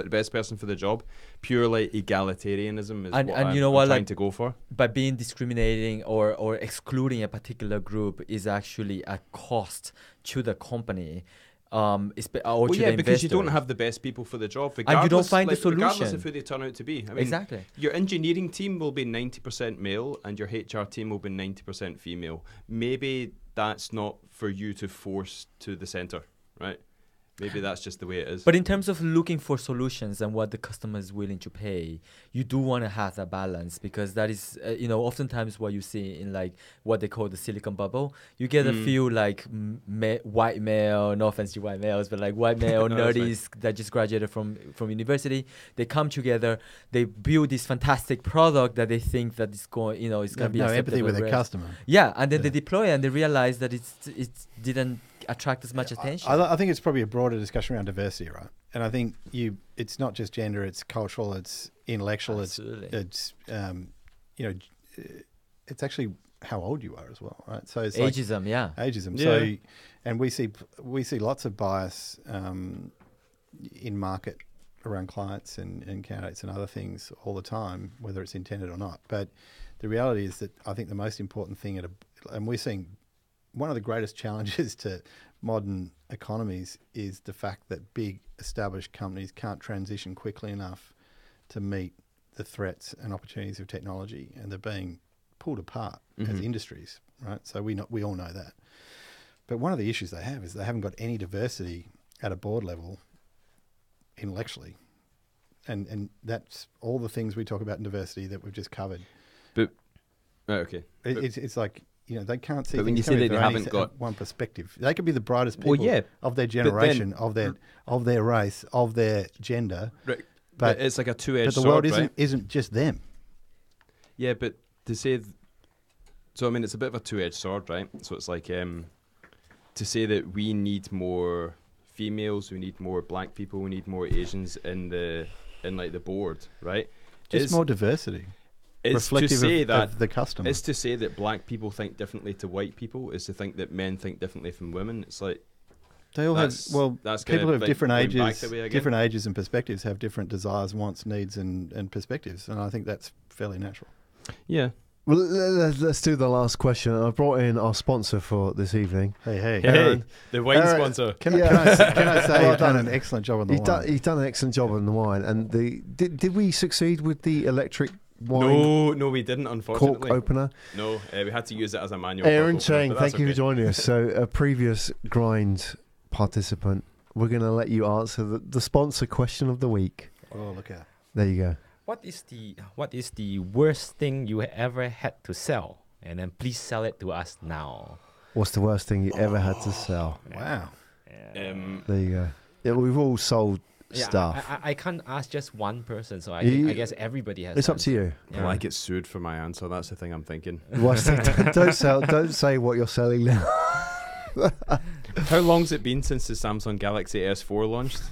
best person for the job. Purely egalitarianism is And- what and I'm, you know I'm what, trying like- to go for. By being discriminating or excluding a particular group is actually a cost to the company, or Well, to yeah, the because you don't investor. have the best people for the job, And you don't regardless, find the regardless solution. of who they turn out to be. I mean, Exactly. your engineering team will be 90% male and your HR team will be 90% female. Maybe that's not for you to force to the center, right? Maybe that's just the way it is. But in terms of looking for solutions and what the customer is willing to pay, you do want to have that balance, because that is, oftentimes what you see in like what they call the silicon bubble. You get a few like white male, no offense to white males, but like white male No, that's nerdies that just graduated from university. They come together, they build this fantastic product that they think that it's going, it's going to be no acceptable empathy with their rate. customer. Yeah, and then Yeah. they deploy and they realize that it didn't attract as much attention. I think it's probably a broader discussion around diversity, right? And I think it's not just gender; it's cultural, it's intellectual, Absolutely. it's it's actually how old you are as well, right? So it's like Ageism, yeah. ageism. Yeah. So, and we see lots of bias in market around clients and candidates and other things all the time, whether it's intended or not. But the reality is that I think the most important thing and we're seeing one of the greatest challenges to modern economies is the fact that big established companies can't transition quickly enough to meet the threats and opportunities of technology, and they're being pulled apart as industries, right? So we all know that. But one of the issues they have is they haven't got any diversity at a board level intellectually. And that's all the things we talk about in diversity that we've just covered. But okay. It's like, they can't see But when things you say coming. that they They only haven't got- one perspective. They could be the brightest people Well, yeah, of their then- generation, of their race, of their gender. Right. But But it's like a two-edged But the sword, world right? isn't just them. Yeah, but to say, so I mean, it's a bit of a two-edged sword, right? So it's like to say that we need more females, we need more black people, we need more Asians in the board, right? Just more diversity. It's to Reflective say of that the customer. it's to say that black people think differently to white people. Is to think that men think differently from women. It's like They all have that's people kinda who have like different going back ages, that way again. different ages and perspectives have different desires, wants, needs, and perspectives, and I think that's fairly natural. Yeah. Well, let's do the last question. I brought in our sponsor for this evening. Hey, Aaron. The wine Aaron, sponsor. Can Yeah. I say Well you've done done. an excellent job on the He's wine. done an excellent job on the wine. And did we succeed with the electric wine No, we didn't. cork Unfortunately, opener? No, we had to use it as a manual. Aaron cork opener, Chang, but that's thank you for okay. joining us. So, a previous grind participant, we're going to let you answer the sponsor question of the week. Oh, look out. There you go. What is the worst thing you ever had to sell? And then please sell it to us now. What's the worst thing you ever had to sell? Wow. Yeah. There you go. Yeah, we've all sold stuff. I can't ask just one person, so I guess everybody has. It's up to you. Yeah. Will I get sued for my answer? That's the thing I'm thinking. Worst thing, don't say what you're selling now. How long's it been since the Samsung Galaxy S4 launched?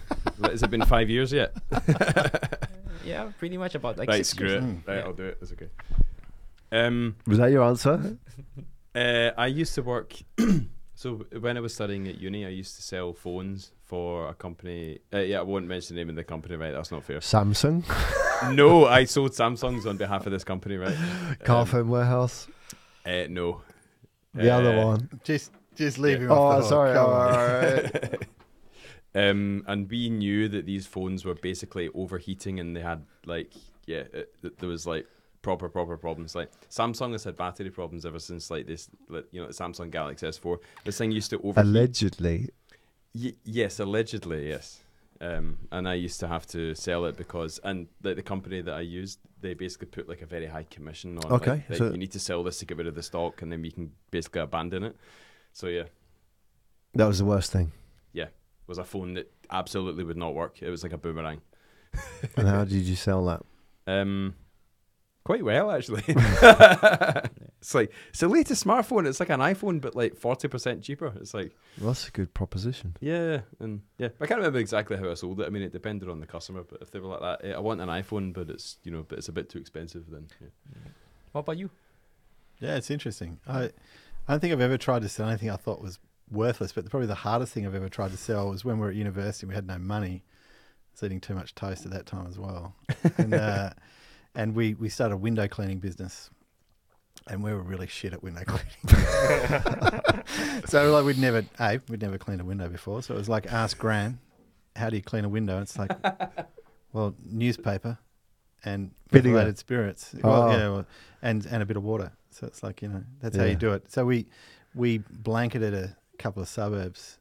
Has it been 5 years yet? Yeah, pretty much about like Right, 6 screw years. it. Mm. Right, Yeah. I'll do it. That's okay. Was that your answer? I used to work. So when I was studying at uni, I used to sell phones for a company. Yeah, I won't mention the name of the company, right? That's not fair. Samsung, No, I sold Samsungs on behalf of this company, right? Car Phone Warehouse. No. The other one. Just leave Yeah. him off the hook. Sorry. Come All on. right. And we knew that these phones were basically overheating, and they had there was like proper problems. Like Samsung has had battery problems ever since the Samsung Galaxy S4. This thing used to overheat. Allegedly. Yes, allegedly, yes. And I used to have to sell it because, and the company that I used, they basically put like a very high commission on. Okay, like, so- you need to sell this to get rid of the stock, and then we can basically abandon it. So yeah, That was the worst thing. it was a phone that absolutely would not work. It was like a boomerang. And how did you sell that? Quite well actually. It's the latest smartphone. It's like an iPhone, but like 40% cheaper. It's like, Well, that's a good proposition. yeah, and yeah, I can't remember exactly how I sold it. I mean, it depended on the customer, but if they were like that, I want an iPhone, but it's a bit too expensive. Then yeah. What about you? Yeah, it's interesting. I don't think I've ever tried to sell anything I thought was worthless, but probably the hardest thing I've ever tried to sell was when we were at university. We had no money. I was eating too much toast at that time as well, and we started a window cleaning business, and we were really shit at window cleaning. So like we'd never cleaned a window before. So it was like, ask Gran, how do you clean a window? And it's like, well, newspaper and Vinegar. methylated spirits. And a bit of water. So it's like, that's how Yeah. you do it. So we blanketed a couple of suburbs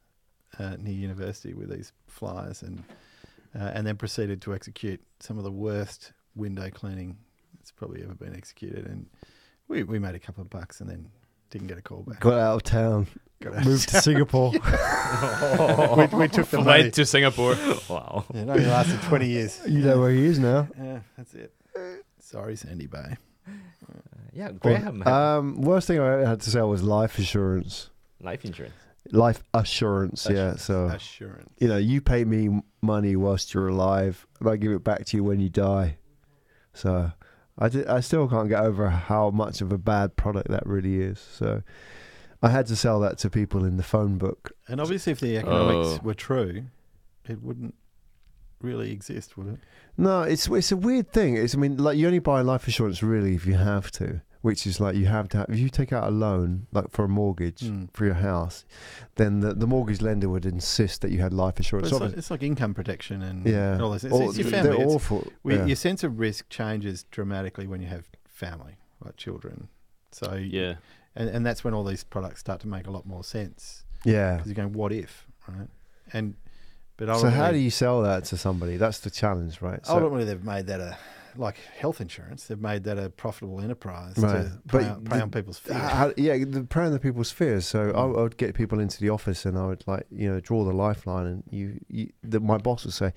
near university with these flyers and then proceeded to execute some of the worst window cleaning that's probably ever been executed. And we made a couple of bucks and then didn't get a call back. Got out of town. Got out. Moved to Singapore. we took the money. Flight to Singapore. Wow. Yeah, it only lasted 20 years. You know where he is now. Yeah, that's it. Sorry, Sandy Bay. Yeah, Graham. Worst thing I ever had to sell was life insurance. Life insurance. Life assurance, yeah. So, Assurance. you pay me money whilst you're alive, and I give it back to you when you die. So, I still can't get over how much of a bad product that really is. So, I had to sell that to people in the phone book. And obviously, if the economics were true, it wouldn't really exist, would it? No, it's a weird thing. You only buy life insurance really if you have to, which is like you have to have. If you take out a loan, like for a mortgage for your house, then the mortgage lender would insist that you had life insurance. But it's like income protection and Yeah. all this. It's your family. They're It's- awful. Yeah. Your sense of risk changes dramatically when you have family, like children. So Yeah. and that's when all these products start to make a lot more sense. Yeah. Because you're going, what if, right? And But So how do you sell that to somebody? That's the challenge, right? So, ultimately, they've made that like health insurance. They've made that a profitable enterprise Right. to But prey on people's fears. the prey on the people's fears. So I would get people into the office and I would draw the lifeline, and my boss would say,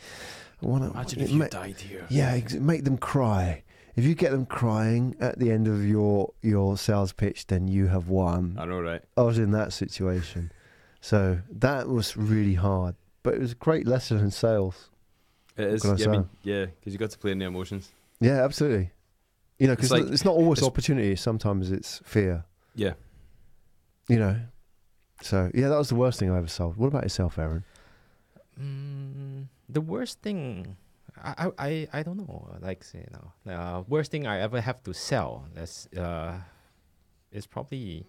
Imagine if you died here. Yeah, make them cry. If you get them crying at the end of your sales pitch, then you have won. I know, right? I was in that situation. So that was really hard. But it was a great lesson in sales. It is. What can I say? Because you got to play in the emotions. Yeah, absolutely. Because It's like- it's not always it's- opportunity. Sometimes it's fear. Yeah. So, yeah, that was the worst thing I ever sold. What about yourself, Aaron? The worst thing, I don't know. Worst thing I ever have to sell. That's is probably.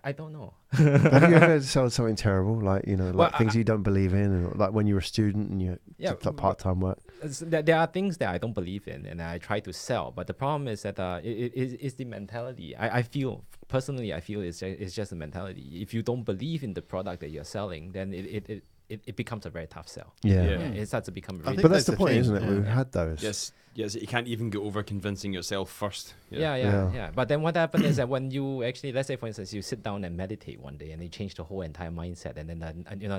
I don't know. Have you ever sold something terrible, Well, things you don't believe in, or like when you were a student and you took like part-time work? There are things that I don't believe in, and I try to sell. But the problem is that it's the mentality. I feel personally, it's just a mentality. If you don't believe in the product that you're selling, then it becomes a very tough sell. Yeah. It starts to become. I Really think But that's the the point, thing, isn't it? yeah. We've had those. Yes. You can't even get over convincing yourself first. Yeah. But then what happens is that when you actually, let's say for instance, you sit down and meditate one day, and you change the whole entire mindset, and then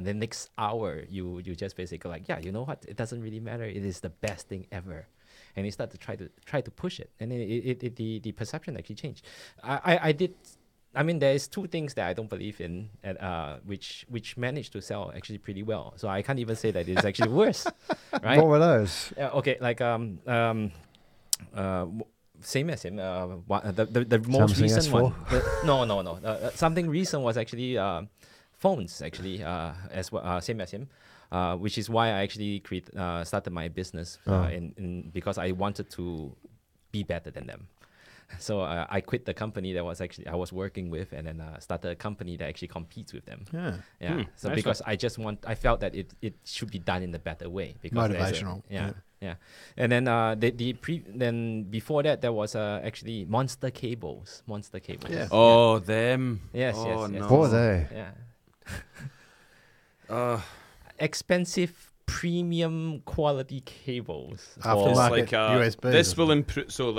the next hour you just basically like, yeah, you know what? It doesn't really matter. It is the best thing ever, and you start to try to push it, and the perception actually changed. There is two things that I don't believe in, which managed to sell actually pretty well. So I can't even say that it's actually worse, right? What were those? Yeah, okay, same as him. The most Samsung recent S4? one. No. Something recent was actually phones. Actually, as well, same as him. Which is why I actually started my business because I wanted to be better than them. So I quit the company that I was working with, and then started a company that actually competes with them. Yeah. So nice because I felt that it should be done in a better way. Because Motivational. Yeah. And then then before that there was actually Monster Cables. Yeah. Oh, them. Yes. Oh, yes. no. What were they? Yeah. Expensive premium quality cables. Aftermarket USB. This will improve. So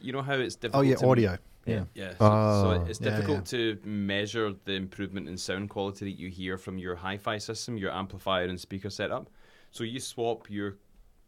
you know how it's difficult. Oh yeah, to audio. Yeah. Yeah. So Oh. it's Yeah, difficult to measure the improvement in sound quality that you hear from your hi-fi system, your amplifier and speaker setup. So you swap your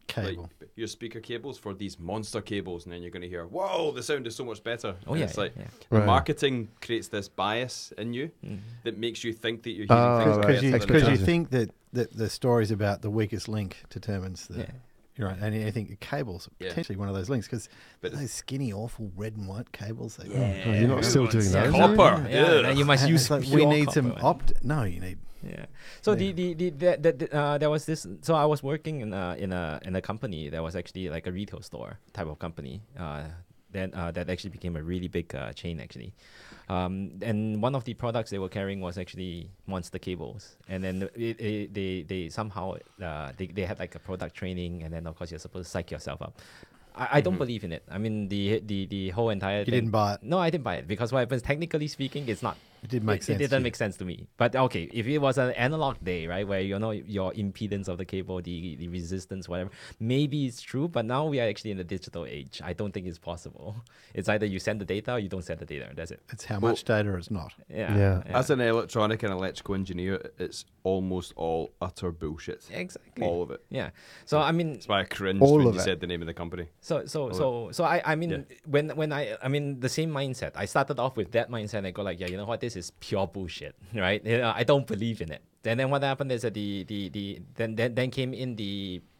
Cable. your speaker cables for these monster cables, and then you're going to hear, "Whoa, the sound is so much better." Oh And yeah. it's like yeah. Right. marketing creates this bias in you Mm. that makes you think that you're Oh, hearing things right. Because better you, than because it you is. think that the stories about the weakest link determines the. Yeah. You're right, and I think the cables are Yeah. potentially one of those links because But those skinny, awful red and white cables. They Oh, you're not still doing Yeah. those? Copper. Yeah. Ugh. You must And use. it's like, pure we need some copper. No, you need. Yeah. So Yeah. there was this. So I was working in a company that was actually like a retail store type of company. Then that actually became a really big chain actually. And one of the products they were carrying was actually Monster Cables. And then they somehow they had like a product training, and then of course you're supposed to psych yourself up. I don't believe in it. I mean the whole entire. You thing. didn't buy it. No, I didn't buy it because what happens, technically speaking, it's not. It did make sense. It to didn't you. make sense to me. But okay, if it was an analog day, right, where you know your impedance of the cable, the resistance, whatever, maybe it's true. But now we are actually in the digital age. I don't think it's possible. It's either you send the data or you don't send the data. That's it. It's how much data is not. Yeah. As an electronic and electrical engineer, it's almost all utter bullshit. exactly. All of it. Yeah. So I mean, That's why I cringed All when of you it. said the name of the company. So I mean, Yeah. when I mean the same mindset. I started off with that mindset and I go like, yeah, you know what, this is pure bullshit, right? I don't believe in it. And then what happened is that then came in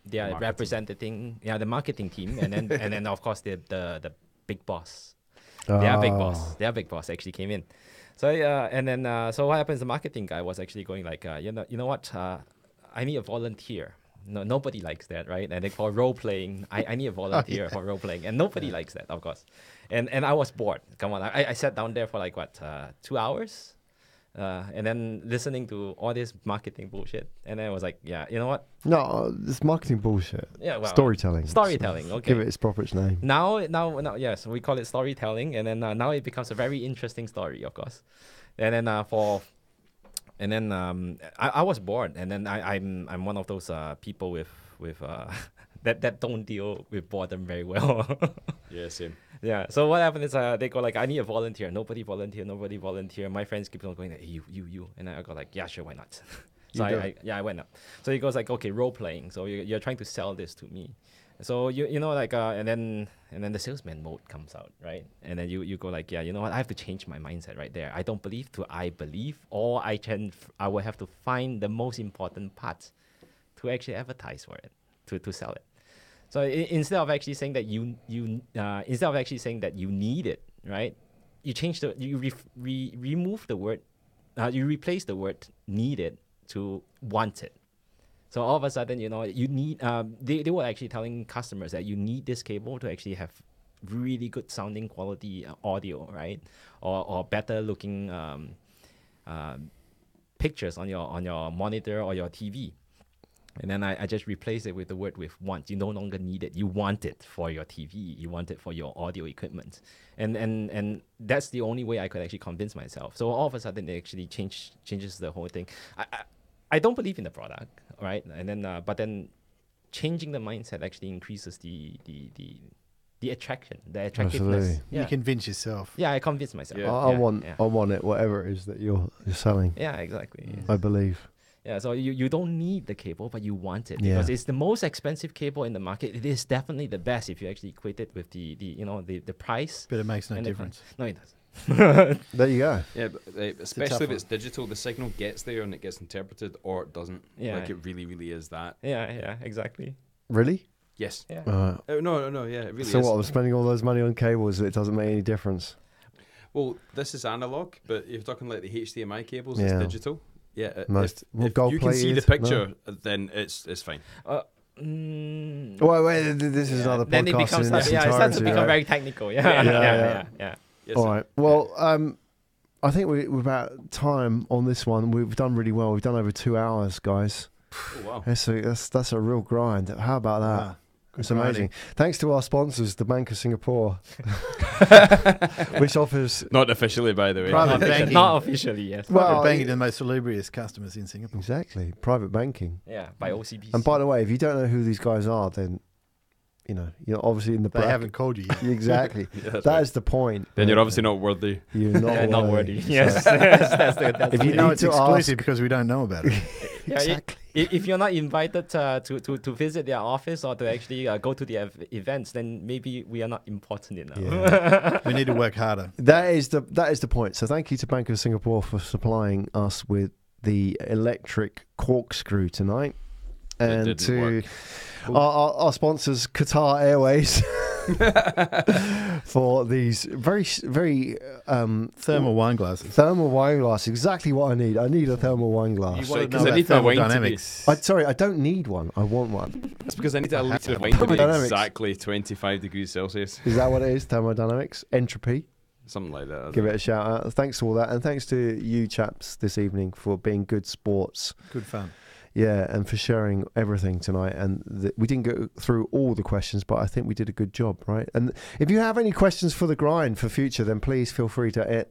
their representing the marketing team, and then of course the big boss. Their big boss actually came in. So so what happens? The marketing guy was actually going like, you know what? I need a volunteer. No, nobody likes that, right? And then for role playing, I need a volunteer for role playing, and nobody likes that, of course. And I was bored. Come on, I sat down there for like 2 hours, and then listening to all this marketing bullshit, and then I was like, yeah, you know what? No, it's marketing bullshit. Yeah, well, Storytelling. Storytelling. Okay. Give it its proper name. Now, yes, we call it storytelling, and then now it becomes a very interesting story, of course. And then And then I was bored, and then I'm one of those people with that don't deal with boredom very well. Yeah, same. Yeah. So what happened is they go like, I need a volunteer. Nobody volunteer. My friends keep on going, hey, you. And I go like, yeah, sure, why not? So I went up. So he goes like, okay, role playing. So you're trying to sell this to me. So you know like and then the salesman mode comes out, right? And then you go like, yeah, you know what? I have to change my mindset right there. I don't believe to I believe, or I will have to find the most important part to actually advertise for it, to sell it. So instead of actually saying that you need it, right? You change remove the word, you replace the word needed to wanted. So all of a sudden, you know, you need. They were actually telling customers that you need this cable to actually have really good sounding quality audio, right? Or better looking pictures on your monitor or your TV. And then I just replaced it with the word with want. You no longer need it. You want it for your TV. You want it for your audio equipment. And that's the only way I could actually convince myself. So all of a sudden, it actually changes the whole thing. I don't believe in the product, right? And then but then changing the mindset actually increases the attraction, the attractiveness. Absolutely. Yeah. You convince yourself. Yeah, I convince myself. Yeah. I want it, whatever it is that you're selling. Yeah, exactly. I believe. Yeah, so you don't need the cable, but you want it Yeah. because it's the most expensive cable in the market. It is definitely the best if you actually equate it with the price. But it makes no and the difference. No, it doesn't. There you go. Yeah, but, especially if it's digital, the signal gets there and it gets interpreted, or it doesn't. Yeah. Like it really, really is that. Yeah, exactly. Really? Yes. Yeah. No, yeah, it really So is. what? I'm spending all those money on cables. It doesn't make any difference. Well, this is analog, but if you're talking like the HDMI cables, Yeah. it's digital. Yeah, Most- well, if gold you can see the plated, picture, then it's fine. Wait, this is another Then it podcast becomes in its it starts to entirety, become right? very technical. Yeah. Yeah. Yes, All right. Well, I think we're about time on this one. We've done really well. We've done over 2 hours, guys. Oh, wow. That's a real grind. How about that? Ah, good It's amazing. grinding. Thanks to our sponsors, the Bank of Singapore, which offers. Not officially, by the way. Private banking. Not officially, yes. Well, Private banking, the most salubrious customers in Singapore. Exactly, private banking. Yeah, by OCBC. And by the way, if you don't know who these guys are, then you're obviously in the They bracket. haven't called you yet. Exactly. Yeah, that's That right. is the point. Then you're obviously not worthy. You're not not worthy. worthy. Yes, that's If the you thing. No, need it's to exclusive ask- because we don't know about it. Yeah, Exactly. If you're not invited to visit their office or to actually go to the events, then maybe we are not important enough. Yeah. We need to work harder. That is the point. So thank you to Bank of Singapore for supplying us with the electric corkscrew tonight, and didn't to work. our sponsors, Qatar Airways, for these very Thermal wine glasses. thermal wine glass. Exactly what I need. I need a thermal wine glass. Sorry, want to 'cause know I about need my wine to be- thermodynamics. I don't need one. I want one. That's because I need a litre of wine have to be thermodynamics. exactly 25 degrees Celsius. Is that what it is? Thermodynamics, entropy. Something like that. Give it a shout out. Thanks for all that, and thanks to you chaps this evening for being good sports. Good fun. Yeah, and for sharing everything tonight. And we didn't go through all the questions, but I think we did a good job, right? And if you have any questions for the grind for future, then please feel free to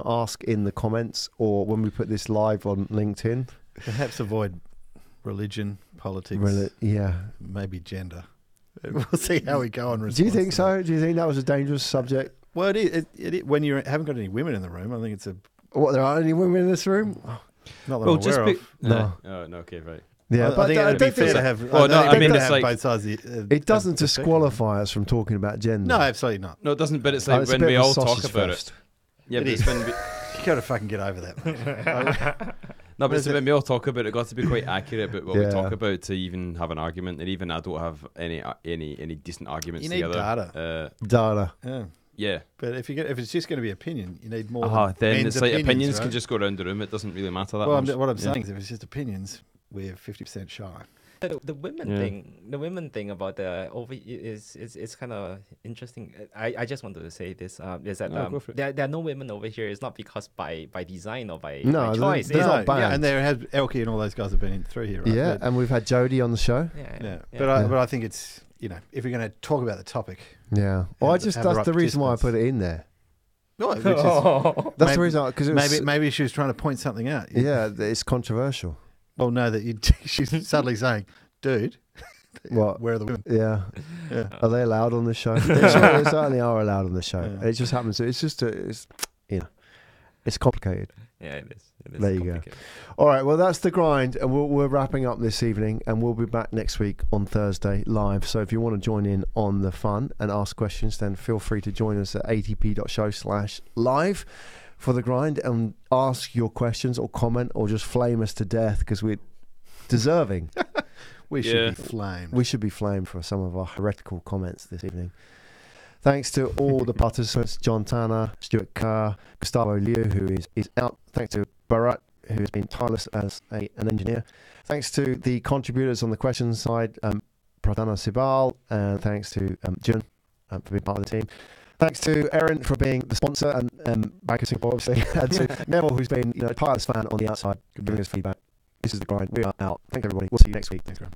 ask in the comments or when we put this live on LinkedIn. Perhaps avoid religion, politics, Yeah. maybe gender. We'll see how we go on. Do you think so? Do you think that was a dangerous subject? Well, it is. When you haven't got any women in the room, I think it's What, there aren't any women in this room? not that Well, I'm just aware be- of. No. Oh, no, okay, right. Yeah, I think it'd be don't fair think to so. have. Well, no, I I think mean, to it's have like- both sides. It doesn't disqualify us from talking about gender. No, absolutely not. No, it doesn't, but it's Oh, like it's a when bit we of a all talk sausage about fest. it. Yeah, It but it's is. when we, You got to fucking get over that. Mate. no, but it's when we all talk about it, got to be quite accurate about what Yeah. we talk about to even have an argument. And even I don't have any decent arguments You need together. data. Data. Yeah. Yeah. But if it's just going to be opinion, you need more. Then men's it's like opinions right? can just go around the room. It doesn't really matter that Well, much. what I'm Yeah. saying is, if it's just opinions, we're 50% shy. The women Yeah. the women thing about the over is kind of interesting. I just wanted to say this is that No, go for it. there are no women over here. It's not because by design or by No, choice. they're It's not banned. And there has Elke and all those guys have been in through here, right? Yeah, But, and we've had Jodie on the show. yeah. But I think it's, if you're going to talk about the topic, Yeah. Well, Have that's the right the reason why I put participants. it in there. No, which is, That's maybe, the reason, because maybe she was trying to point something out. yeah, it's controversial. Well, no, she's suddenly saying, dude, What? where are the women? Yeah. Yeah. Are they allowed on the show? They certainly are allowed on the show. Yeah. It just happens. It's just, it's complicated. Yeah, it is. It is There you go. All right, well, that's The Grind, and we're wrapping up this evening, and we'll be back next week on Thursday live. So if you want to join in on the fun and ask questions, then feel free to join us at atp.show/live for The Grind and ask your questions or comment or just flame us to death, because we're deserving. We should be flamed. We should be flamed for some of our heretical comments this evening. Thanks to all the participants, John Tanner, Stuart Kerr, Gustavo Liu, who is out. Thanks to Bharat, who has been tireless as an engineer. Thanks to the contributors on the questions side, Pradana Sibal, and thanks to Jun for being part of the team. Thanks to Erin for being the sponsor and back in Singapore, obviously, and to Neville, who's been a tireless fan on the outside, giving us feedback. This is The Grind. We are out. Thanks, everybody. We'll see you next week. Thanks, everyone.